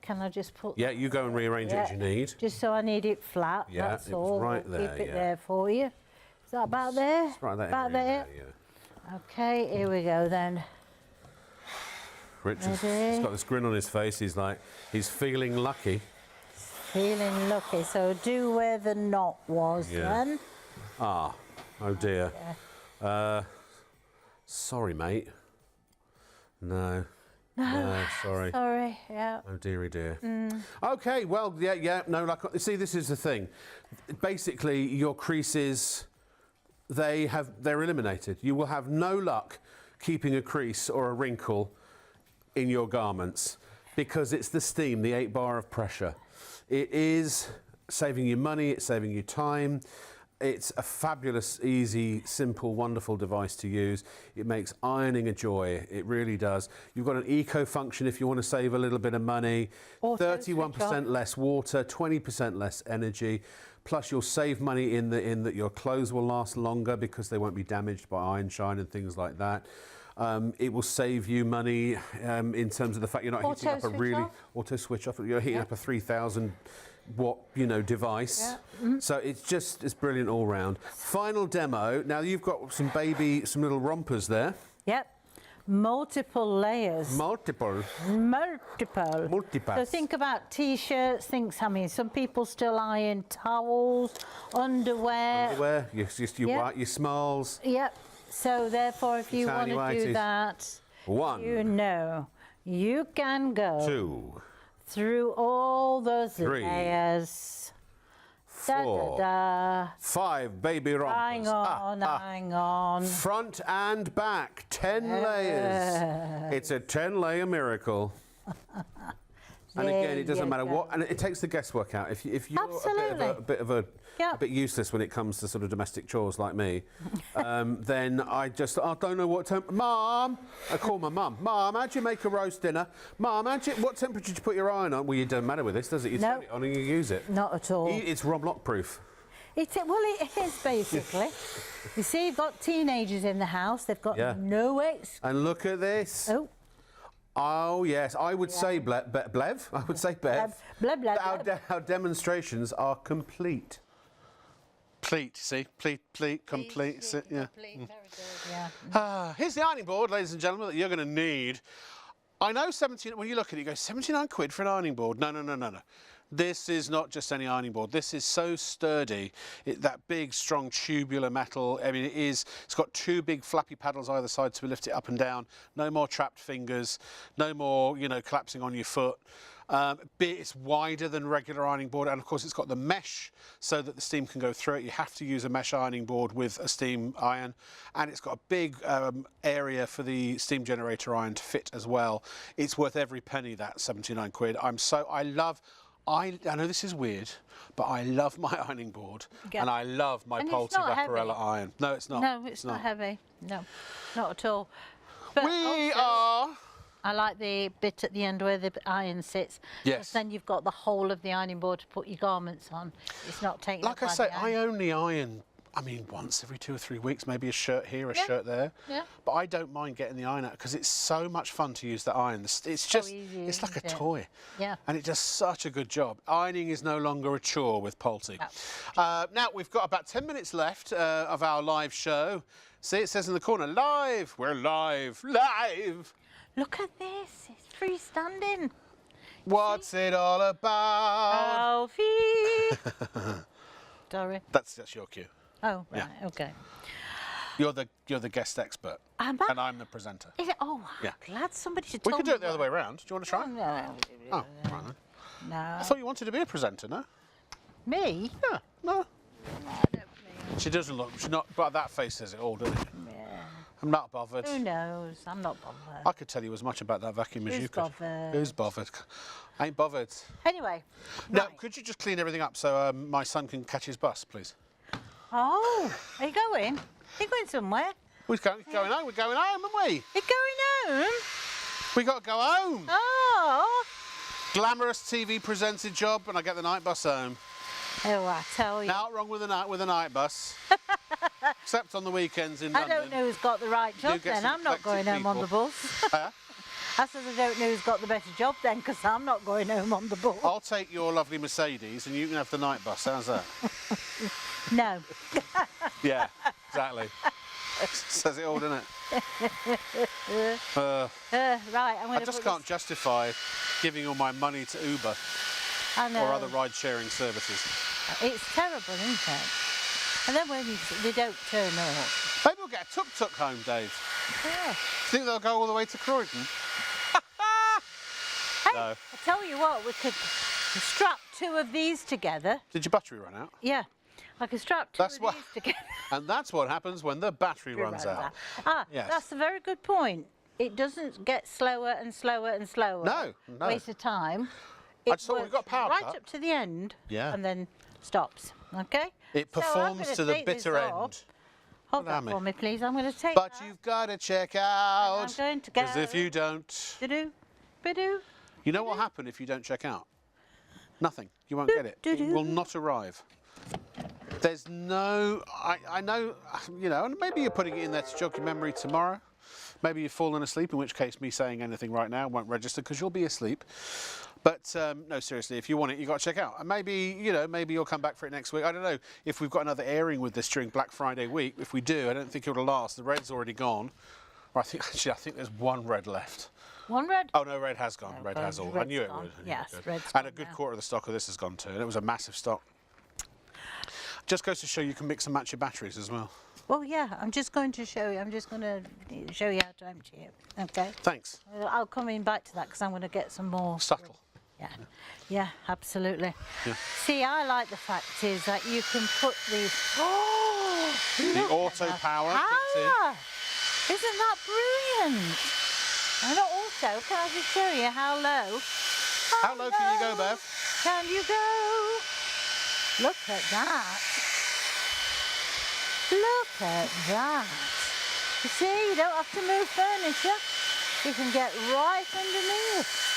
Can I just put... Yeah, you go and rearrange it as you need. Just so I need it flat, that's it all. was right there, Keep it there for you. Is that about there? It's right there. About there? Yeah. Okay, here we go then. Richard's got this grin on his face. He's feeling lucky. Feeling lucky. So do where the knot was then. Ah, oh dear. Yeah. Sorry, mate. No, sorry. Sorry, yeah. Oh dearie dear. Okay, well, no luck. See, this is the thing. Basically, your creases, they're eliminated. You will have no luck keeping a crease or a wrinkle in your garments because it's the steam, the 8 bar of pressure. It is saving you money, it's saving you time. It's a fabulous, easy, simple, wonderful device to use. It makes ironing a joy. It really does. You've got an eco function if you want to save a little bit of money. 31% less water, 20% less energy. Plus, you'll save money in that your clothes will last longer because they won't be damaged by iron shine and things like that. It will save you money in terms of the fact you're not heating up a really auto switch off. You're heating up a 3,000 watt, device. So it's brilliant all round. Final demo. Now you've got some little rompers there. Yep. Multiple layers. Multiple. So think about t-shirts. Some people still iron towels, underwear. Your smalls. Yep. So therefore, if you want to do that, 1. You can go 2. through all those 3. layers. 4. 5 baby rompers. Hang on. Front and back, 10 layers. It's a 10-layer miracle. And again, it doesn't matter what, and it takes the guesswork out. If you're a bit useless when it comes to sort of domestic chores like me, then I don't know what temp. Mum, I call my mum. Mum, how'd you make a roast dinner? Mum, what temperature did you put your iron on? Well, it doesn't matter with this, does it? You turn it on and you use it. Not at all. It's Rob Lock proof. It is basically. You see, you've got teenagers in the house. They've got no excuse. And look at this. Oh. Oh yes, I would say Blev. I would say Bev. Bleb, bleb, bleb. Our demonstrations are complete. Pleat, see? Pleat, complete. See? Yeah. Complete, very good, yeah. Here's the ironing board, ladies and gentlemen, that you're going to need. I know 17, when you look at it, you go, 79 quid for an ironing board. No. This is not just any ironing board. This is so sturdy. That big, strong, tubular metal. I mean, it's got two big flappy paddles either side to lift it up and down. No more trapped fingers. No more, collapsing on your foot. It's wider than regular ironing board, and of course it's got the mesh so that the steam can go through it. You have to use a mesh ironing board with a steam iron, and it's got a big area for the steam generator iron to fit as well. It's worth every penny, that 79 quid. I know this is weird, but I love my ironing board, and I love my Pulte Vaporella iron. No, it's not. No, it's not heavy. No, not at all. But I like the bit at the end where the iron sits. Yes. Because then you've got the whole of the ironing board to put your garments on. It's not taken Like up I by say, the iron. I only iron, once every 2 or 3 weeks, maybe a shirt here, a shirt there. Yeah. But I don't mind getting the iron out because it's so much fun to use the iron. It's just, easy, it's like a isn't it? toy. Yeah. And it does such a good job. Ironing is no longer a chore with Pulte. Now, we've got about 10 minutes left of our live show. See, it says in the corner, live. We're live. Look at this. It's freestanding. What's it all about? Alfie. Sorry. That's your cue. Oh, right. Okay. You're the guest expert, Am I? and I'm the presenter. Is it? Oh, Yeah. glad somebody should We tell could me do it the other way around. Do you want to try? No. Oh, right then. No. I thought you wanted to be a presenter, no? Me? Yeah, no. She doesn't look. She's not. But that face says it all, doesn't it? Yeah. I'm not bothered. Who knows? I'm not bothered. I could tell you as much about that vacuum as Who's you could. bothered? Who's bothered? I ain't bothered. Anyway. Now, right. could you just clean everything up so my son can catch his bus, please? Oh, are you going? Are you going somewhere? We're going home. We're going home, aren't we? You're going home? We got to go home. Oh. Glamorous TV presented job, and I get the night bus home. Oh, I tell you. Not wrong with the night bus. Except on the weekends in I London. don't know who's got the right job get then. some I'm not going eclectic home on the people. bus. Huh? I said I don't know who's got the better job then because I'm not going home on the bus. I'll take your lovely Mercedes and you can have the night bus. How's that? No. Yeah, exactly. Says it all, doesn't it? Right, I'm going I to just can't justify giving all my money to Uber I know. or other ride-sharing services. It's terrible, isn't it? And then when they don't turn up. Maybe we'll get a tuk-tuk home, Dave. Yeah. Think they'll go all the way to Croydon? Hey, No. I tell you what, we could strap 2 of these together. Did your battery run out? Yeah. I could strap 2 That's of what- these together. And that's what happens when the battery runs out. Ah, Yes. that's a very good point. It doesn't get slower and slower and slower. No. Waste of time. I It just thought we've works got power right cut. up to the end. Yeah. And then stops. Okay. It So I'm performs gonna to the take this bitter off. end. Hold Allow that me. for me, please. I'm going to take But that. you've got to check out. I'm going to go. Because if you don't, Ba-do, ba-do. you know what will happen if you don't check out? Nothing. You won't get it. It will not arrive. There's no. I know. And maybe you're putting it in there to jog your memory tomorrow. Maybe you've fallen asleep, in which case me saying anything right now won't register because you'll be asleep. But no, seriously, if you want it, you've got to check out. And maybe you'll come back for it next week. I don't know if we've got another airing with this during Black Friday week. If we do, I don't think it'll last. The red's already gone. Or I think there's one red left. One red? Oh no, red has gone. Red Oh, has all. I red's knew it gone. would. I knew Yes, it would. red's And gone a good now. quarter of the stock of this has gone too. And it was a massive stock. Just goes to show you can mix and match your batteries as well. Well, yeah, I'm just going to show you. I'm just going to show you how to empty it. Okay. Thanks. I'll come in back to that because I'm going to get some more. Subtle. Yeah. Yeah, absolutely. Yeah. See, I like the fact is that you can put these. Oh, The auto power kicks in. power! Isn't that brilliant? And also, can I just show you how low? How low can you go, Bev? Can you go? Look at that. Look at that. You see, you don't have to move furniture. You can get right underneath.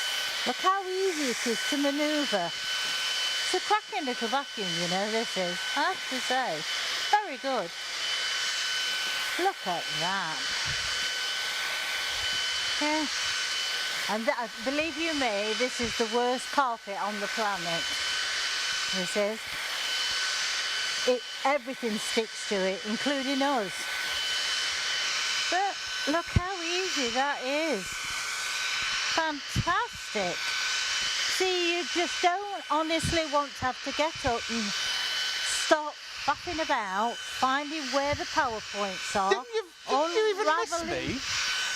Look how easy it is to manoeuvre. It's a cracking little vacuum, this is. I have to say. Very good. Look at that. Yeah. And believe you me, this is the worst carpet on the planet. This is. Everything sticks to it, including us. But look how easy that is. Fantastic. See, you just don't honestly want to have to get up and start faffing about, finding where the PowerPoints are. Didn't you even miss me?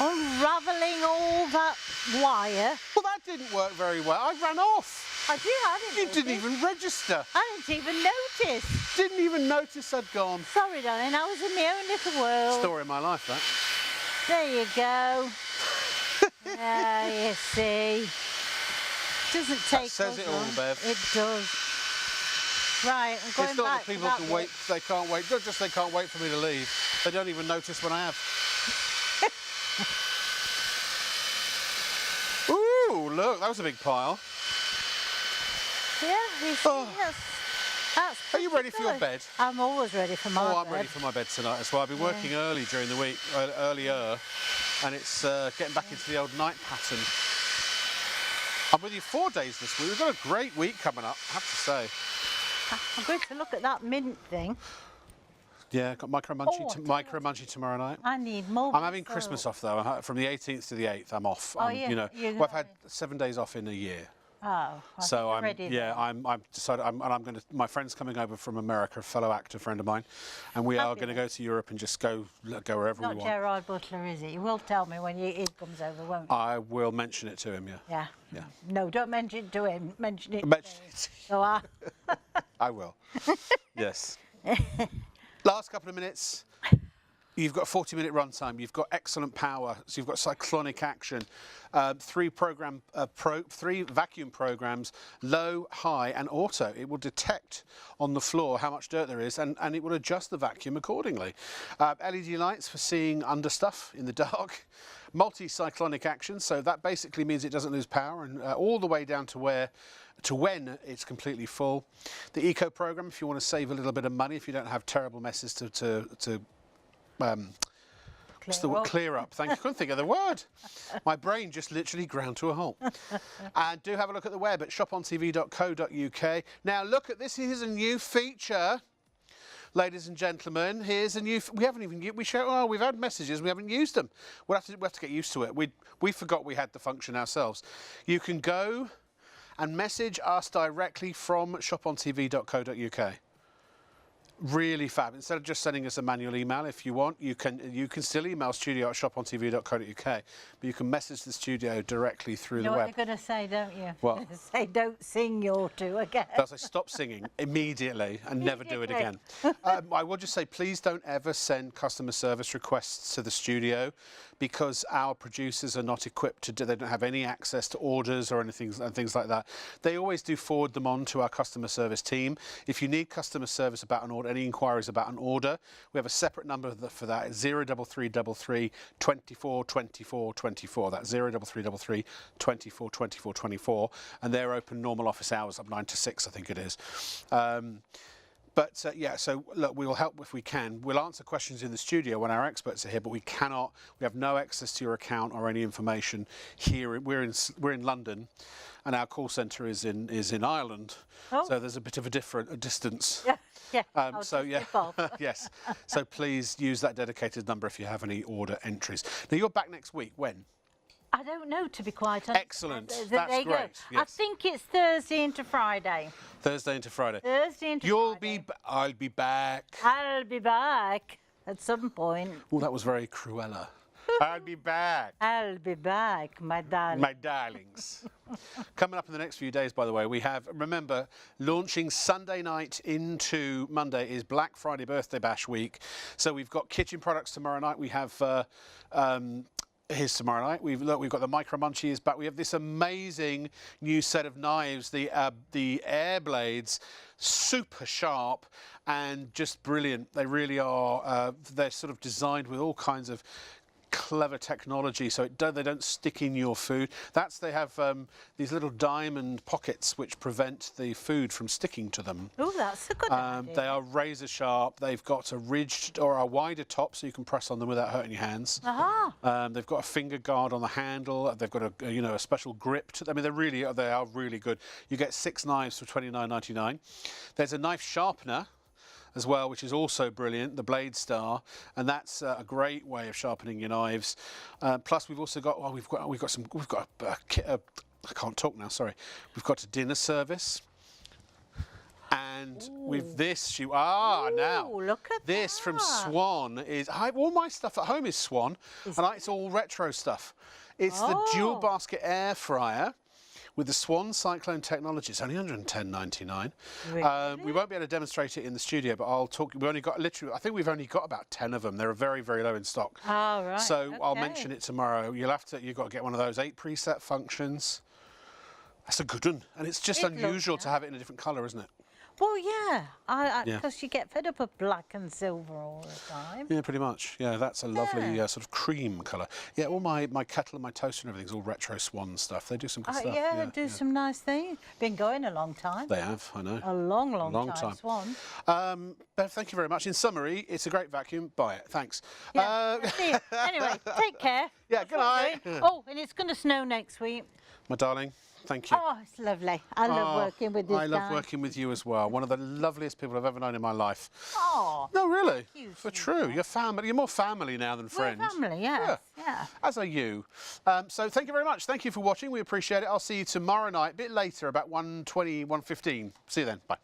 Unravelling all that wire. Well, that didn't work very well. I ran off. I didn't You notice. didn't even register. I didn't even notice. Didn't even notice I'd gone. Sorry, darling, I was in my own little world. Story of my life, that. There you go. You see. Doesn't take says us it all, long. Bev. It does. Right, I'm going It's not back that to people that can bit. wait, they can't wait. Not just they can't wait for me to leave. They don't even notice when I have. Ooh, look, that was a big pile. Yeah, you see, Oh. that's Are you ready for your good. bed? I'm always ready for my Oh, bed. I'm ready for my bed tonight as well. I've been working early during the week, earlier, and it's getting back into the old night pattern. I'm with you 4 days this week. We've got a great week coming up, I have to say. I'm going to look at that mint thing. Yeah, got micro munchy, Oh, micro munchy tomorrow night. I need more. I'm having Christmas off though. From the 18th to the 8th, I'm off. Oh, yeah, You know, you're well, I've had going. 7 days off in a year. Oh, So I'm ready. yeah, I'm decided and I'm going to. My friend's coming over from America, a fellow actor friend of mine, and we are going to go to Europe and just go wherever Not we want. Gerard Butler, is it? You will tell me when he comes over, won't you? I will mention it to him. Yeah. Yeah. Yeah. No, don't mention it to him. Mention it. Mention to me. it. So I will. Yes. Last couple of minutes. You've got a 40-minute runtime. You've got excellent power. So you've got cyclonic action. 3 vacuum programs, low, high, and auto. It will detect on the floor how much dirt there is, and it will adjust the vacuum accordingly. LED lights for seeing under stuff in the dark. Multi-cyclonic action. So that basically means it doesn't lose power, and all the way down to when it's completely full. The eco program, if you want to save a little bit of money, if you don't have terrible messes to what's the word? Clear up. Thank you. Couldn't think of the word. My brain just literally ground to a halt. And do have a look at the web at shopontv.co.uk. Now look at this. Here's a new feature, ladies and gentlemen. Here's a new. We haven't even. We've had messages. We haven't used them. We have to get used to it. We forgot we had the function ourselves. You can go and message us directly from shopontv.co.uk. Really fab. Instead of just sending us a manual email, if you want, you can still email studio@shopontv.co.uk, but you can message the studio directly through you the know web. what they're going to say, don't you? What? Say, don't sing your two again. They'll say stop singing immediately and never do it again. I will just say, please don't ever send customer service requests to the studio, because our producers are not equipped to do. They don't have any access to orders or anything and things like that. They always do forward them on to our customer service team. If you need customer service about an order, any inquiries about an order, we have a separate number for that. It's 03333 24 24 24. That's 03333 24 24 24, and they're open normal office hours up 9 to 6, I think it is. Yeah, so look, we will help if we can. We'll answer questions in the studio when our experts are here, but we have no access to your account or any information here. We're in London, and our call centre is in Ireland. Oh. So there's a bit of a distance. Yeah. So yeah, yes. So please use that dedicated number if you have any order entries. Now you're back next week. When? I don't know, to be quite honest. Excellent. There That's you go. great. I Yes. think it's Thursday into Friday. Thursday into Friday. Thursday into Friday. I'll be back. I'll be back at some point. Oh, that was very Cruella. I'll be back. I'll be back, my darling. My darlings. Coming up in the next few days, by the way, we have, remember, launching Sunday night into Monday is Black Friday Birthday Bash week. So we've got kitchen products tomorrow night. We have, here's tomorrow night. We've got the Micro Munchies back. We have this amazing new set of knives, the air blades, super sharp and just brilliant. They really are. They're sort of designed with all kinds of clever technology, so they don't stick in your food. They have these little diamond pockets which prevent the food from sticking to them. Oh, that's a good idea. They are razor sharp. They've got a ridged or a wider top, so you can press on them without hurting your hands. They've got a finger guard on the handle. They've got a special grip. I mean, they are really good. You get 6 knives for $29.99. There's a knife sharpener as well, which is also brilliant, the Blade Star, and that's a great way of sharpening your knives. Plus, we've also got I can't talk now. Sorry, we've got a dinner service. And with this, now look at this that. from Swan all my stuff at home is Swan, and it's all retro stuff. It's the dual basket air fryer with the Swan Cyclone technology. It's only $110.99. Really? We won't be able to demonstrate it in the studio, but I'll talk. I think we've only got about 10 of them. They're very, very low in stock. Oh, right. So I'll mention it tomorrow. You've got to get one of those 8 preset functions. That's a good one, and it's just unusual to have it in a different colour, isn't it? Well, yeah, because you get fed up of black and silver all the time. Yeah, pretty much. Yeah, that's a lovely sort of cream colour. Yeah, all my kettle and my toaster and everything's all retro Swan stuff. They do some good stuff. Yeah, they do some nice things. Been going a long time. They have, I know. A long, long time. Swan. Bev, thank you very much. In summary, it's a great vacuum. Buy it. Thanks. Yeah, see you. Anyway, take care. Yeah, good night. Oh, and it's going to snow next week. My darling, thank you. Oh, it's lovely. I love working with this guy. I love working with you as well. One of the loveliest people I've ever known in my life. Oh. No, really. You For true. You're family. You're more family now than friends. We're family, yes. Yeah. As are you. So thank you very much. Thank you for watching. We appreciate it. I'll see you tomorrow night, a bit later, about 1:20, 1:15. See you then. Bye.